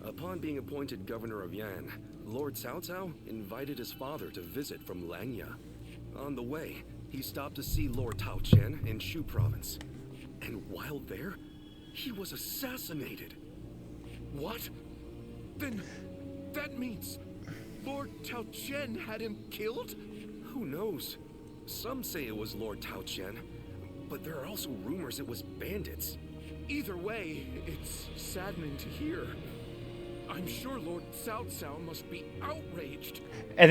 Upon being appointed governor of Yan, Lord Cao Cao invited his father to visit from Langya. On the way, he stopped to see Lord Tao Chen in Shu province. And while there, he was assassinated. What? Then that means Lord Tao Chen had him killed? Who knows? Some say it was Lord Tao Chen, but there are also rumors it was bandits. Either way, it's saddening to hear. I'm sure Lord Cao Cao must be outraged. And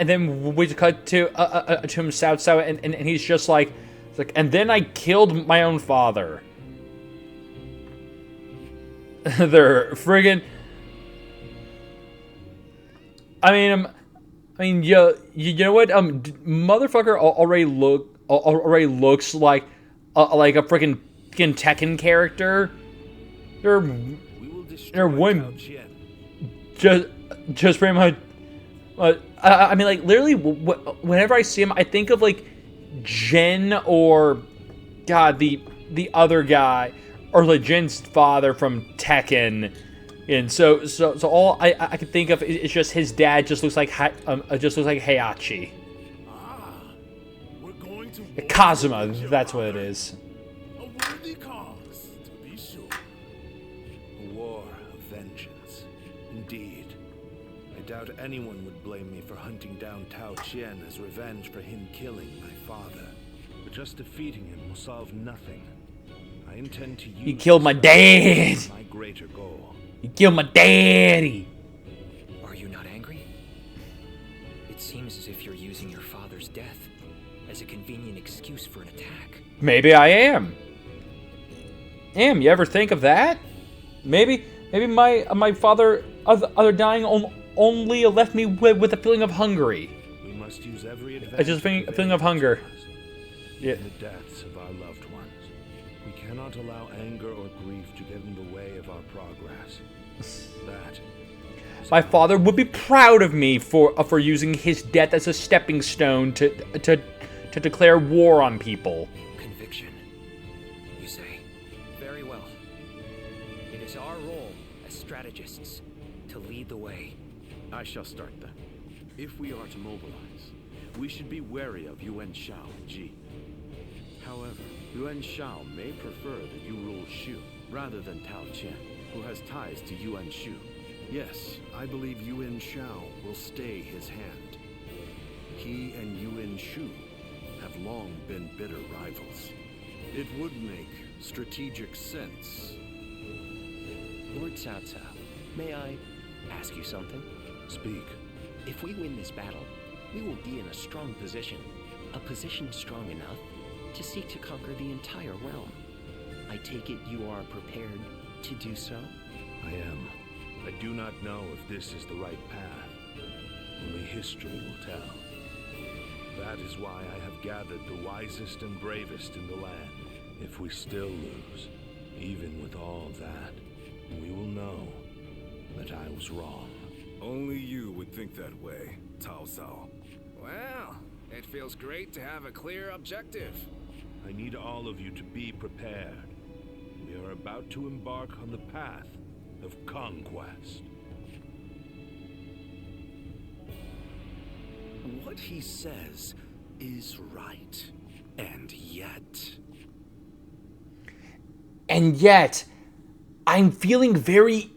then we cut to him Cao Cao, and he's just like, and then I killed my own father. They're friggin'. I mean, you know what? Motherfucker already looks like a freaking Tekken character. They're one just pretty much. I mean, like literally, whenever I see him, I think of like Jin or God, the other guy, or like Jin's father from Tekken. And so all I can think of is just his dad just looks like Heihachi. We're going to Kazuma, that's what it is. A worthy cause, to be sure. A war of vengeance. Indeed. I doubt anyone would blame me for hunting down Tao Qian as revenge for him killing my father. But just defeating him will solve nothing. I intend to use He killed my dad. My greater goal. You killed my daddy. Are you not angry? It seems as if you're using your father's death as a convenient excuse for an attack. Maybe I am. You ever think of that? Maybe my father, other dying, only left me with a feeling of hunger. We must use every advantage. Just a feeling of hunger. Yeah. The deaths of our loved ones. We cannot allow anger or grief to get in the way of our progress. My father would be proud of me for using his death as a stepping stone to declare war on people. Conviction, you say? Very well. It is our role as strategists to lead the way. I shall start then. If we are to mobilize, we should be wary of Yuan Shao and Ji. However, Yuan Shao may prefer that you rule Shu rather than Tao Qian, who has ties to Yuan Shu. Yes, I believe Yuan Shao will stay his hand. He and Yuan Shu have long been bitter rivals. It would make strategic sense. Lord Cao Cao, may I ask you something? Speak. If we win this battle, we will be in a strong position. A position strong enough to seek to conquer the entire realm. I take it you are prepared to do so? I am. I do not know if this is the right path. Only history will tell. That is why I have gathered the wisest and bravest in the land. If we still lose, even with all that, we will know that I was wrong. Only you would think that way, Cao Cao. Well, it feels great to have a clear objective. I need all of you to be prepared. We are about to embark on the path of conquest. What he says is right. And yet... And yet, I'm feeling very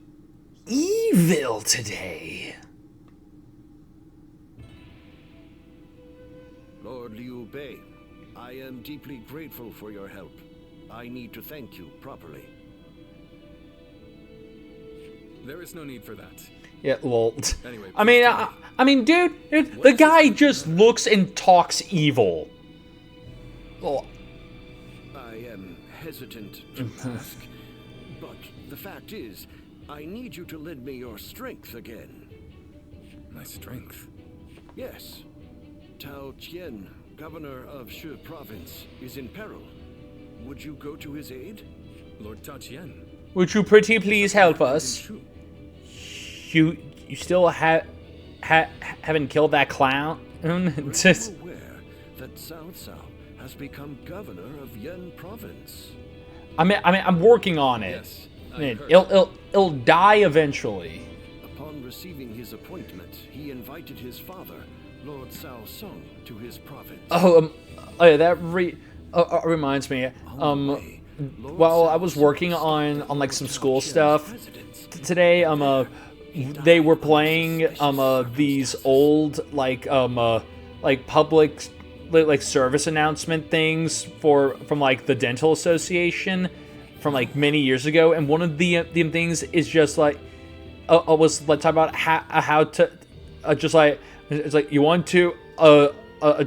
evil today. Lord Liu Bei, I am deeply grateful for your help. I need to thank you properly. There is no need for that. Yeah, lol. Anyway, I mean, dude, the guy just looks and talks evil. Oh. I am hesitant to ask, but the fact is, I need you to lend me your strength again. My strength? Yes. Tao Qian, governor of Shu province, is in peril. Would you go to his aid? Lord Tao Qian. Would you pretty please help us? You still haven't killed that clown? Were you aware that Cao Cao has become governor of Yan province? I'm working on it. Yes, It'll die eventually. Upon receiving his appointment, he invited his father, Lord Cao Song, to his province. Oh, yeah, that reminds me. While I was working on like some school stuff today, they were playing these old like public like service announcement things from like the dental association from like many years ago, and one of the things is just like was like talking about how to just like it's like you want to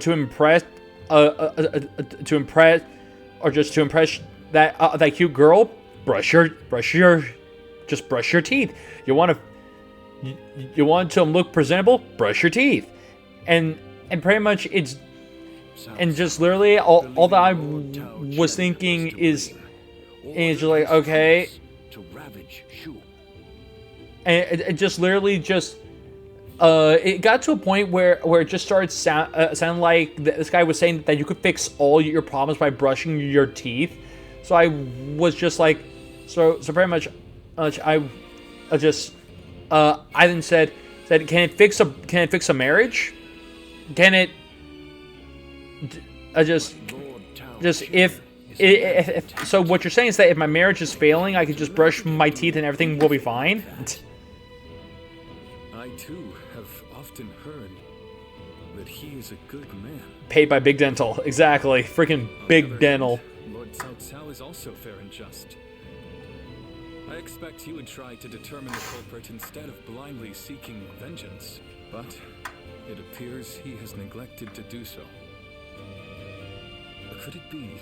impress or just to impress that cute girl, brush your teeth. You want to look presentable, brush your teeth, and pretty much it's and just literally all that I was thinking is just like, okay, and it just literally just it got to a point where it just started sound like this guy was saying that you could fix all your problems by brushing your teeth. So I was just like, so pretty much I then said, can it fix a marriage? Can it? If so, what you're saying is that if my marriage is failing, I could just brush my teeth and everything will be fine. I too have often heard that he is a good man. Paid by Big Dental, exactly. Freaking Big Dental. Lord Cao Cao is also fair and just. I expect he would try to determine the culprit instead of blindly seeking vengeance, but it appears he has neglected to do so. Could it be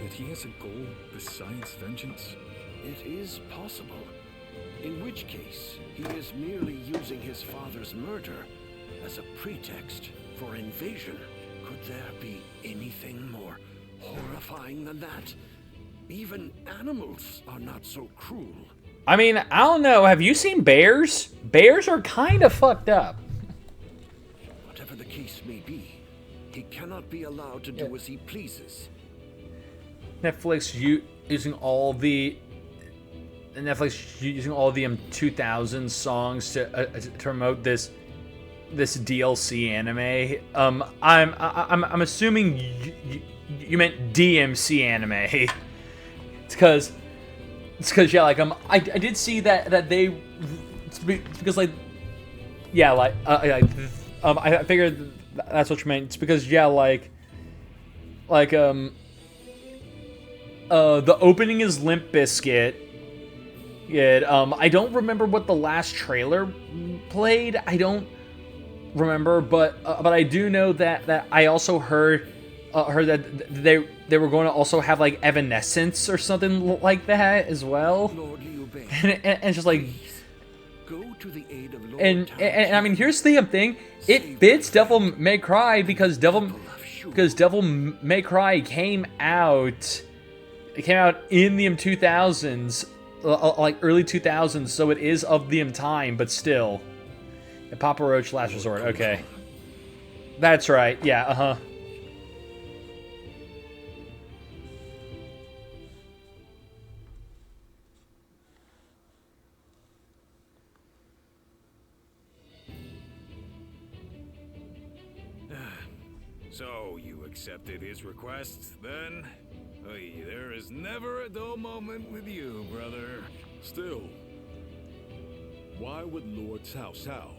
that he has a goal besides vengeance? It is possible. In which case, he is merely using his father's murder as a pretext for invasion. Could there be anything more horrifying than that? Even animals are not so cruel. I mean, I don't know. Have you seen bears? Bears are kind of fucked up. Whatever the case may be, he cannot be allowed to do as he pleases. Netflix using all the 2000 songs to promote this DLC anime. I'm assuming you meant DMC anime. It's because yeah, like I did see that they because like yeah, like I figured that's what you meant. It's because yeah, like the opening is Limp Bizkit. Yeah, I don't remember what the last trailer played. I don't remember, but I do know that I also heard that they were going to also have like Evanescence or something like that as well. And it's just like, go to the aid of Lord and I mean, here's the thing: it fits Devil May Cry because Devil May Cry came out in the 2000s, like early 2000s, so it is of the time, but still. Papa Roach Last Resort, okay. That's right, yeah, So, you accepted his request, then? Oy, there is never a dull moment with you, brother. Still, why would Lord Cao Cao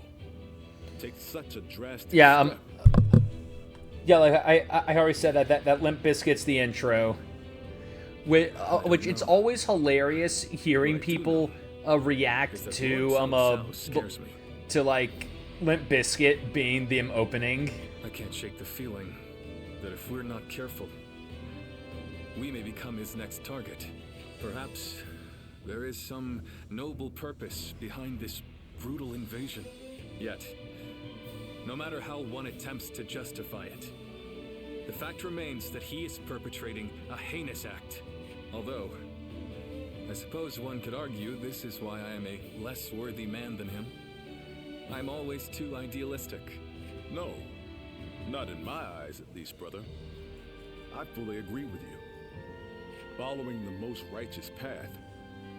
take such a drastic step? Yeah, like I already said that Limp Bizkit's the intro, which it's always hilarious hearing people react to like Limp Bizkit being the opening. I can't shake the feeling that if we're not careful, we may become his next target. Perhaps there is some noble purpose behind this brutal invasion. Yet, no matter how one attempts to justify it, the fact remains that he is perpetrating a heinous act. Although, I suppose one could argue this is why I am a less worthy man than him. I'm always too idealistic. No, not in my eyes at least, brother. I fully agree with you. Following the most righteous path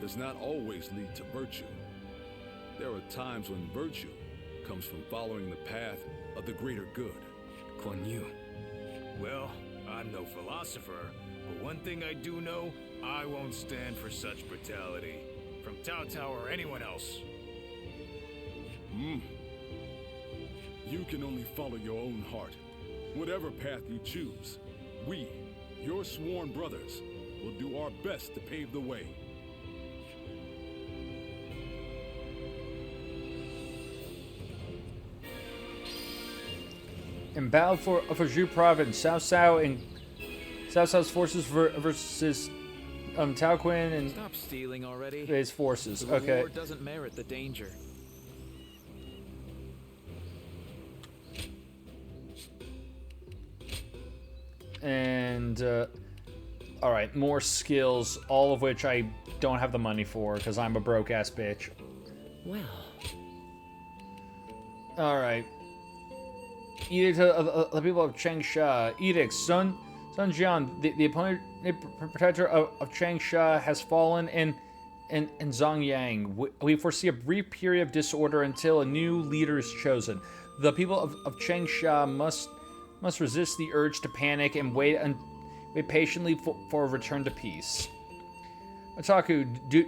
does not always lead to virtue. There are times when virtue comes from following the path of the greater good. Kuan Yu. Well, I'm no philosopher, but one thing I do know, I won't stand for such brutality. From Cao Cao or anyone else. You can only follow your own heart. Whatever path you choose, we, your sworn brothers, will do our best to pave the way. In battle for Zhu Province, Cao Cao's forces versus Tao Qin and Stop stealing already. his forces. The Okay. reward doesn't merit the danger. And all right, more skills, all of which I don't have the money for because I'm a broke ass bitch. Well. All right. Edict of the people of Changsha. Edict. Sun Jian, the appointed protector of Changsha, has fallen in Zongyang. We foresee a brief period of disorder until a new leader is chosen. The people of Changsha must resist the urge to panic and wait patiently for a return to peace. Otaku, do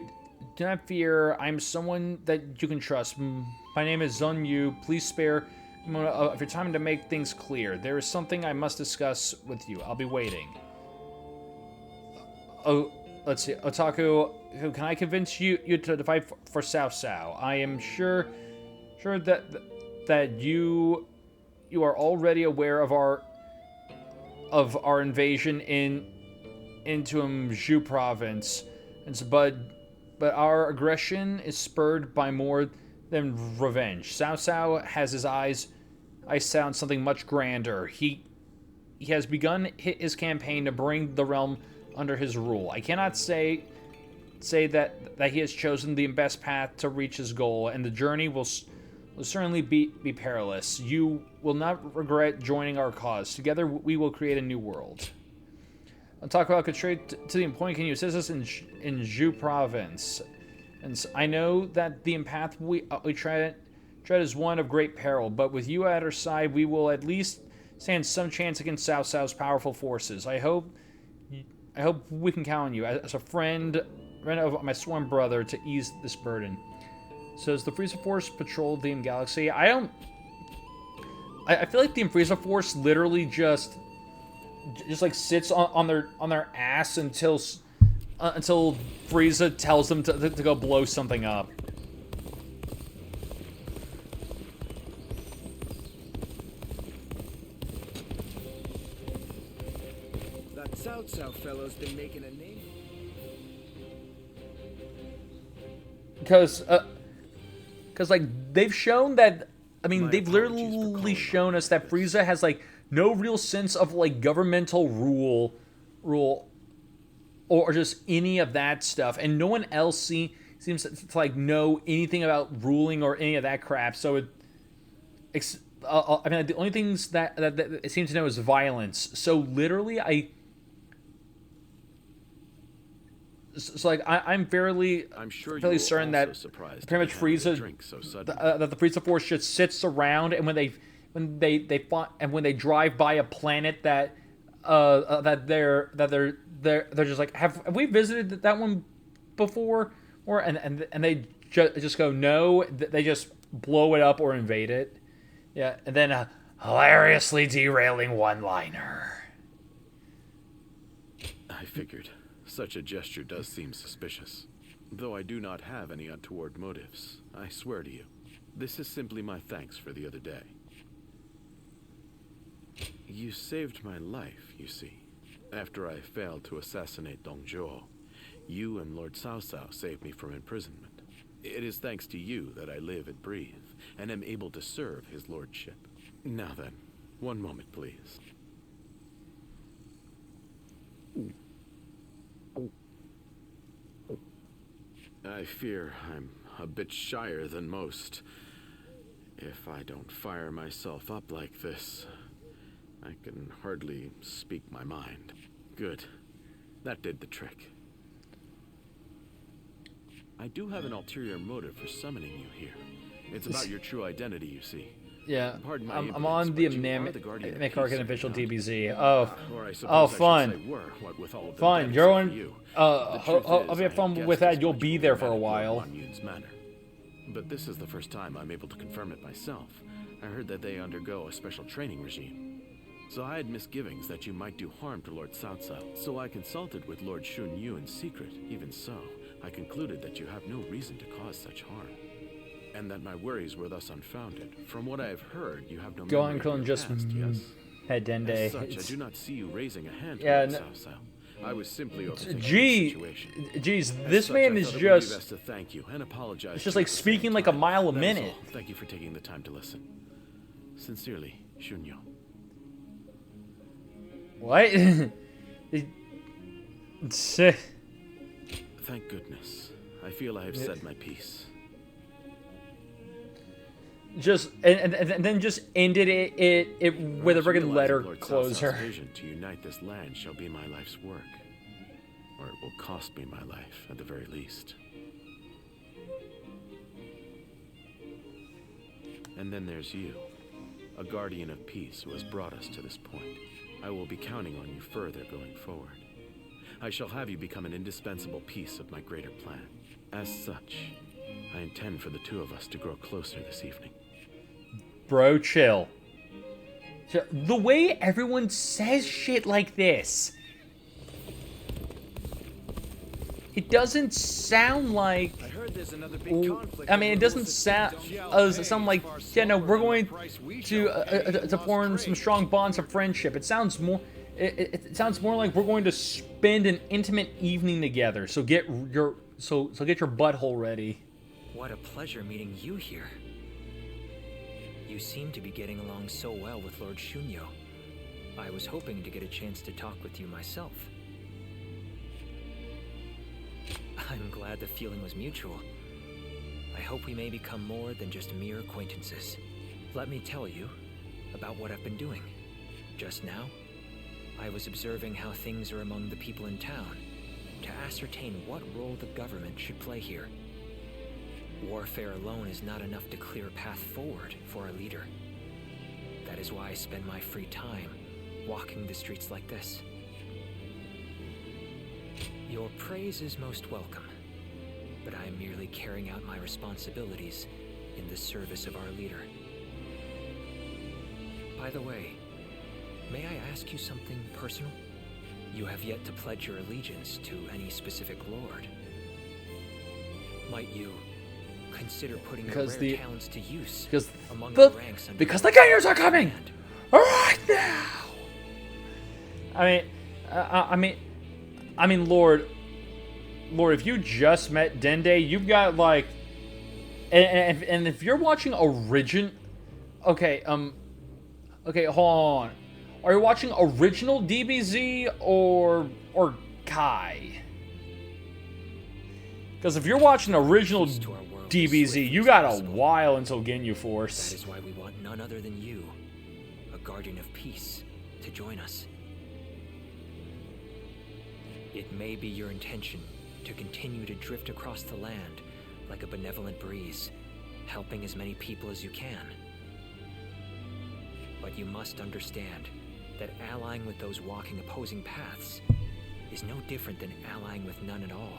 not fear. I'm someone that you can trust. My name is Zun Yu. Please spare a moment of your time to make things clear. There is something I must discuss with you. I'll be waiting. Oh, let's see. Otaku, can I convince you to fight for Cao Cao? I am sure that you are already aware of our invasion into Zhu Province, but our aggression is spurred by more than revenge. Cao Cao has his eyes set on something much grander. He has begun his campaign to bring the realm under his rule. I cannot say that he has chosen the best path to reach his goal, and the journey will certainly be perilous. You will not regret joining our cause. Together, we will create a new world. I'll talk about straight to the point. Can you assist us in Zhu Province? And I know that the path we tread is one of great peril, but with you at our side, we will at least stand some chance against Cao Cao's powerful forces. I hope we can count on you as a friend of my sworn brother to ease this burden. So does the Frieza Force patrol the galaxy? I feel like the Frieza Force literally just like sits on their ass until Frieza tells them to go blow something up. That Cao Cao fellow's been making a name. Because like they've shown that, I mean, they've literally shown us that Frieza has like no real sense of like governmental rule or just any of that stuff, and no one else seems to like know anything about ruling or any of that crap. So I mean, the only things that it seems to know is violence. So literally, I'm fairly certain that pretty much Frieza, that the Frieza Force just sits around, and when they drive by a planet that they're they're just like, have we visited that one before? Or and they just go no. They just blow it up or invade it. Yeah, and then a hilariously derailing one-liner. I figured. Such a gesture does seem suspicious. Though I do not have any untoward motives, I swear to you. This is simply my thanks for the other day. You saved my life, you see. After I failed to assassinate Dong Zhuo, you and Lord Cao Cao saved me from imprisonment. It is thanks to you that I live and breathe, and am able to serve his lordship. Now then, one moment, please. I fear I'm a bit shyer than most. If I don't fire myself up like this, I can hardly speak my mind. Good. That did the trick. I do have an ulterior motive for summoning you here. It's about your true identity, you see. Yeah, Pardon my I'm on the American official DBZ. Oh, oh, fun. Fun. You're on. Hope you have fun with that. You'll be there for a while. But this is the first time I'm able to confirm it myself. I heard that they undergo a special training regime. So I had misgivings that you might do harm to Lord Cao Cao. So I consulted with Lord Xun Yu in secret. Even so, I concluded that you have no reason to cause such harm. And that my worries were thus unfounded. From what I have heard, you have no Go memory on, Krillin, of your just past, yes? head Dende. As such, I do not see you raising a hand yeah, toward Cao Cao. I was simply overthinking the situation. Geez, As this such, man I is thought it would be just... best to thank you and apologize It's just to you like at the speaking same like a time. mile a That is minute. all. Thank you for taking the time to listen. Sincerely, Xunyo. What? Thank goodness. I feel I have said my piece. Just and then just ended it with a friggin' letter Lord Cao closer. Cao's vision to unite this land shall be my life's work. Or it will cost me my life, at the very least. And then there's you, a guardian of peace who has brought us to this point. I will be counting on you further going forward. I shall have you become an indispensable piece of my greater plan. As such, I intend for the two of us to grow closer this evening. Bro, chill. The way everyone says shit like this, it doesn't sound like... I mean, it doesn't sound like, yeah, no, we're going to form some strong bonds of friendship. It sounds more... It sounds more like we're going to spend an intimate evening together. So get your butthole ready. What a pleasure meeting you here. You seem to be getting along so well with Lord Xunyo. I was hoping to get a chance to talk with you myself. I'm glad the feeling was mutual. I hope we may become more than just mere acquaintances. Let me tell you about what I've been doing. Just now, I was observing how things are among the people in town to ascertain what role the government should play here. Warfare alone is not enough to clear a path forward for a leader. That is why I spend my free time walking the streets like this. Your praise is most welcome, but I am merely carrying out my responsibilities in the service of our leader. By the way, may I ask you something personal? You have yet to pledge your allegiance to any specific lord. Might you consider putting your rare talents to use among the ranks under because the Gangers are coming right now. I mean, Lord, if you just met Dende, you've got like, and if you're watching okay, hold on. Are you watching original DBZ or Kai? Because if you're watching original DBZ, you got a while until Ginyu Force. That is why we want none other than you, a guardian of peace, to join us. It may be your intention to continue to drift across the land like a benevolent breeze, helping as many people as you can. But you must understand that allying with those walking opposing paths is no different than allying with none at all.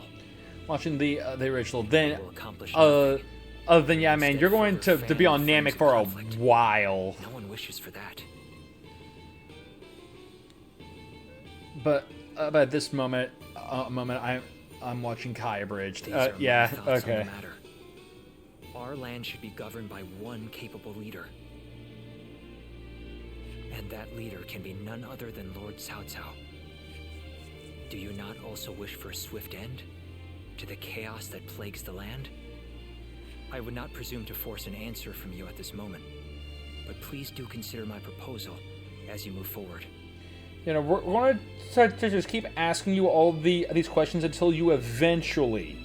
Watching the original, then Then yeah, man, you're going to be on Namek for a while. No one wishes for that. But at this moment, I'm watching Kai Abridged. These are my Yeah, thoughts on okay. the matter. Our land should be governed by one capable leader. And that leader can be none other than Lord Cao Cao. Do you not also wish for a swift end to the chaos that plagues the land? I would not presume to force an answer from you at this moment, but please do consider my proposal as you move forward. You know, we're going to just keep asking you all these questions until you eventually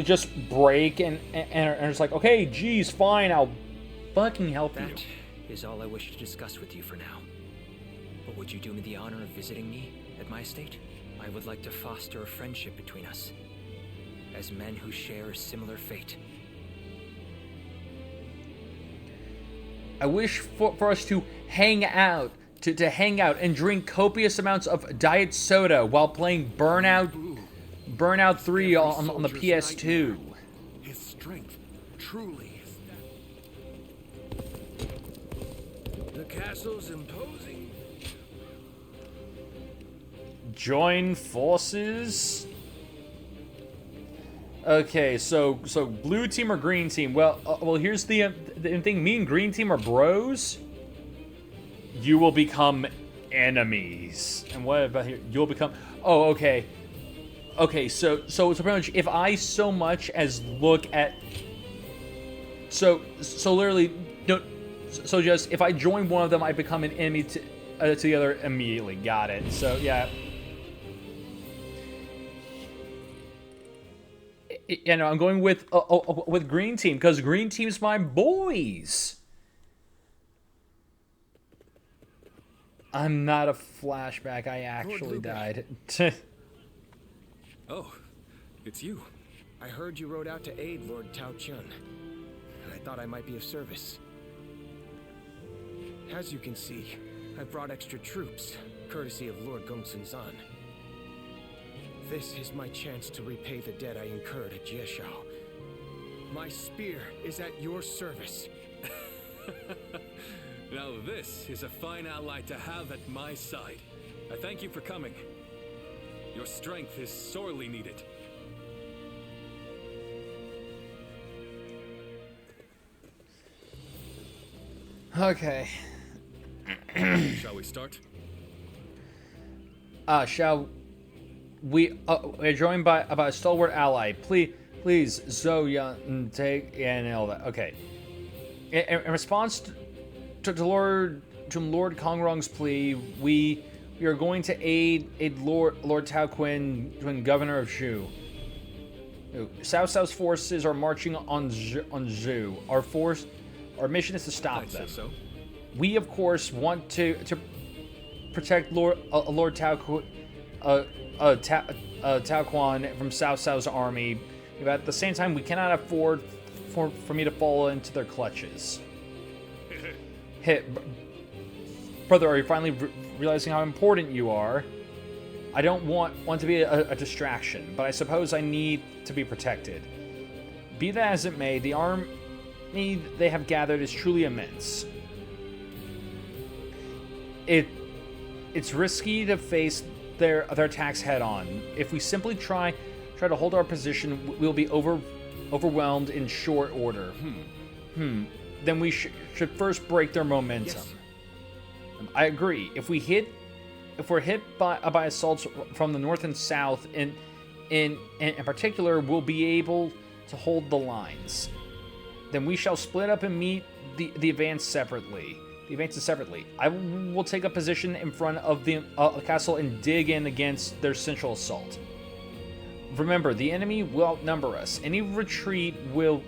just break and it's like, okay, geez, fine, I'll fucking help you. That is all I wish to discuss with you for now. But would you do me the honor of visiting me at my estate? I would like to foster a friendship between us, as men who share a similar fate. I wish for us to hang out, to hang out and drink copious amounts of diet soda while playing Burnout 3 on the PS2. His strength truly is The castle's imposing. Join forces. Okay, so blue team or green team? Well, here's the thing. Me and green team are bros. You will become enemies. And what about here? You'll become. Oh, okay. Okay, so pretty much if I so much as look at. So literally, no. So just if I join one of them, I become an enemy to the other immediately. Got it. So yeah. You know, I'm going with green team because green team's my boys. I'm not a flashback. I actually died. Oh, it's you. I heard you rode out to aid Lord Tao Chun, and I thought I might be of service. As you can see, I've brought extra troops, courtesy of Lord Gongsun Zan. This is my chance to repay the debt I incurred at Jieshao. My spear is at your service. Now this is a fine ally to have at my side. I thank you for coming. Your strength is sorely needed. Okay. Shall we start? Shall we? We're joined by a stalwart ally. Please, Zoya, take and all that. Okay. In response to Lord Kongrong's plea, we are going to aid Lord Tao Qin, governor of Zhu. Cao Cao's forces are marching on Zhu. Our mission is to stop them. So. We, of course, want to protect Lord Tao Quan from Cao Cao's army. But at the same time, we cannot afford for me to fall into their clutches. Brother, are you finally realizing how important you are? I don't want to be a distraction, but I suppose I need to be protected. Be that as it may, the army they have gathered is truly immense. It's risky to face their attacks head on. If we simply try to hold our position, we'll be overwhelmed in short order. Then we should first break their momentum. Yes. I agree. If we're hit by assaults from the north and south, in particular, we'll be able to hold the lines. Then we shall split up and meet the advance separately. The advances separately. I will take a position in front of the castle and dig in against their central assault. Remember, the enemy will outnumber us. Any retreat will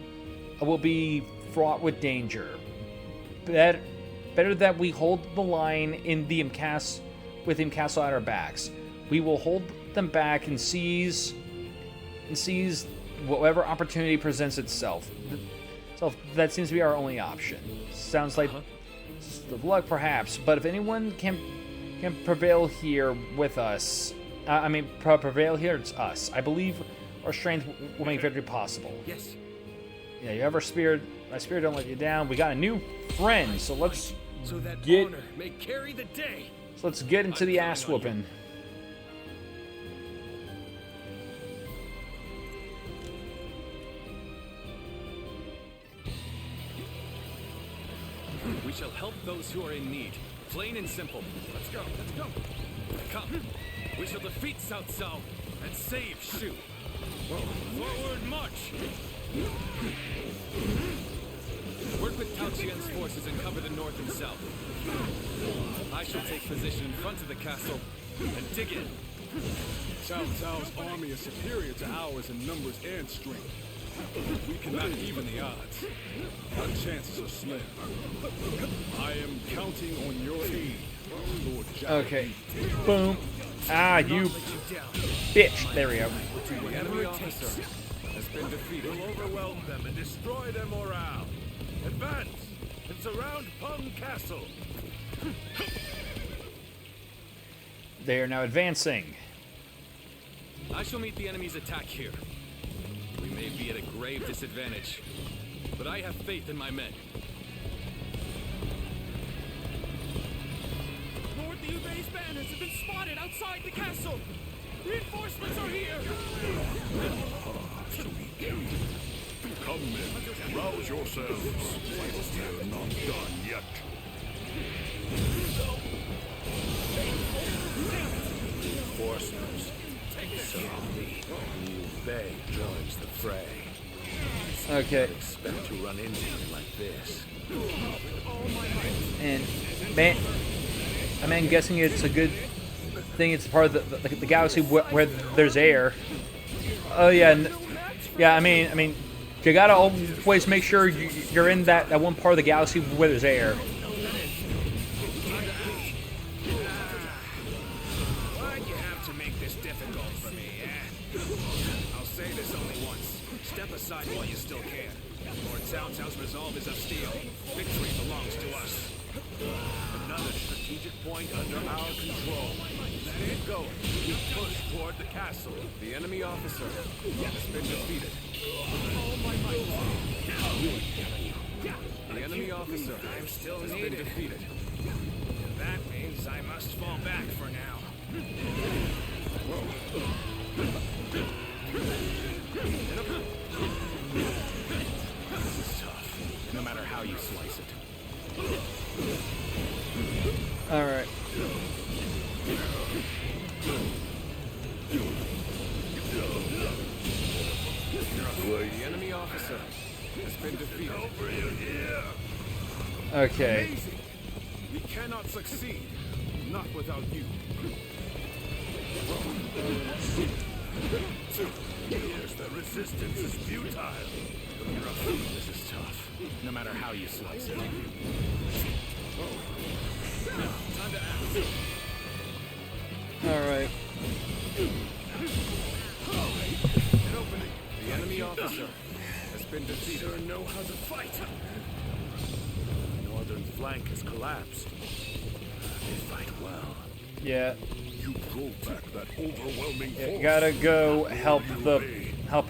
be fraught with danger. Better that we hold the line in the with the castle at our backs. We will hold them back and seize whatever opportunity presents itself. So that seems to be our only option. Sounds like luck, perhaps, but if anyone can prevail here with us, I mean, prevail here, it's us. I believe our strength will make victory possible. Yes. Yeah, you have our spirit. My spirit don't let you down. We got a new friend, so let's So that get. honor may carry the day. So let's get into the ass whooping. We shall help those who are in need. Plain and simple. Let's go. Let's go. Come. We shall defeat Cao Cao and save Shu. Forward march. Work with Cao Qian's forces and cover the north and south. I shall take position in front of the castle and dig in. Cao Cao's army is superior to ours in numbers and strength. We cannot even the odds. Our chances are slim. I am counting on your aid, Lord Zhao. Okay. Boom. Ah, you bitch. There we go. The enemy officer has been defeated. We'll overwhelm them and destroy their morale. Advance and surround Peng Castle. They are now advancing. I shall meet the enemy's attack here. We may be at a grave disadvantage, but I have faith in my men. Lord, the Ubay's banners have been spotted outside the castle. Reinforcements are here. Come men, rouse yourselves. We're not done yet. Reinforcements. So the Liu Bei joins the fray. Okay. Don't expect to run into him like this. And man, I'm guessing it's a good thing. It's part of the galaxy where there's air. Oh yeah, yeah. I mean, you gotta always make sure you're in that one part of the galaxy where there's air. Why'd you have to make this difficult for me, eh? I'll say this only once. Step aside while you still can. Lord Cao Cao's resolve is of steel. Victory belongs to us. Another strategic point under our control. Keep going. We push toward the castle. The enemy officer has been defeated. The enemy officer I'm still has been needed. defeated. That means I must fall back for now. This is tough, no matter how you slice it. All right. The enemy officer has been defeated. Over you here. Okay. Amazing. We cannot succeed. Not without you. Yes, the resistance is futile. This is tough, no matter how you slice it. Time to act. All right. The enemy officer has been defeated. Sure know how to fight. Northern flank has collapsed. They fight well. Yeah. You drove back that overwhelming Yeah, force. gotta go help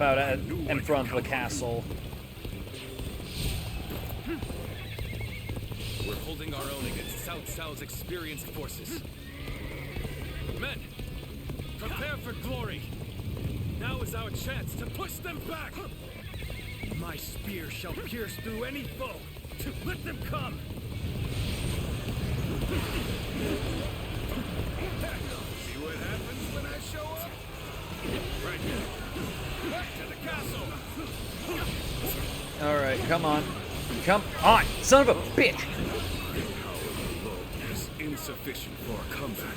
out in front of the castle. We're holding our own against Cao Cao's experienced forces. Men, prepare for glory. Now is our chance to push them back. My spear shall pierce through any foe. Let them come. See what happens when I show up? Right here. Back to the castle. All right, come on. Come on, son of a bitch. Is insufficient for a comeback.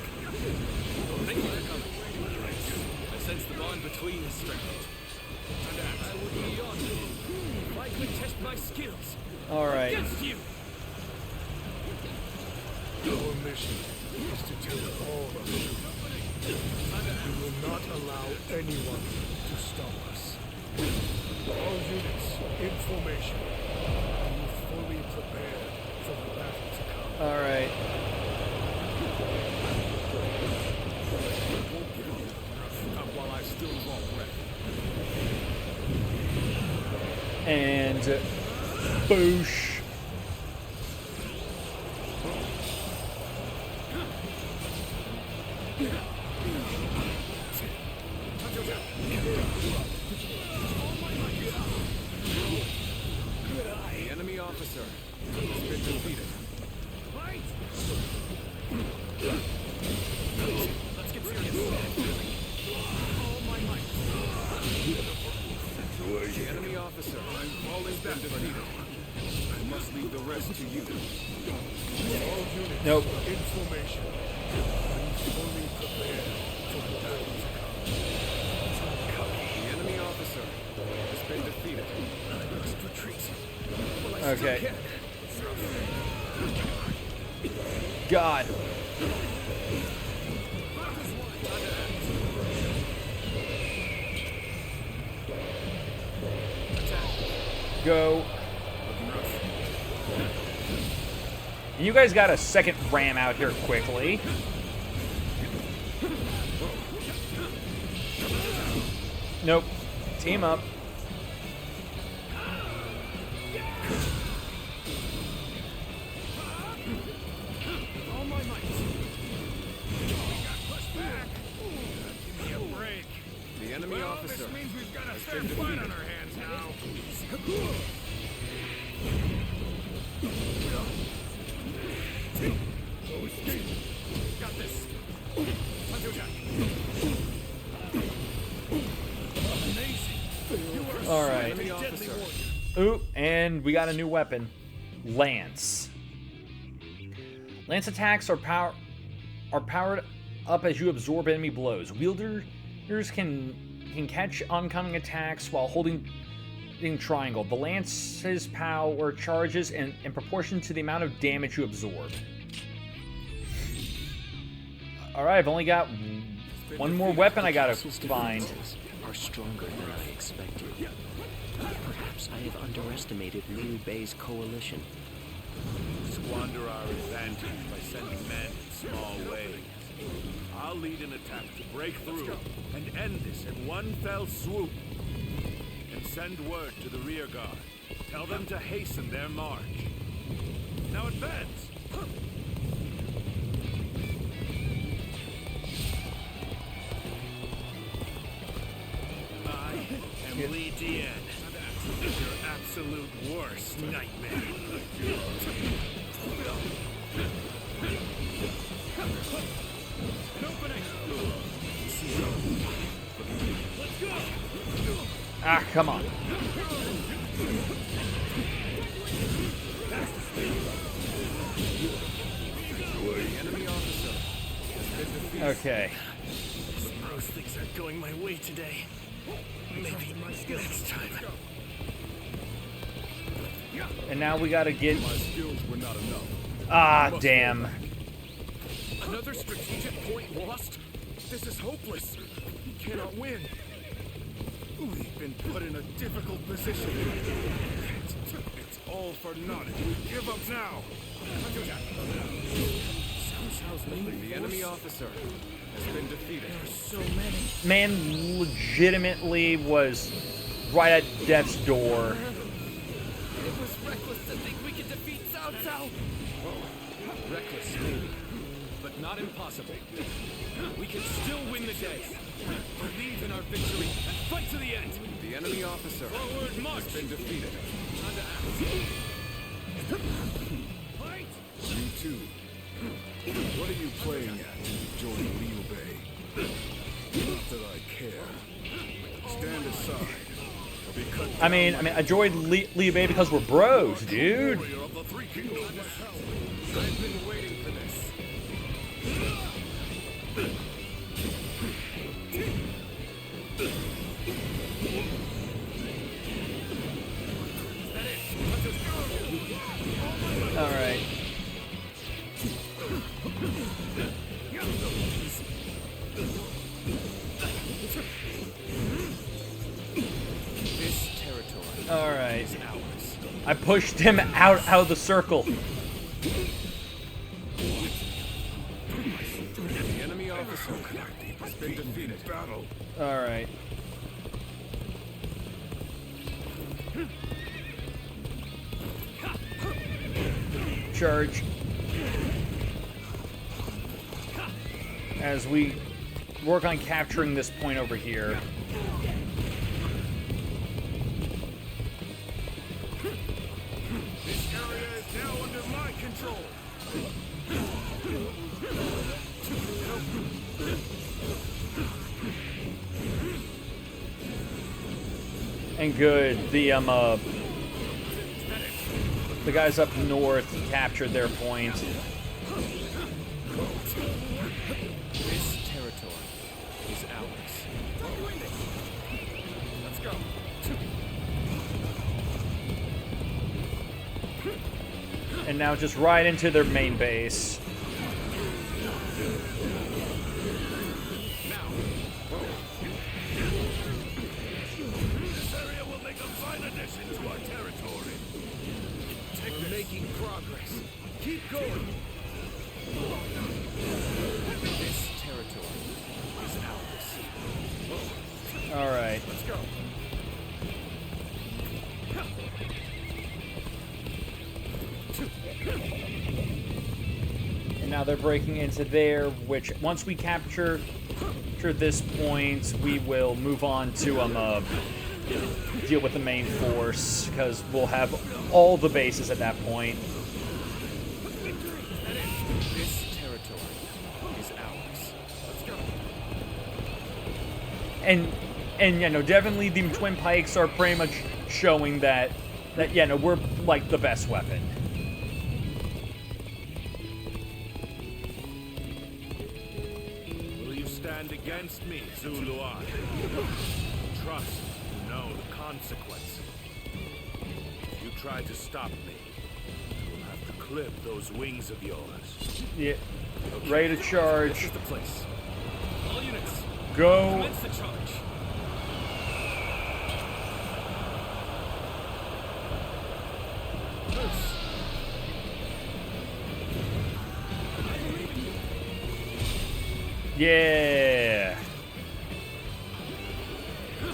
Thank you for coming. I sense the bond between us strengthened. I would be beyond you. If I could test my skills All right. against you. Our mission is to take all of you. We will not allow anyone to stop us. All units in formation. Are you fully prepared for the battle to come? All right. And boosh. The enemy officer has been defeated. Let's get serious. All my might. The enemy officer has been defeated. I must leave the rest to you. All units, Nope. in formation. I'm fully prepared for the battle to come. The enemy officer has been defeated. I must retreat. Well, I Okay. still can. God. Go. You guys got a second ram out here quickly. Nope. Team up. All my might. Push back. Give me a break. The enemy officer. This means we've got a fair fight on our hands now. Got this. All right. Ooh, and we got a new weapon. Lance. Lance attacks are powered up as you absorb enemy blows. Wielders can catch oncoming attacks while holding triangle. The lance's power charges in proportion to the amount of damage you absorb. Alright, I've only got one more weapon I gotta find. Are stronger than I expected. Perhaps I have underestimated Liu Bei's coalition. Squander our advantage by sending men in small waves. I'll lead an attack to break through and end this in one fell swoop. And send word to the rear guard. Tell them to hasten their march. Now advance! I am Li Dian, your absolute worst nightmare. Let's go! Ah, come on. Okay. Most things aren't going my way today. Maybe next time. And now we gotta get... My skills were not enough. Ah, damn. Another strategic point lost? This is hopeless. We cannot win. We've been put in a difficult position. It's all for naught. Give up now. The enemy officer has been defeated. There are so many. Man legitimately was right at death's door. It was reckless to think we could defeat Cao Cao. Reckless, maybe, but not impossible. We can still win the day. Believe in our victory and fight to the end. The enemy officer has been defeated. Fight! You too. What are you playing at to join Liu Bei? Not that I care. Stand aside. I mean, I joined Liu Bei because we're bros, dude. I've been waiting for this. All right. This territory All right. is ours. I pushed him out of the circle. The enemy officer has been defeated. Battle. All right. charge. As we work on capturing this point over here. This area is now under my control. And good, the guys up north captured their point. This territory is ours. Let's go. And now just right into their main base. This area will make a fine addition to our territory. We're making progress. Keep going. This territory is ours. All right. Let's go. And now they're breaking into there, which once we capture this point, we will move on to deal with the main force, because we'll have all the bases at that point. This territory is ours. Let's go. And you know, definitely the Twin Pikes are pretty much showing that you know, we're like the best weapon. Will you stand against me, Zuluan? Trust you know the consequences. If you try to stop me, you'll have to clip those wings of yours. Yeah. Okay. Ready to charge. This is the place. All units, Go. commence the charge. Yeah.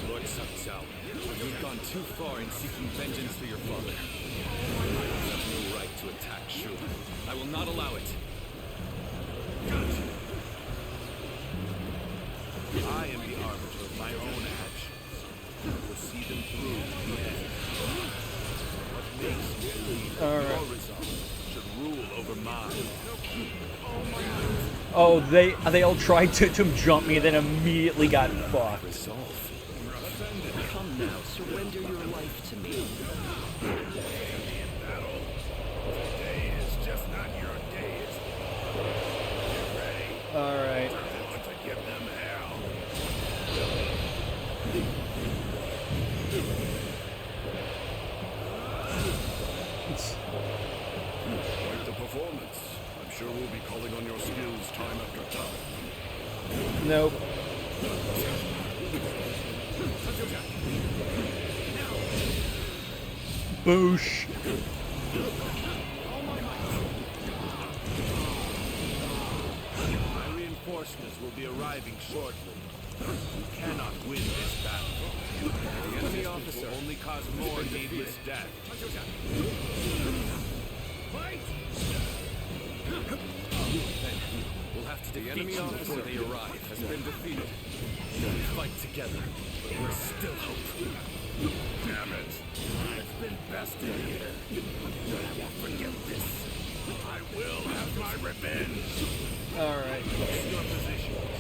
Lord Satsao, you've gone too far in seeking vengeance for your father. You have no right to attack Shu. I will not allow it. I am the arbiter of my own actions. I will see them through to the end. What makes you believe that your resolve should rule over mine? Oh, they all tried to jump me and then immediately got fucked. Resolve. Come now, surrender your life to me. Today is just not your day, is it? Get ready. All right. To give them hell. Quite the performance. I'm sure we'll be calling on your skills time after time. Nope. Boosh. My reinforcements will be arriving shortly. We cannot win this battle. The enemy officer will only cause more needless death. Fight! We'll have to defeat the enemy officer before they arrive. Has been defeated. We fight together, but there's still hope. Damn it! I've been bested here. I won't forget this. I will have my revenge. All right. Your positions.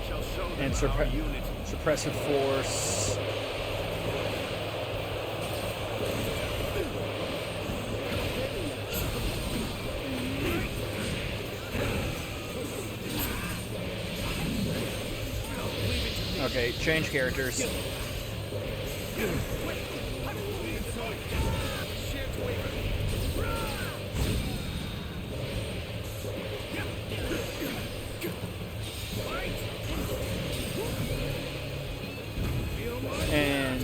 Shall show them And our unity. suppressive force. Okay, change characters. And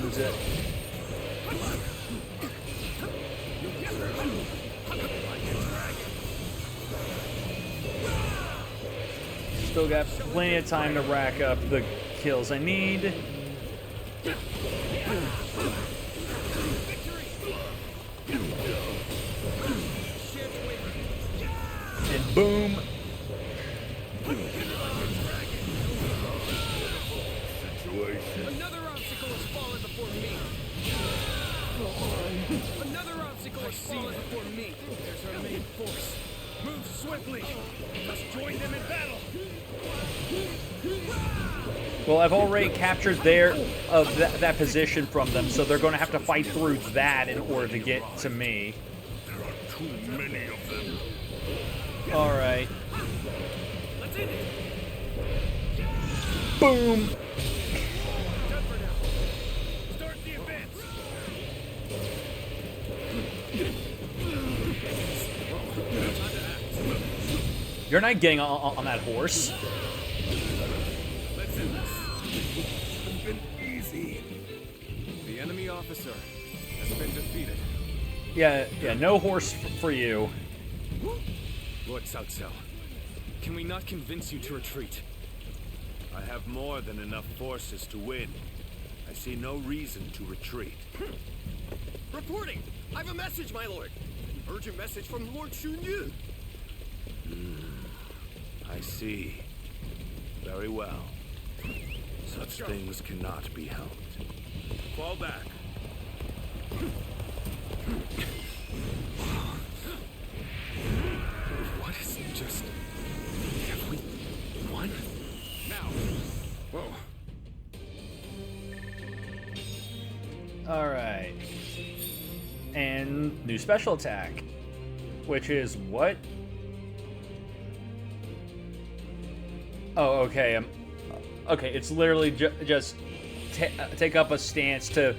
still got plenty of time to rack up the kills I need. Another obstacle has fallen before me. There's our main force. Move swiftly. We must join them in battle. Well, I've already captured that position from them, so they're going to have to fight through that in order to get to me. There are too many of them. All right. Boom. Start the advance. You're not getting on that horse. Let's end this. It's been easy. The enemy officer has been defeated. Yeah, no horse for you. Lord Cao Cao, can we not convince you to retreat? I have more than enough forces to win. I see no reason to retreat. Reporting! I have a message, my lord. An urgent message from Lord Xunyu. I see. Very well. Such things cannot be helped. Fall back. What is just... Have we won? Now! Whoa. Alright. And new special attack. Which is what? Oh, okay. Okay, it's literally just take up a stance to,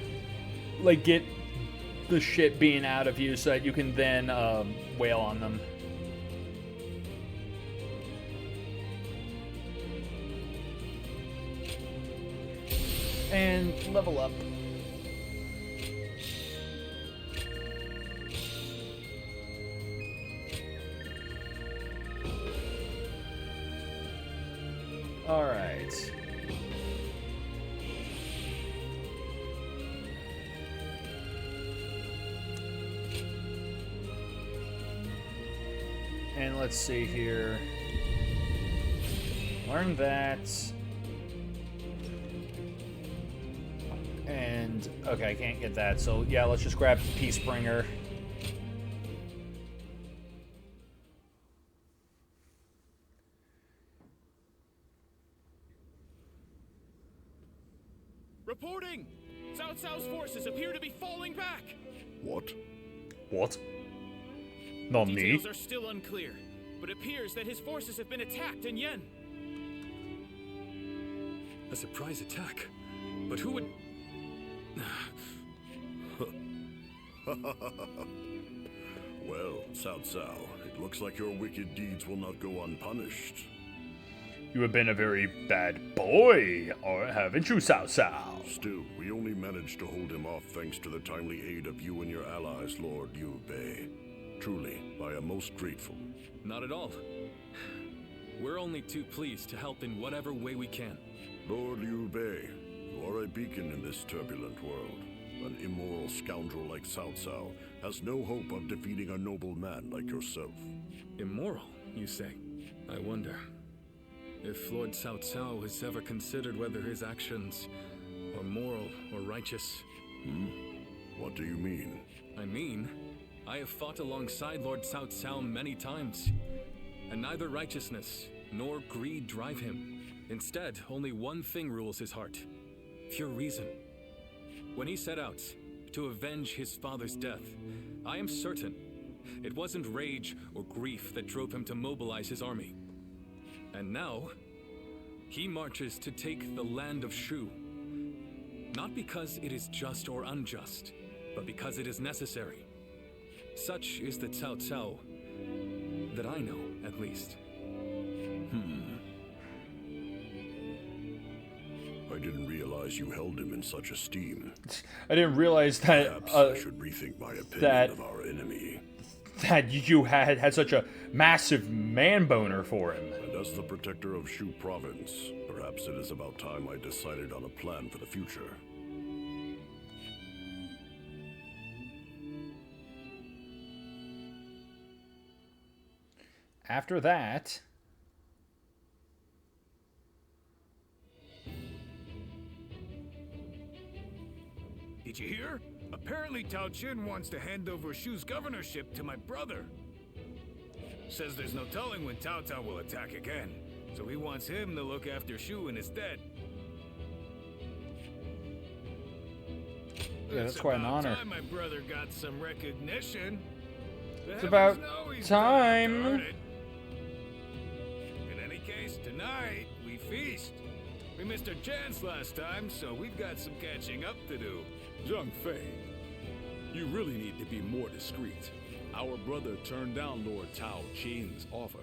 like, get the shit being out of you so that you can then wail on them. And level up. All right. And let's see here. Learn that. And, okay, I can't get that. So, yeah, let's just grab Peacebringer. Reporting! Cao Cao's forces appear to be falling back! What? What? Not me. Details are still unclear, but it appears that his forces have been attacked in Yen. A surprise attack? But who would... Well, Cao Cao, it looks like your wicked deeds will not go unpunished. You have been a very bad boy, or haven't you, Cao Cao? Still, we only managed to hold him off thanks to the timely aid of you and your allies, Lord Liu Bei. Truly, I am most grateful. Not at all. We're only too pleased to help in whatever way we can. Lord Liu Bei, you are a beacon in this turbulent world. An immoral scoundrel like Cao Cao has no hope of defeating a noble man like yourself. Immoral, you say? I wonder if Lord Cao Cao has ever considered whether his actions are moral or righteous. What do you mean? I mean, I have fought alongside Lord Cao Cao many times, and neither righteousness nor greed drive him. Instead, only one thing rules his heart: pure reason. When he set out to avenge his father's death, I am certain it wasn't rage or grief that drove him to mobilize his army. And now, he marches to take the land of Shu. Not because it is just or unjust, but because it is necessary. Such is the Cao Cao that I know, at least. I didn't realize you held him in such esteem. I didn't realize that. Perhaps I should rethink my opinion of our enemy. That you had such a massive man boner for him. And as the protector of Shu province, perhaps it is about time I decided on a plan for the future. After that... Did you hear? A Apparently Tao Chin wants to hand over Shu's governorship to my brother. Says there's no telling when Tao Tao will attack again, so he wants him to look after Shu in his stead. Yeah, that's quite an honor. Time my brother got some recognition. It's about time. In any case, tonight we feast. We missed our chance last time, so we've got some catching up to do. Zhang Fei, you really need to be more discreet. Our brother turned down Lord Tao Chin's offer.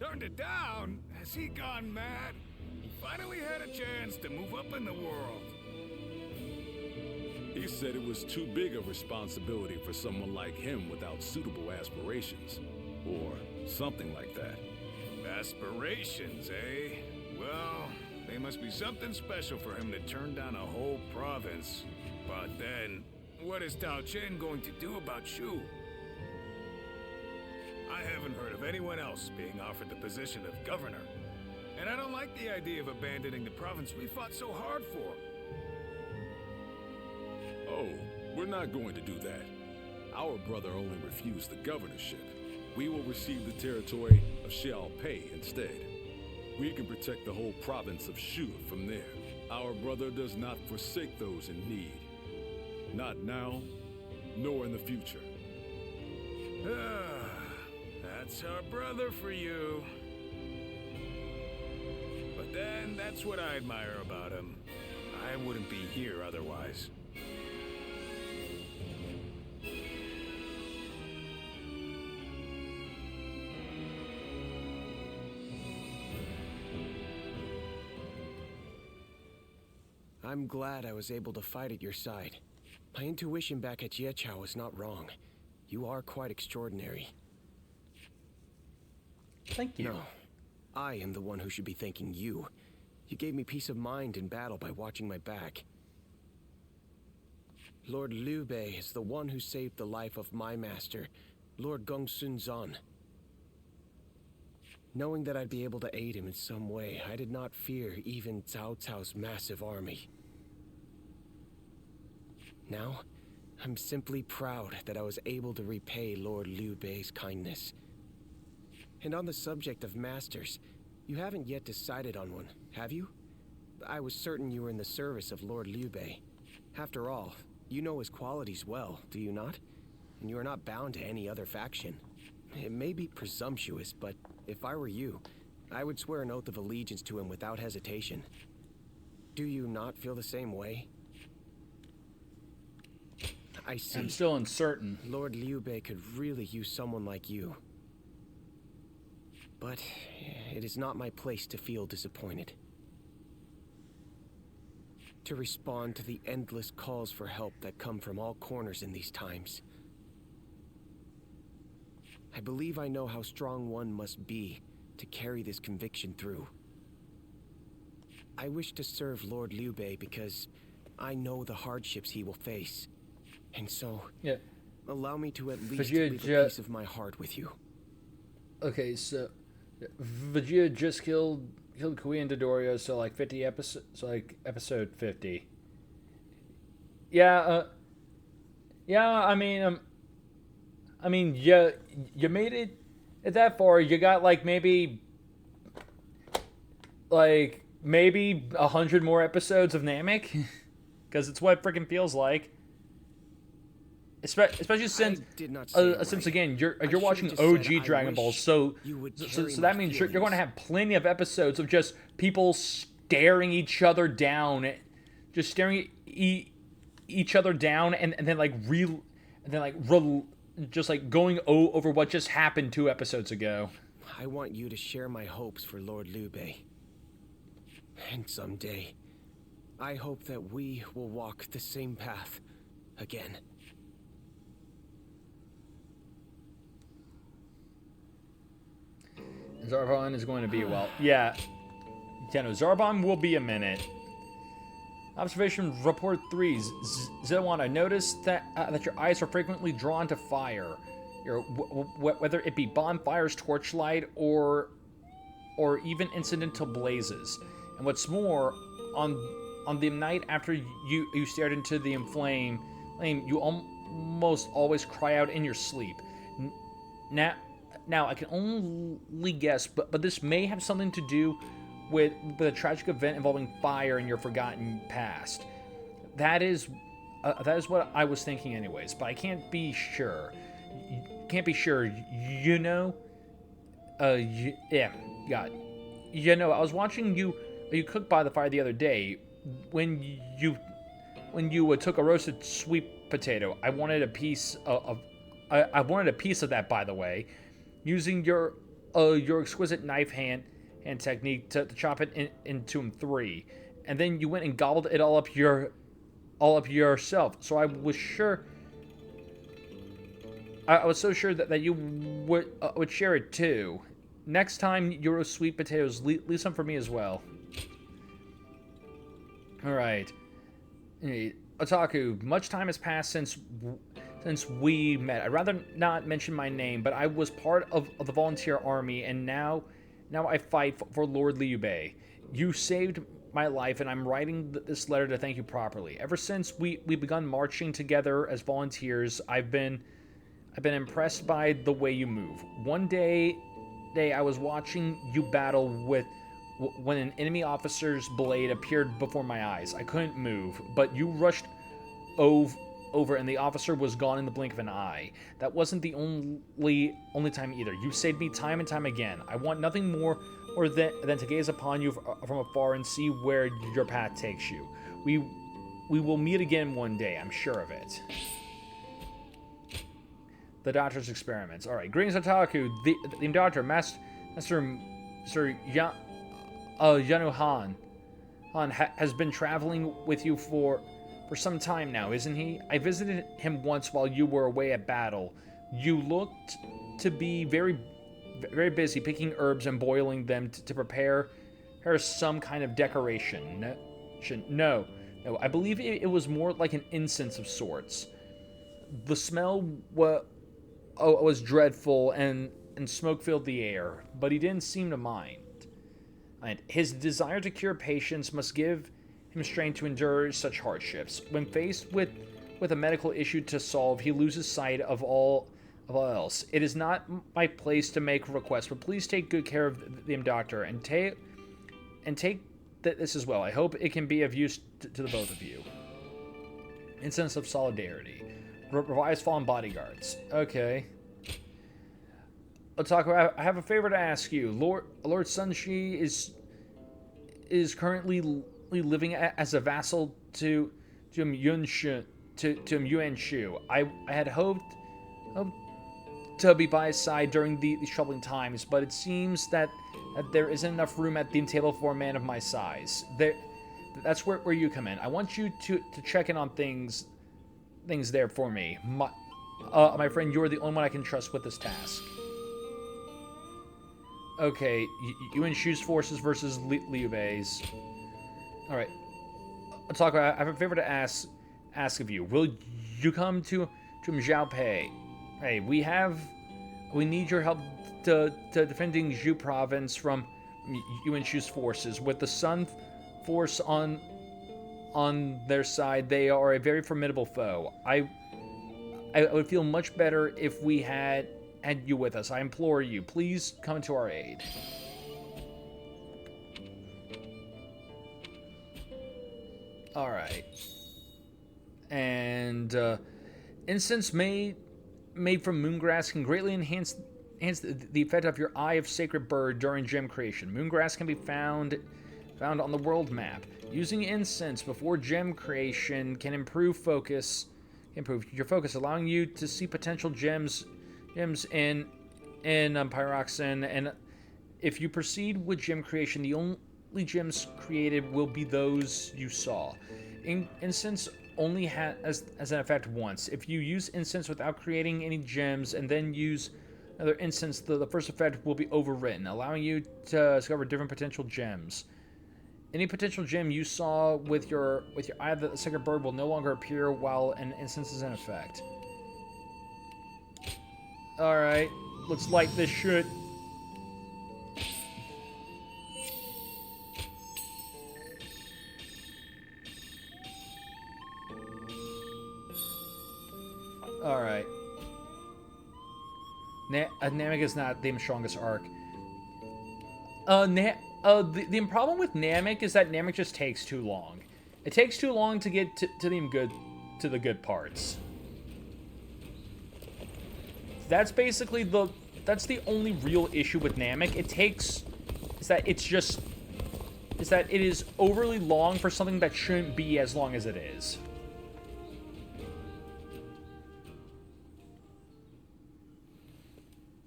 Turned it down? Has he gone mad? He finally had a chance to move up in the world. He said it was too big a responsibility for someone like him without suitable aspirations. Or something like that. Aspirations, eh? Well, they must be something special for him to turn down a whole province. But then, what is Tao Chen going to do about Shu? I haven't heard of anyone else being offered the position of governor. And I don't like the idea of abandoning the province we fought so hard for. Oh, we're not going to do that. Our brother only refused the governorship. We will receive the territory of Xiaopei instead. We can protect the whole province of Shu from there. Our brother does not forsake those in need. Not now, nor in the future. That's our brother for you. But then, that's what I admire about him. I wouldn't be here otherwise. I'm glad I was able to fight at your side. My intuition back at Yeqiao was not wrong. You are quite extraordinary. Thank you. No, I am the one who should be thanking you. You gave me peace of mind in battle by watching my back. Lord Liu Bei is the one who saved the life of my master, Lord Gongsun Zan. Knowing that I'd be able to aid him in some way, I did not fear even Cao Cao's massive army. Now, I'm simply proud that I was able to repay Lord Liu Bei's kindness. And on the subject of masters, you haven't yet decided on one, have you? I was certain you were in the service of Lord Liu Bei. After all, you know his qualities well, do you not? And you are not bound to any other faction. It may be presumptuous, but if I were you, I would swear an oath of allegiance to him without hesitation. Do you not feel the same way? I see. I'm still uncertain. Lord Liu Bei could really use someone like you. But it is not my place to feel disappointed. To respond to the endless calls for help that come from all corners in these times. I believe I know how strong one must be to carry this conviction through. I wish to serve Lord Liu Bei because I know the hardships he will face. And so, yeah, allow me to at least leave a piece of my heart with you. Okay, so Vegeta just killed Kui and Dodoria, so like 50 episodes, so like episode 50. Yeah, I mean, you made it that far. You got like maybe 100 more episodes of Namek, because it's what it freaking feels like. Especially since, since again, you're watching OG Dragon Ball, so that means you're going to have plenty of episodes of just people staring each other down, just staring each other down, and then just like going over what just happened 2 episodes ago. I want you to share my hopes for Lord Liu Bei, and someday, I hope that we will walk the same path again. Zarbon is going to be a while. Yeah, no, Zarbon will be a minute. Observation report 3. Zilwan, I noticed that your eyes are frequently drawn to fire. Whether it be bonfires, torchlight, or even incidental blazes. And what's more, on the night after you stared into the Lane, you almost always cry out in your sleep. Now, I can only guess, but this may have something to do with a tragic event involving fire in your forgotten past. That is what I was thinking, anyways. But I can't be sure. Can't be sure. You know. Yeah. God. You know, I was watching you cook by the fire the other day. When you took a roasted sweet potato, I wanted a piece of I wanted a piece of that, by the way, using your exquisite knife hand technique to chop it into 3, and then you went and gobbled it all up yourself. So I was sure. I was so sure that you would share it too. Next time you roast sweet potatoes, leave some for me as well. All right. Otaku, much time has passed since we met. I'd rather not mention my name, but I was part of the volunteer army, and now I fight for Lord Liu Bei. You saved my life, and I'm writing this letter to thank you properly. Ever since we begun marching together as volunteers, I've been impressed by the way you move. One day I was watching you battle when an enemy officer's blade appeared before my eyes. I couldn't move, but you rushed over and the officer was gone in the blink of an eye. That wasn't the only time either. You saved me time and time again. I want nothing more than to gaze upon you from afar and see where your path takes you. We will meet again one day, I'm sure of it. The doctor's experiments. All right, greetings, Otaku. The doctor, Master Yanu Han has been traveling with you for some time now, isn't he? I visited him once while you were away at battle. You looked to be very, very busy picking herbs and boiling them to prepare some kind of decoration. No, I believe it was more like an incense of sorts. The smell was dreadful and smoke filled the air, but he didn't seem to mind. And his desire to cure patients must give him strength to endure such hardships. When faced with a medical issue to solve, he loses sight of all else. It is not my place to make requests, but please take good care of the doctor and take this as well. I hope it can be of use to the both of you. Incense of solidarity. Revives fallen bodyguards. Okay. Otaku, I have a favor to ask you. Lord Sunshi is currently living as a vassal to Yuanshu. I had hoped to be by his side during these troubling times, but it seems that there isn't enough room at the table for a man of my size. That's where you come in. I want you to check in on things there for me. My friend, you're the only one I can trust with this task. Okay, Yuanshu's forces versus Liu Bei's. Alright. Otaku, I have a favor to ask of you. Will you come to Zhaopei? Hey, we need your help to defending Zhu province from Yuanshu's forces. With the Sun force on their side, they are a very formidable foe. I would feel much better if we had you with us. I implore you, please come to our aid. All right. And incense made from moongrass can greatly enhance the effect of your Eye of Sacred Bird during gem creation. Moongrass can be found on the world map. Using incense before gem creation can improve your focus, allowing you to see potential gems in pyroxene. And if you proceed with gem creation, the only gems created will be those you saw. Incense only has an effect once. If you use incense without creating any gems and then use another incense, the first effect will be overwritten, allowing you to discover different potential gems. Any potential gem you saw with your Eye of the Sacred Bird will no longer appear while an incense is in effect. Alright, let's light this shit. Alright. Namek is not the strongest arc. The problem with Namek is that Namek just takes too long. It takes too long to get to the good parts. That's basically that's the only real issue with Namek. Is that it is overly long for something that shouldn't be as long as it is.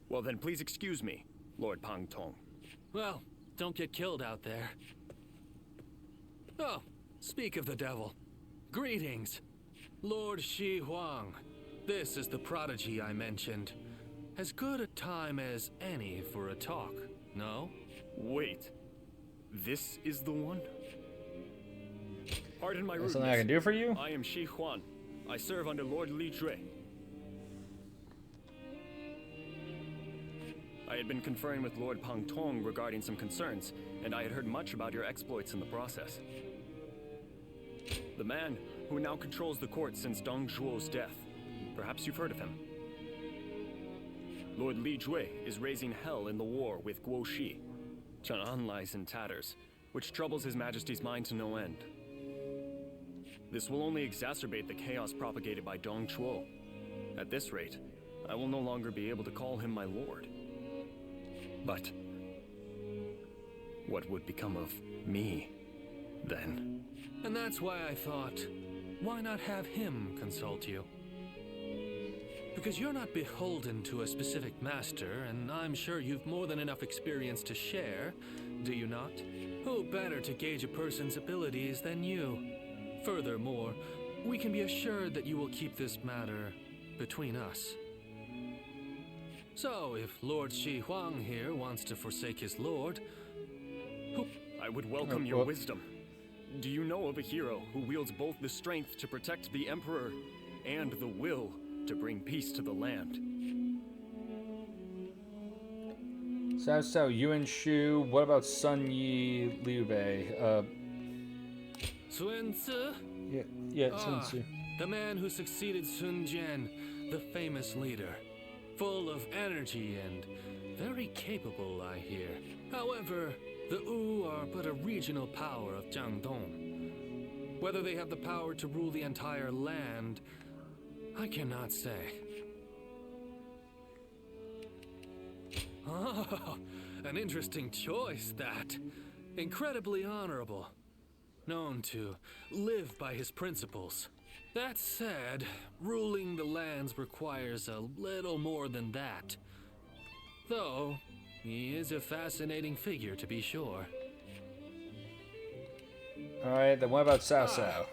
Well then, please excuse me, Lord Pang Tong. Well, don't get killed out there. Oh, speak of the devil. Greetings, Lord Shi Huang. This is the prodigy I mentioned. As good a time as any for a talk, no? Wait. This is the one? Pardon my rudeness. Something I can do for you? I am Shi Huan. I serve under Lord Li Jue. I had been conferring with Lord Pang Tong regarding some concerns, and I had heard much about your exploits in the process. The man who now controls the court since Dong Zhuo's death. Perhaps you've heard of him. Lord Li Jue is raising hell in the war with Guo Shi. Chang'an lies in tatters, which troubles His Majesty's mind to no end. This will only exacerbate the chaos propagated by Dong Zhuo. At this rate, I will no longer be able to call him my lord. But what would become of me then? And that's why I thought, why not have him consult you? Because you're not beholden to a specific master, and I'm sure you've more than enough experience to share, do you not? Who better to gauge a person's abilities than you? Furthermore, we can be assured that you will keep this matter between us. So, if Lord Shi Huang here wants to forsake his lord, I would welcome your wisdom. Do you know of a hero who wields both the strength to protect the Emperor and the will to bring peace to the land? So Yuan Shu. What about Sun Yi Liu Bei? Sun Tzu? Yeah, Sun Tzu. The man who succeeded Sun Jian, the famous leader. Full of energy and very capable, I hear. However, the Wu are but a regional power of Jiangdong. Whether they have the power to rule the entire land, I cannot say. Oh, an interesting choice, that. Incredibly honorable. Known to live by his principles. That said, ruling the lands requires a little more than that. Though, he is a fascinating figure to be sure. Alright, then what about Cao Cao?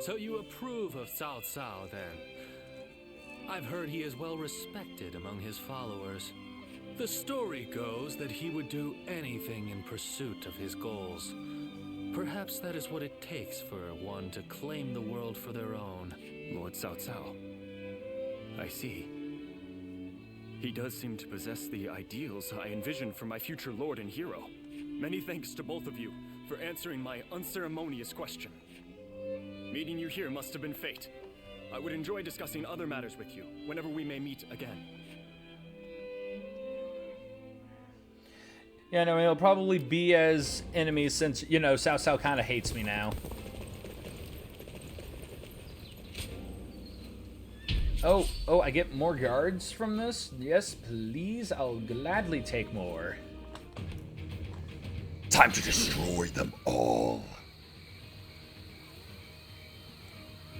So you approve of Cao Cao, then? I've heard he is well respected among his followers. The story goes that he would do anything in pursuit of his goals. Perhaps that is what it takes for one to claim the world for their own. Lord Cao Cao. I see. He does seem to possess the ideals I envisioned for my future lord and hero. Many thanks to both of you for answering my unceremonious question. Meeting you here must have been fate. I would enjoy discussing other matters with you whenever we may meet again. Yeah, no, it'll probably be as enemies since, you know, Cao Cao kind of hates me now. Oh, I get more guards from this? Yes, please. I'll gladly take more. Time to destroy them all.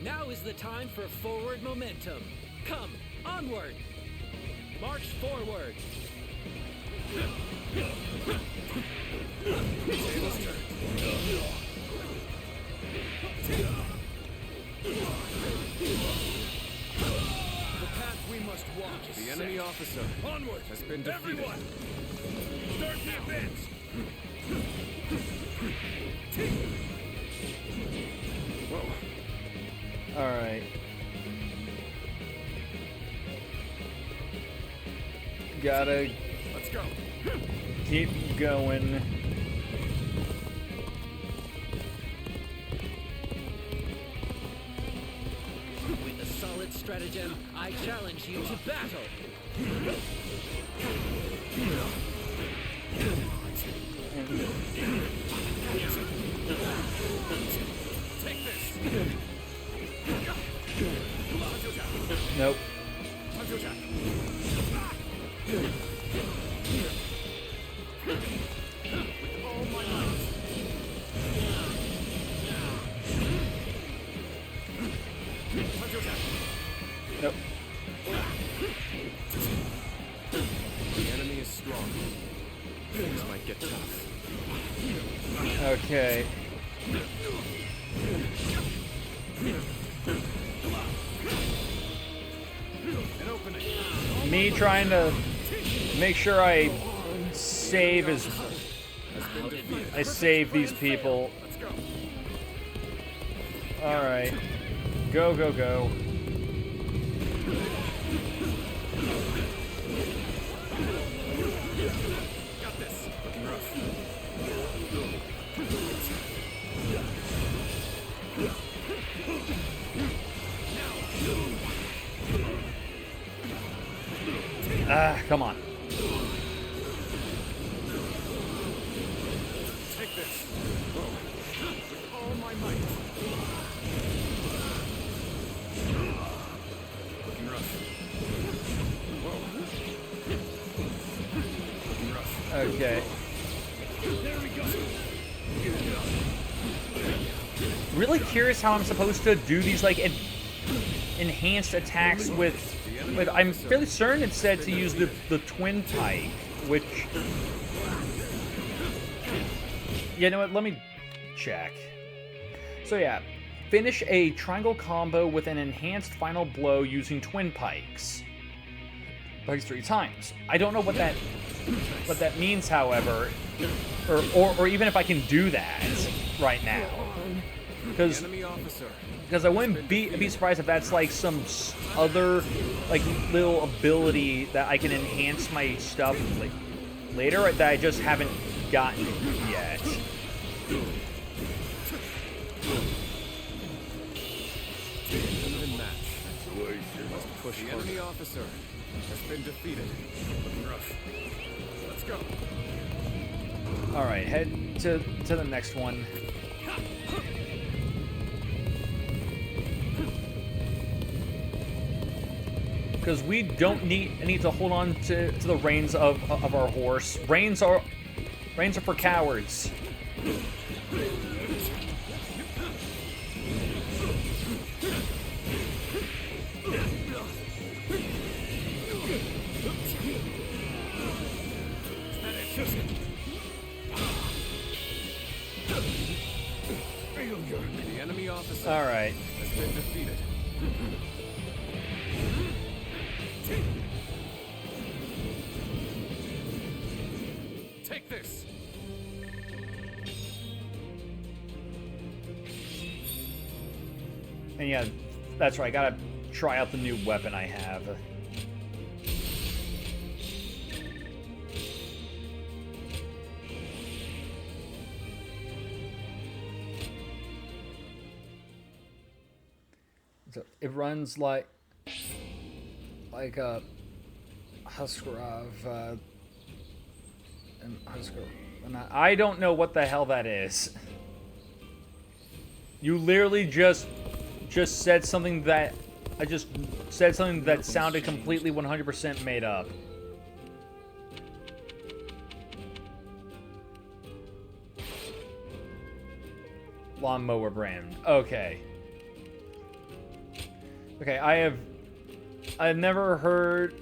Now is the time for forward momentum. Come, onward. March forward. The path we must walk is the enemy officer onward has been defeated. Everyone, start the advance. Whoa. All right. Gotta. Let's go. Keep going. With a solid stratagem, I I challenge you to battle. Take this. Nope. All my might. Nope. The enemy is strong. Things might get tough. Okay. An opening. Me trying to make sure I save these people. Let's go. All right. Go, go, go. Got this. Looking rough. Ah, come on. Take this. With all my might. Looking rough. Looking rough. Okay. There we go. Really curious how I'm supposed to do these like enhanced attacks with. I'm fairly certain it said to use the twin pike, which. You know what? Let me check. So yeah, finish a triangle combo with an enhanced final blow using twin pikes. Pikes 3 times. I don't know what that means, however, or even if I can do that right now, because I wouldn't be surprised if that's like some other like little ability that I can enhance my stuff like later that I just haven't gotten yet. Even match. Must push the enemy officer has been defeated. Looking rough. Let's go. All right, head to the next one. Because we don't need to hold on to the reins of our horse. Reins are for cowards. The enemy officer All right. has been defeated. Take this. And yeah, that's right. I gotta try out the new weapon I have. So it runs like a Huskarov and Husker. And I don't know what the hell that is. You literally just said something that I just said something that sounded completely 100% made up. Lawnmower brand. Okay. Okay, I've never heard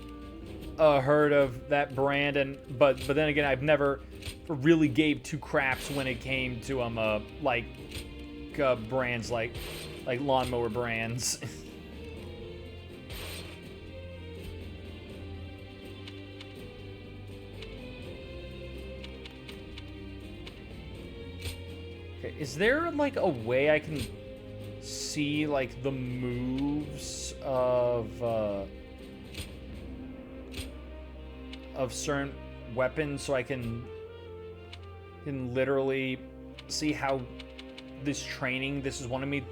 of that brand, but then again, I've never really gave two craps when it came to brands like lawnmower brands. Okay, is there like a way I can see like the moves of certain weapons so I can literally see how this is wanting me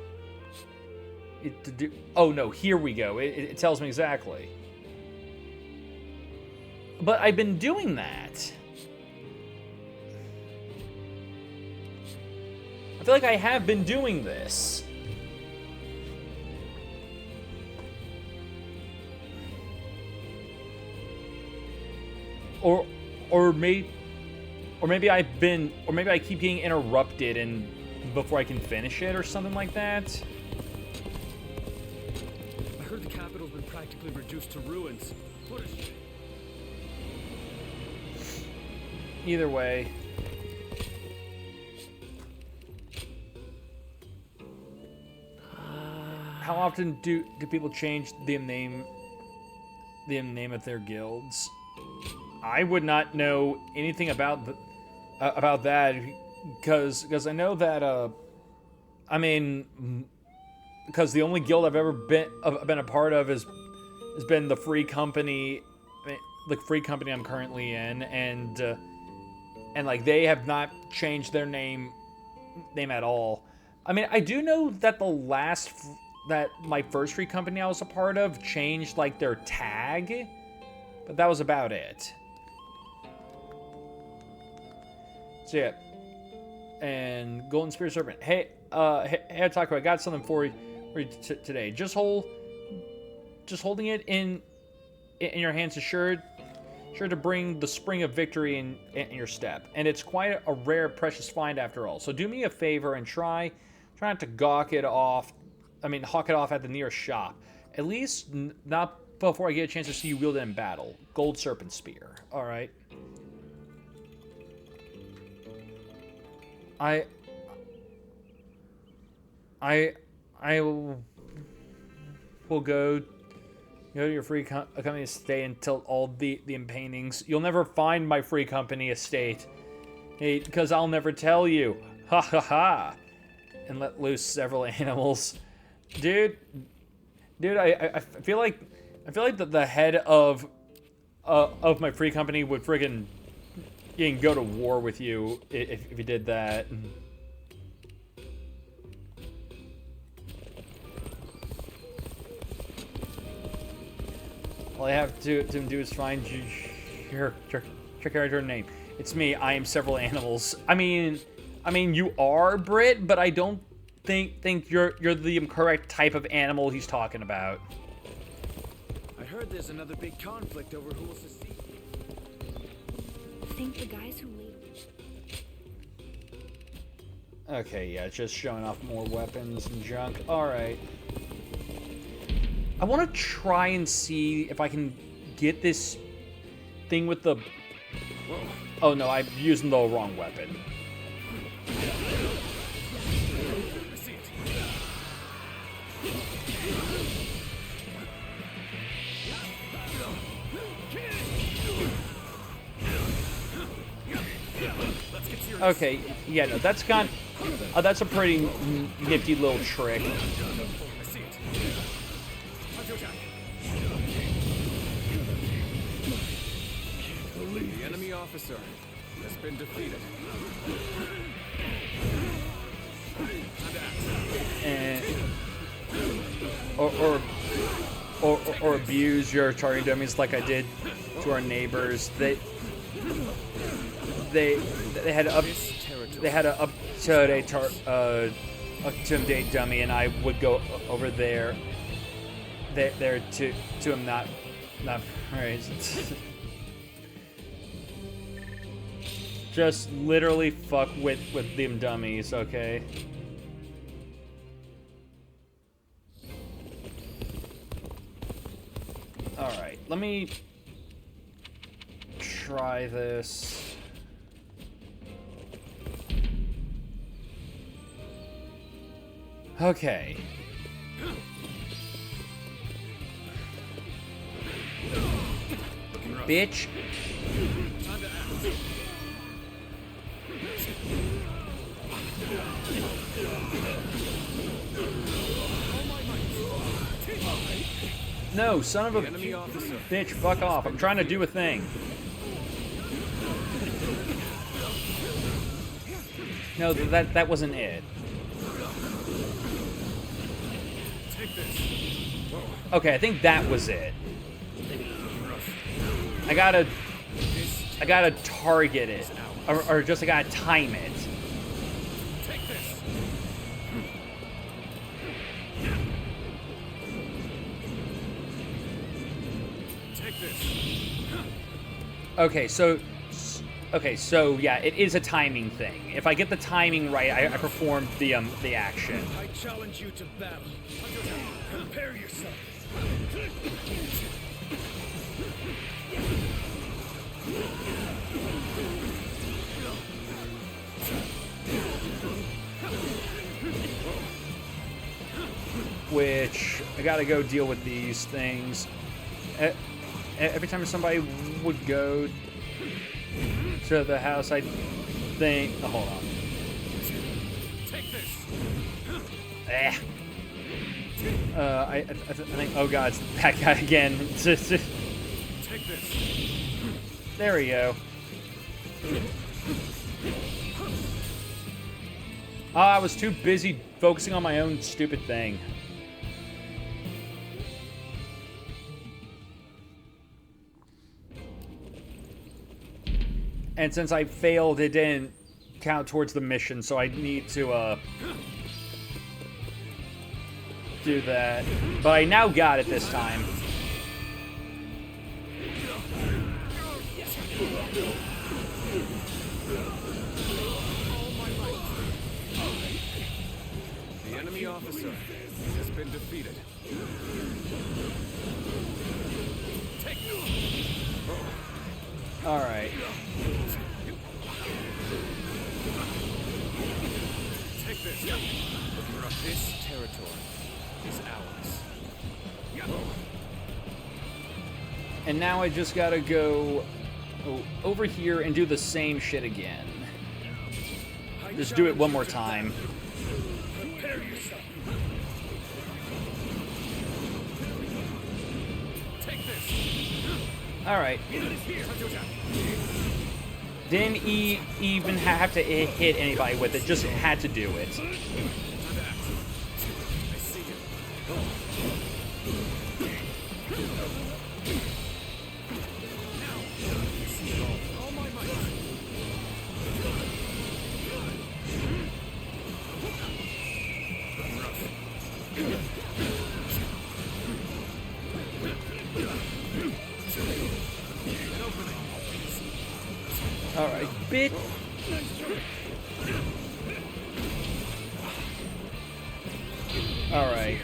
it to do. Oh no, here we go. It tells me exactly. But I've been doing that. I feel like I have been doing this. Or maybe I keep getting interrupted and before I can finish it or something like that. I heard the capital's been practically reduced to ruins. What a shame. Either way. How often do people change the name of their guilds? I would not know anything about that because I know that I mean, because the only guild I've ever been a part of has been the free company, the free company I'm currently in, and like they have not changed their name at all. I mean, I do know that my first free company I was a part of changed like their tag, but that was about it. So yeah, and Golden Spear Serpent. Hey, Taco, I got something for you today. Just holding it in your hands is sure to bring the spring of victory in your step, and it's quite a rare, precious find after all. So do me a favor and try not to hawk it off at the nearest shop. At least not before I get a chance to see you wield it in battle. Gold Serpent Spear. All right. I will go to your free company estate until all the paintings. You'll never find my free company estate, because I'll never tell you. Ha ha ha! And let loose several animals, dude. I feel like the head of my free company would friggin' go to war with you if you did that. All I have to do is find your character name. It's me. I am several animals. I mean, you are Brit, but I don't think you're the correct type of animal he's talking about. I heard there's another big conflict over who will secede. I think the guys who lead. Okay, yeah, it's just showing off more weapons and junk. All right. I want to try and see if I can get this thing with the... Oh no, I'm using the wrong weapon. Okay, yeah, no, that's got... that's a pretty nifty little trick. The enemy officer has been defeated. And or abuse your targeting dummies like I did to our neighbors. They had a up to date dummy, and I would go over there to him not right. Just literally fuck with them dummies, okay? Alright, let me try this. Okay. Bitch. No, son of a bitch, fuck off. I'm trying to do a thing. No, that wasn't it. Okay, I think that was it. I gotta target it, or just I gotta time it. Okay, so yeah, it is a timing thing. If I get the timing right, I perform the action. I challenge you to battle. Prepare yourself. Which I gotta go deal with these things. Every time somebody would go to the house, I think. Oh, hold on. I think. Oh god, it's that guy again. There we go. Oh, I was too busy focusing on my own stupid thing. And since I failed, it didn't count towards the mission, so I need to, do that. But I now got it this time. The enemy officer has been defeated. All right. Take this. This territory is ours. And now I just gotta go over here and do the same shit again. Just do it one more time. Prepare yourself. Take this. All right. Didn't even have to hit anybody with it, just had to do it. Alright, bit. Alright.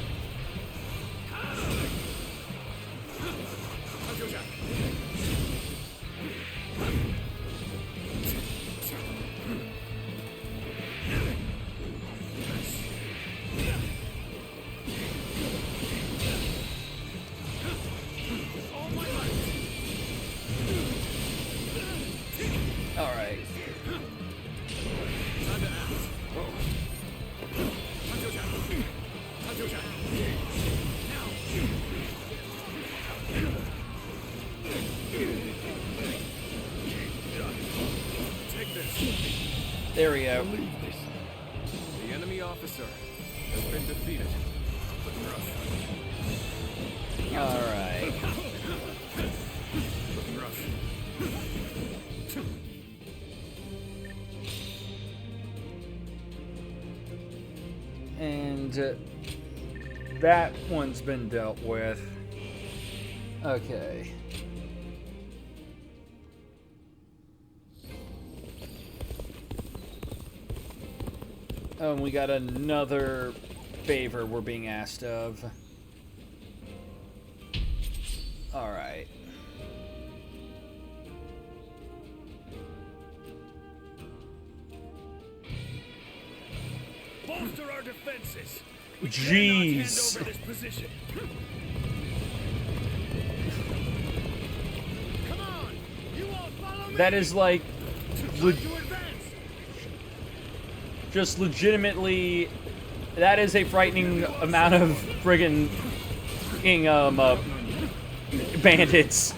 Alright. There we go. The enemy officer has been defeated. Alright. And that one's been dealt with. Okay. Oh, and we got another favor we're being asked of. Alright. Bolster our defenses. Jeez. Hand over this position. Come on, you all follow me. That is like just legitimately, that is a frightening amount of friggin' bandits.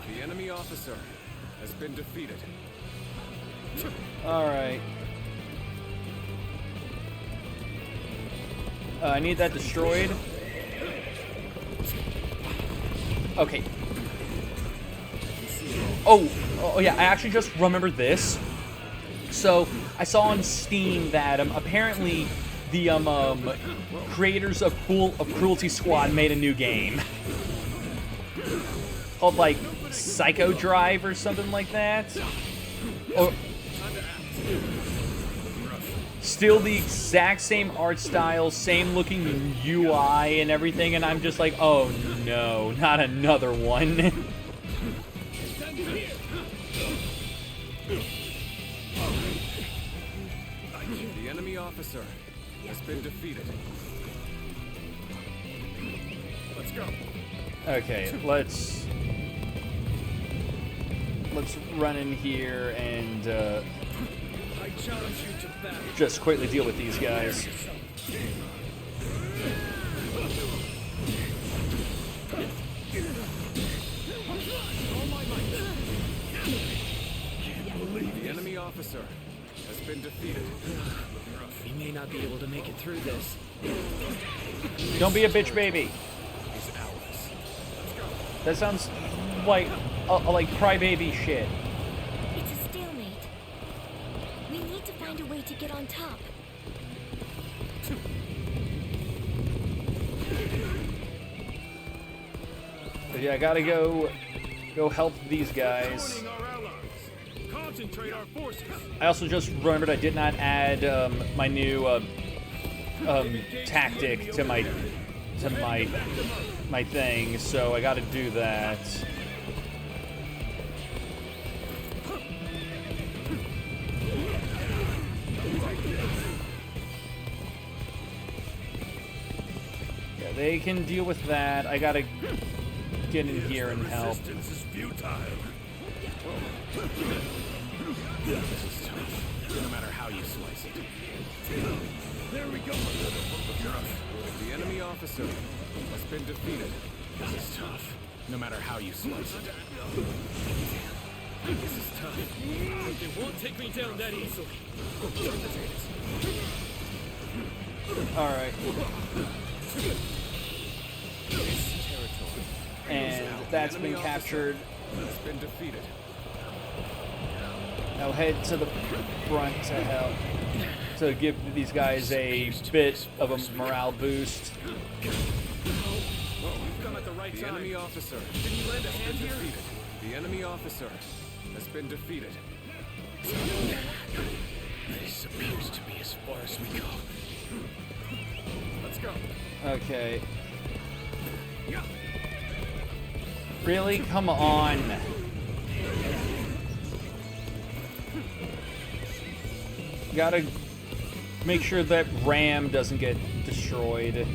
The enemy officer has been defeated. Alright. I need that destroyed. Okay. Oh yeah, I actually just remembered this. So, I saw on Steam that apparently the creators of Cruelty Squad made a new game. Called, like, Psycho Drive or something like that. Or, still the exact same art style, same looking UI and everything, and I'm just like, oh no, not another one. The enemy officer has been defeated. Let's go. Okay, let's run in here and I challenge you to battle. just quickly deal with these guys. The enemy officer has been defeated. We may not be able to make it through this. Don't be a bitch baby. That sounds like like crybaby shit. It's a stalemate. We need to find a way to get on top. But yeah, I gotta go help these guys. Concentrate our forces. I also just remembered I did not add my new tactic to my thing, so I gotta do that. Yeah, they can deal with that. I gotta get in here and help. Resistance is futile. This is tough, no matter how you slice it. There we go. The enemy officer has been defeated. This is tough, no matter how you slice it. This is tough. But they won't take me down that easily. Alright. And that's been captured. Has been defeated. Now head to the front to help, to give these guys a bit of a morale boost. The enemy officer. Did you lend a hand here? Defeated. The enemy officer has been defeated. This appears to be as far as we go. Let's go. Okay. Really? Come on. Gotta make sure that ram doesn't get destroyed.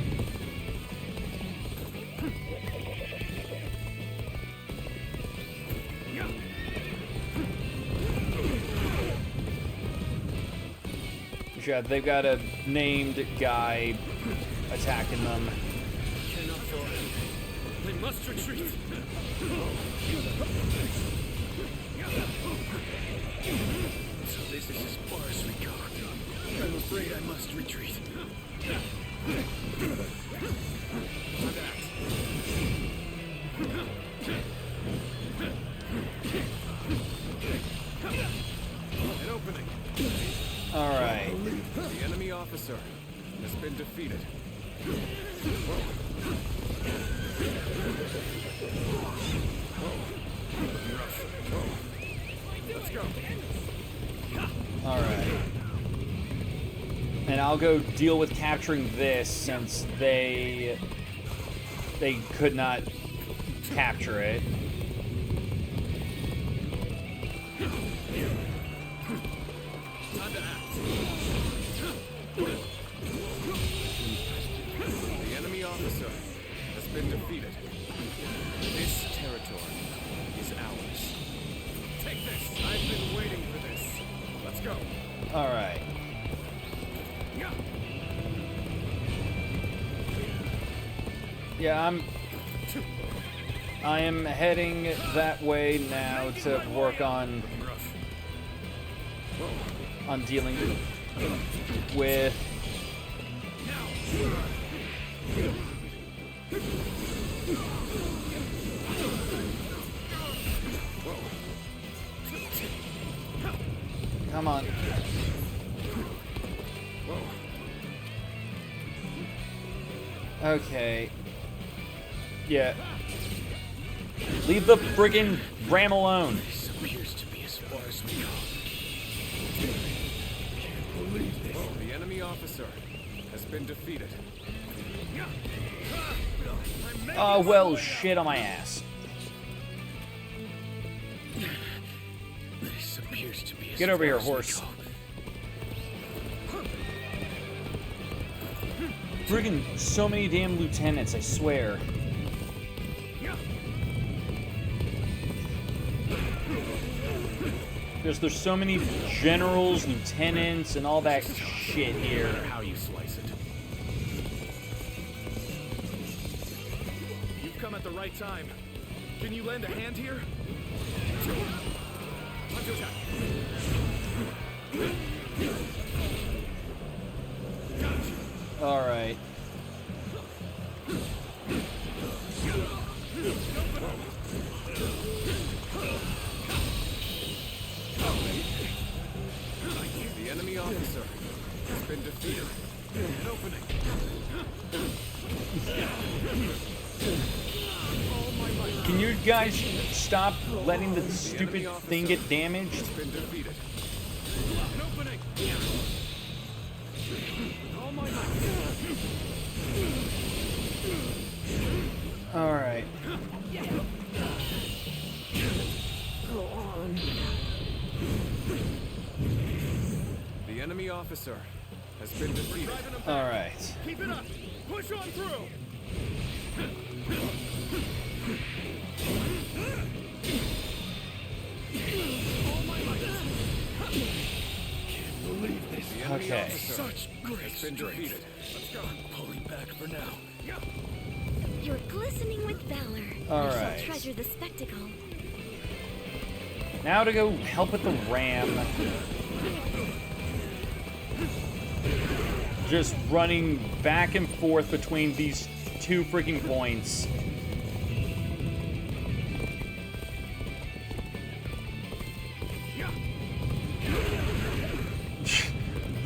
Yeah, they've got a named guy attacking them. Cannot fall. We must retreat. So this is as far as we go. I'm afraid I must retreat. An opening. Alright. The enemy officer has been defeated. Let's go. Alright. And I'll go deal with capturing this since they could not capture it. Time to act. The enemy officer has been defeated. This territory is ours. Take this. I've been waiting for this. Let's go. Alright. Yeah, I am heading that way now to work on dealing with come on. Okay. Yeah. Leave the friggin' ram alone. This appears to be as far as we go. Can't believe this. The enemy officer has been defeated. Oh, well, shit on my ass. This appears to be as Get over far here, as we horse. go. Friggin' so many damn lieutenants, I swear. There's so many generals, lieutenants, and all that shit here. How you slice it. You've come at the right time. Can you lend a hand here? On to attack. All right. The enemy officer has been defeated. An opening. Can you guys stop letting the stupid thing get damaged? Has been defeated. An opening. All my might. All right. Go on. The enemy officer has been defeated. All right. Keep it up. Push on through. All my might. Can't believe this. The enemy Okay. officer Such great has been strength. defeated. Let's go. I'm pulling back for now. You're glistening with valor. All I right. shall treasure the spectacle. Now to go help with the ram. Just running back and forth between these two freaking points.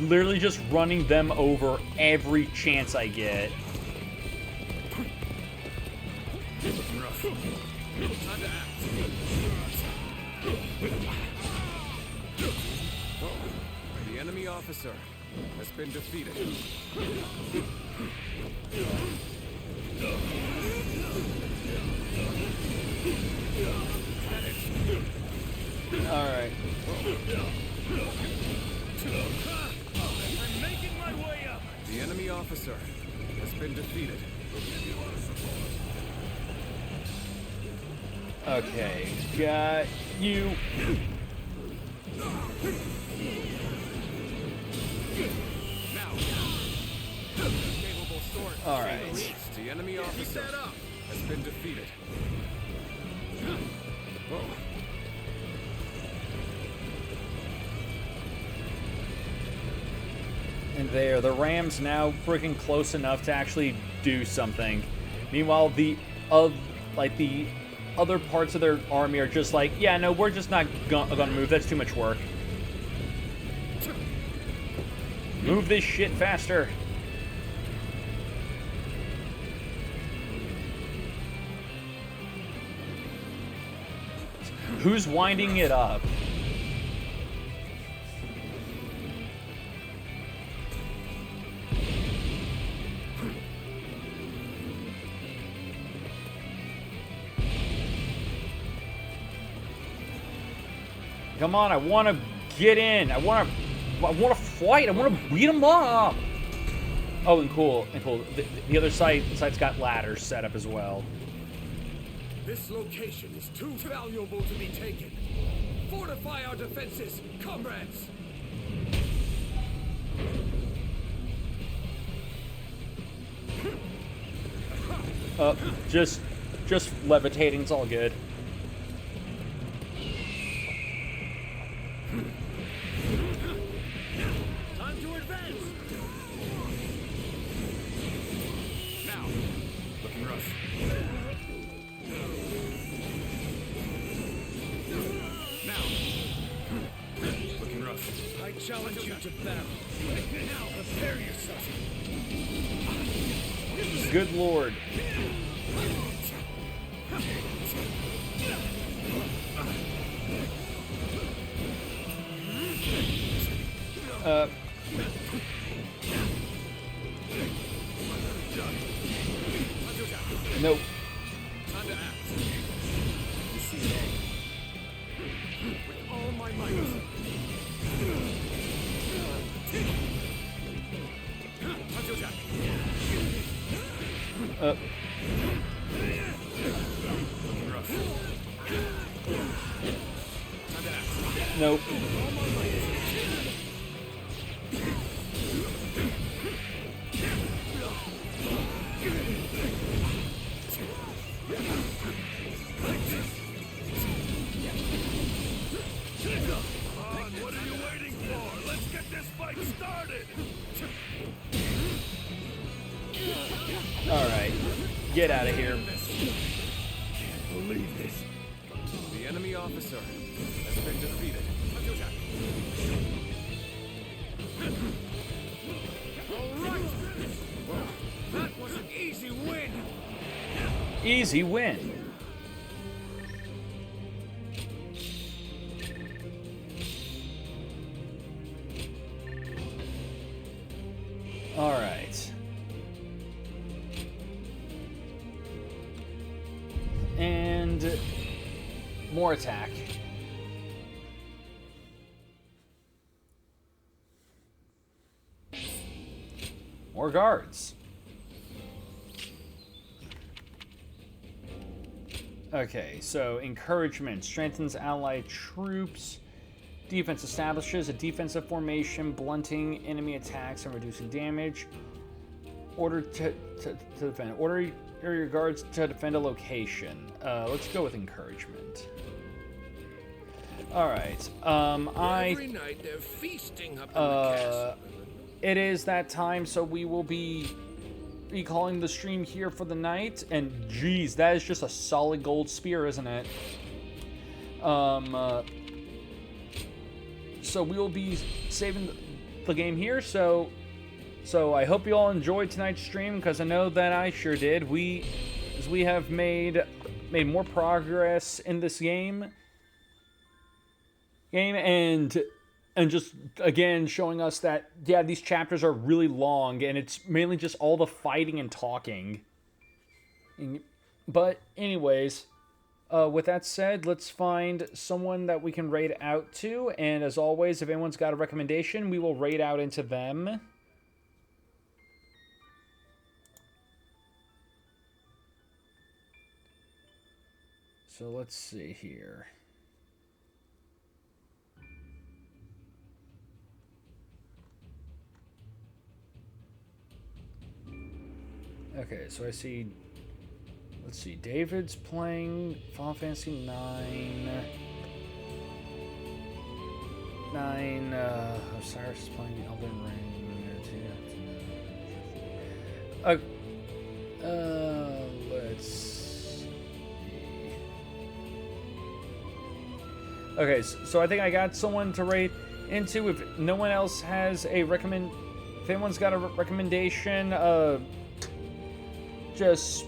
Literally just running them over every chance I get. Time to act. The enemy officer has been defeated. All right. I'm making my way up. The enemy officer has been defeated. Okay, got you. All right. The enemy officer has been defeated. And there, the Rams now freaking close enough to actually do something. Meanwhile, the other parts of their army are just like, yeah, no, we're just not gonna move. That's too much work. Move this shit faster. Who's winding it up? Come on, I want to get in. I want to fight. I want to beat them up. Oh, and cool. The other side's got ladders set up as well. This location is too valuable to be taken. Fortify our defenses, comrades! Just just levitating. It's all good. Time to advance! Now, looking rough. Now, looking rough. I challenge you to battle. Now, prepare yourself. Good lord. Nope. Time to act. You see it all. With all my might. Time to attack. Rough. Time to act. Nope. All my might. What are you waiting for? Let's get this fight started! Alright. Get out of here. Can't believe this. The enemy officer has been defeated. All right! Well, that was an easy win! Easy win. All right. And more attack. More guards. Okay, so encouragement strengthens allied troops. Defense establishes a defensive formation, blunting enemy attacks and reducing damage. Order to defend. Order your guards to defend a location. Let's go with encouragement. All right. Every night they're feasting up in the castle. It is that time, so we will be recalling the stream here for the night. And geez, that is just a solid gold spear, isn't it? So we will be saving the game here. So I hope you all enjoyed tonight's stream, because I know that I sure did. We have made more progress in this game, and just again showing us that yeah, these chapters are really long, and it's mainly just all the fighting and talking. But anyways. With that said, let's find someone that we can raid out to, and as always, if anyone's got a recommendation, we will raid out into them. So let's see here. Okay, so I see... Let's see, David's playing Final Fantasy 9. Osiris is playing Elden Ring. Let's see. Okay, so I think I got someone to rate into. If no one else has a if anyone's got a recommendation, just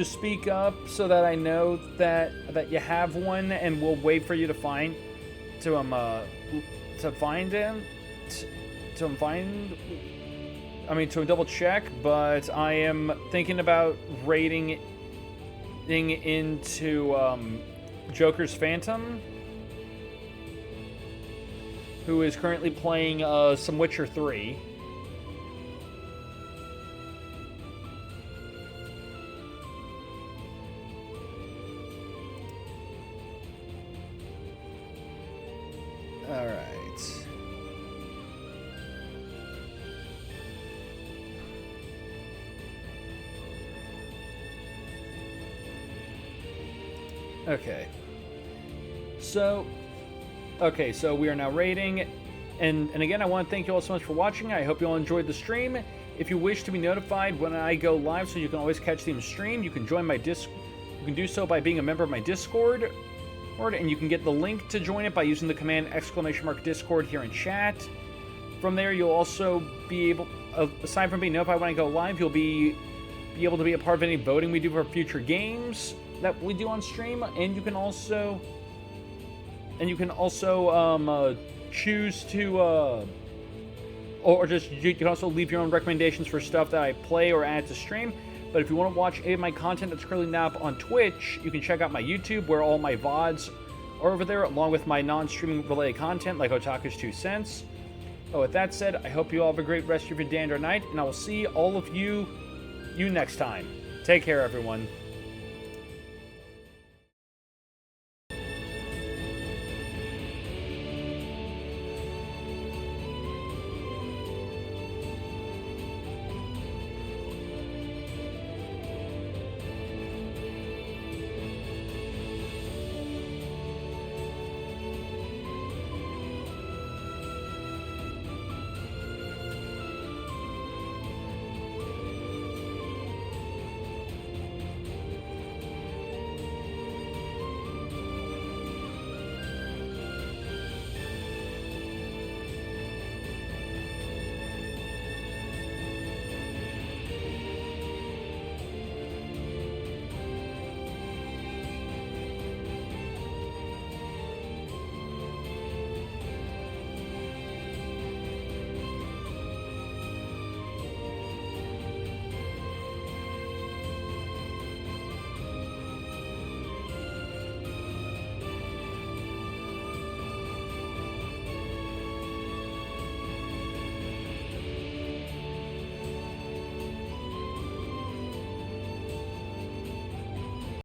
speak up so that I know that you have one, and we'll wait for you to find him. To double check, but I am thinking about raiding into Joker's Phantom, who is currently playing some Witcher 3. Alright. Okay. So we are now rating, and again, I want to thank you all so much for watching. I hope you all enjoyed the stream. If you wish to be notified when I go live, so you can always catch the stream, you can join my You can do so by being a member of my Discord, and you can get the link to join it by using the command !Discord here in chat. From there, you'll also be able, aside from being notified when I go live, you'll be able to be a part of any voting we do for future games that we do on stream, and you can also choose to you can also leave your own recommendations for stuff that I play or add to stream. But if you want to watch any of my content that's currently now up on Twitch, you can check out my YouTube, where all my VODs are over there, along with my non-streaming related content like Otaku's 2 Cents. Oh, with that said, I hope you all have a great rest of your day and or night, and I will see all of you next time. Take care, everyone.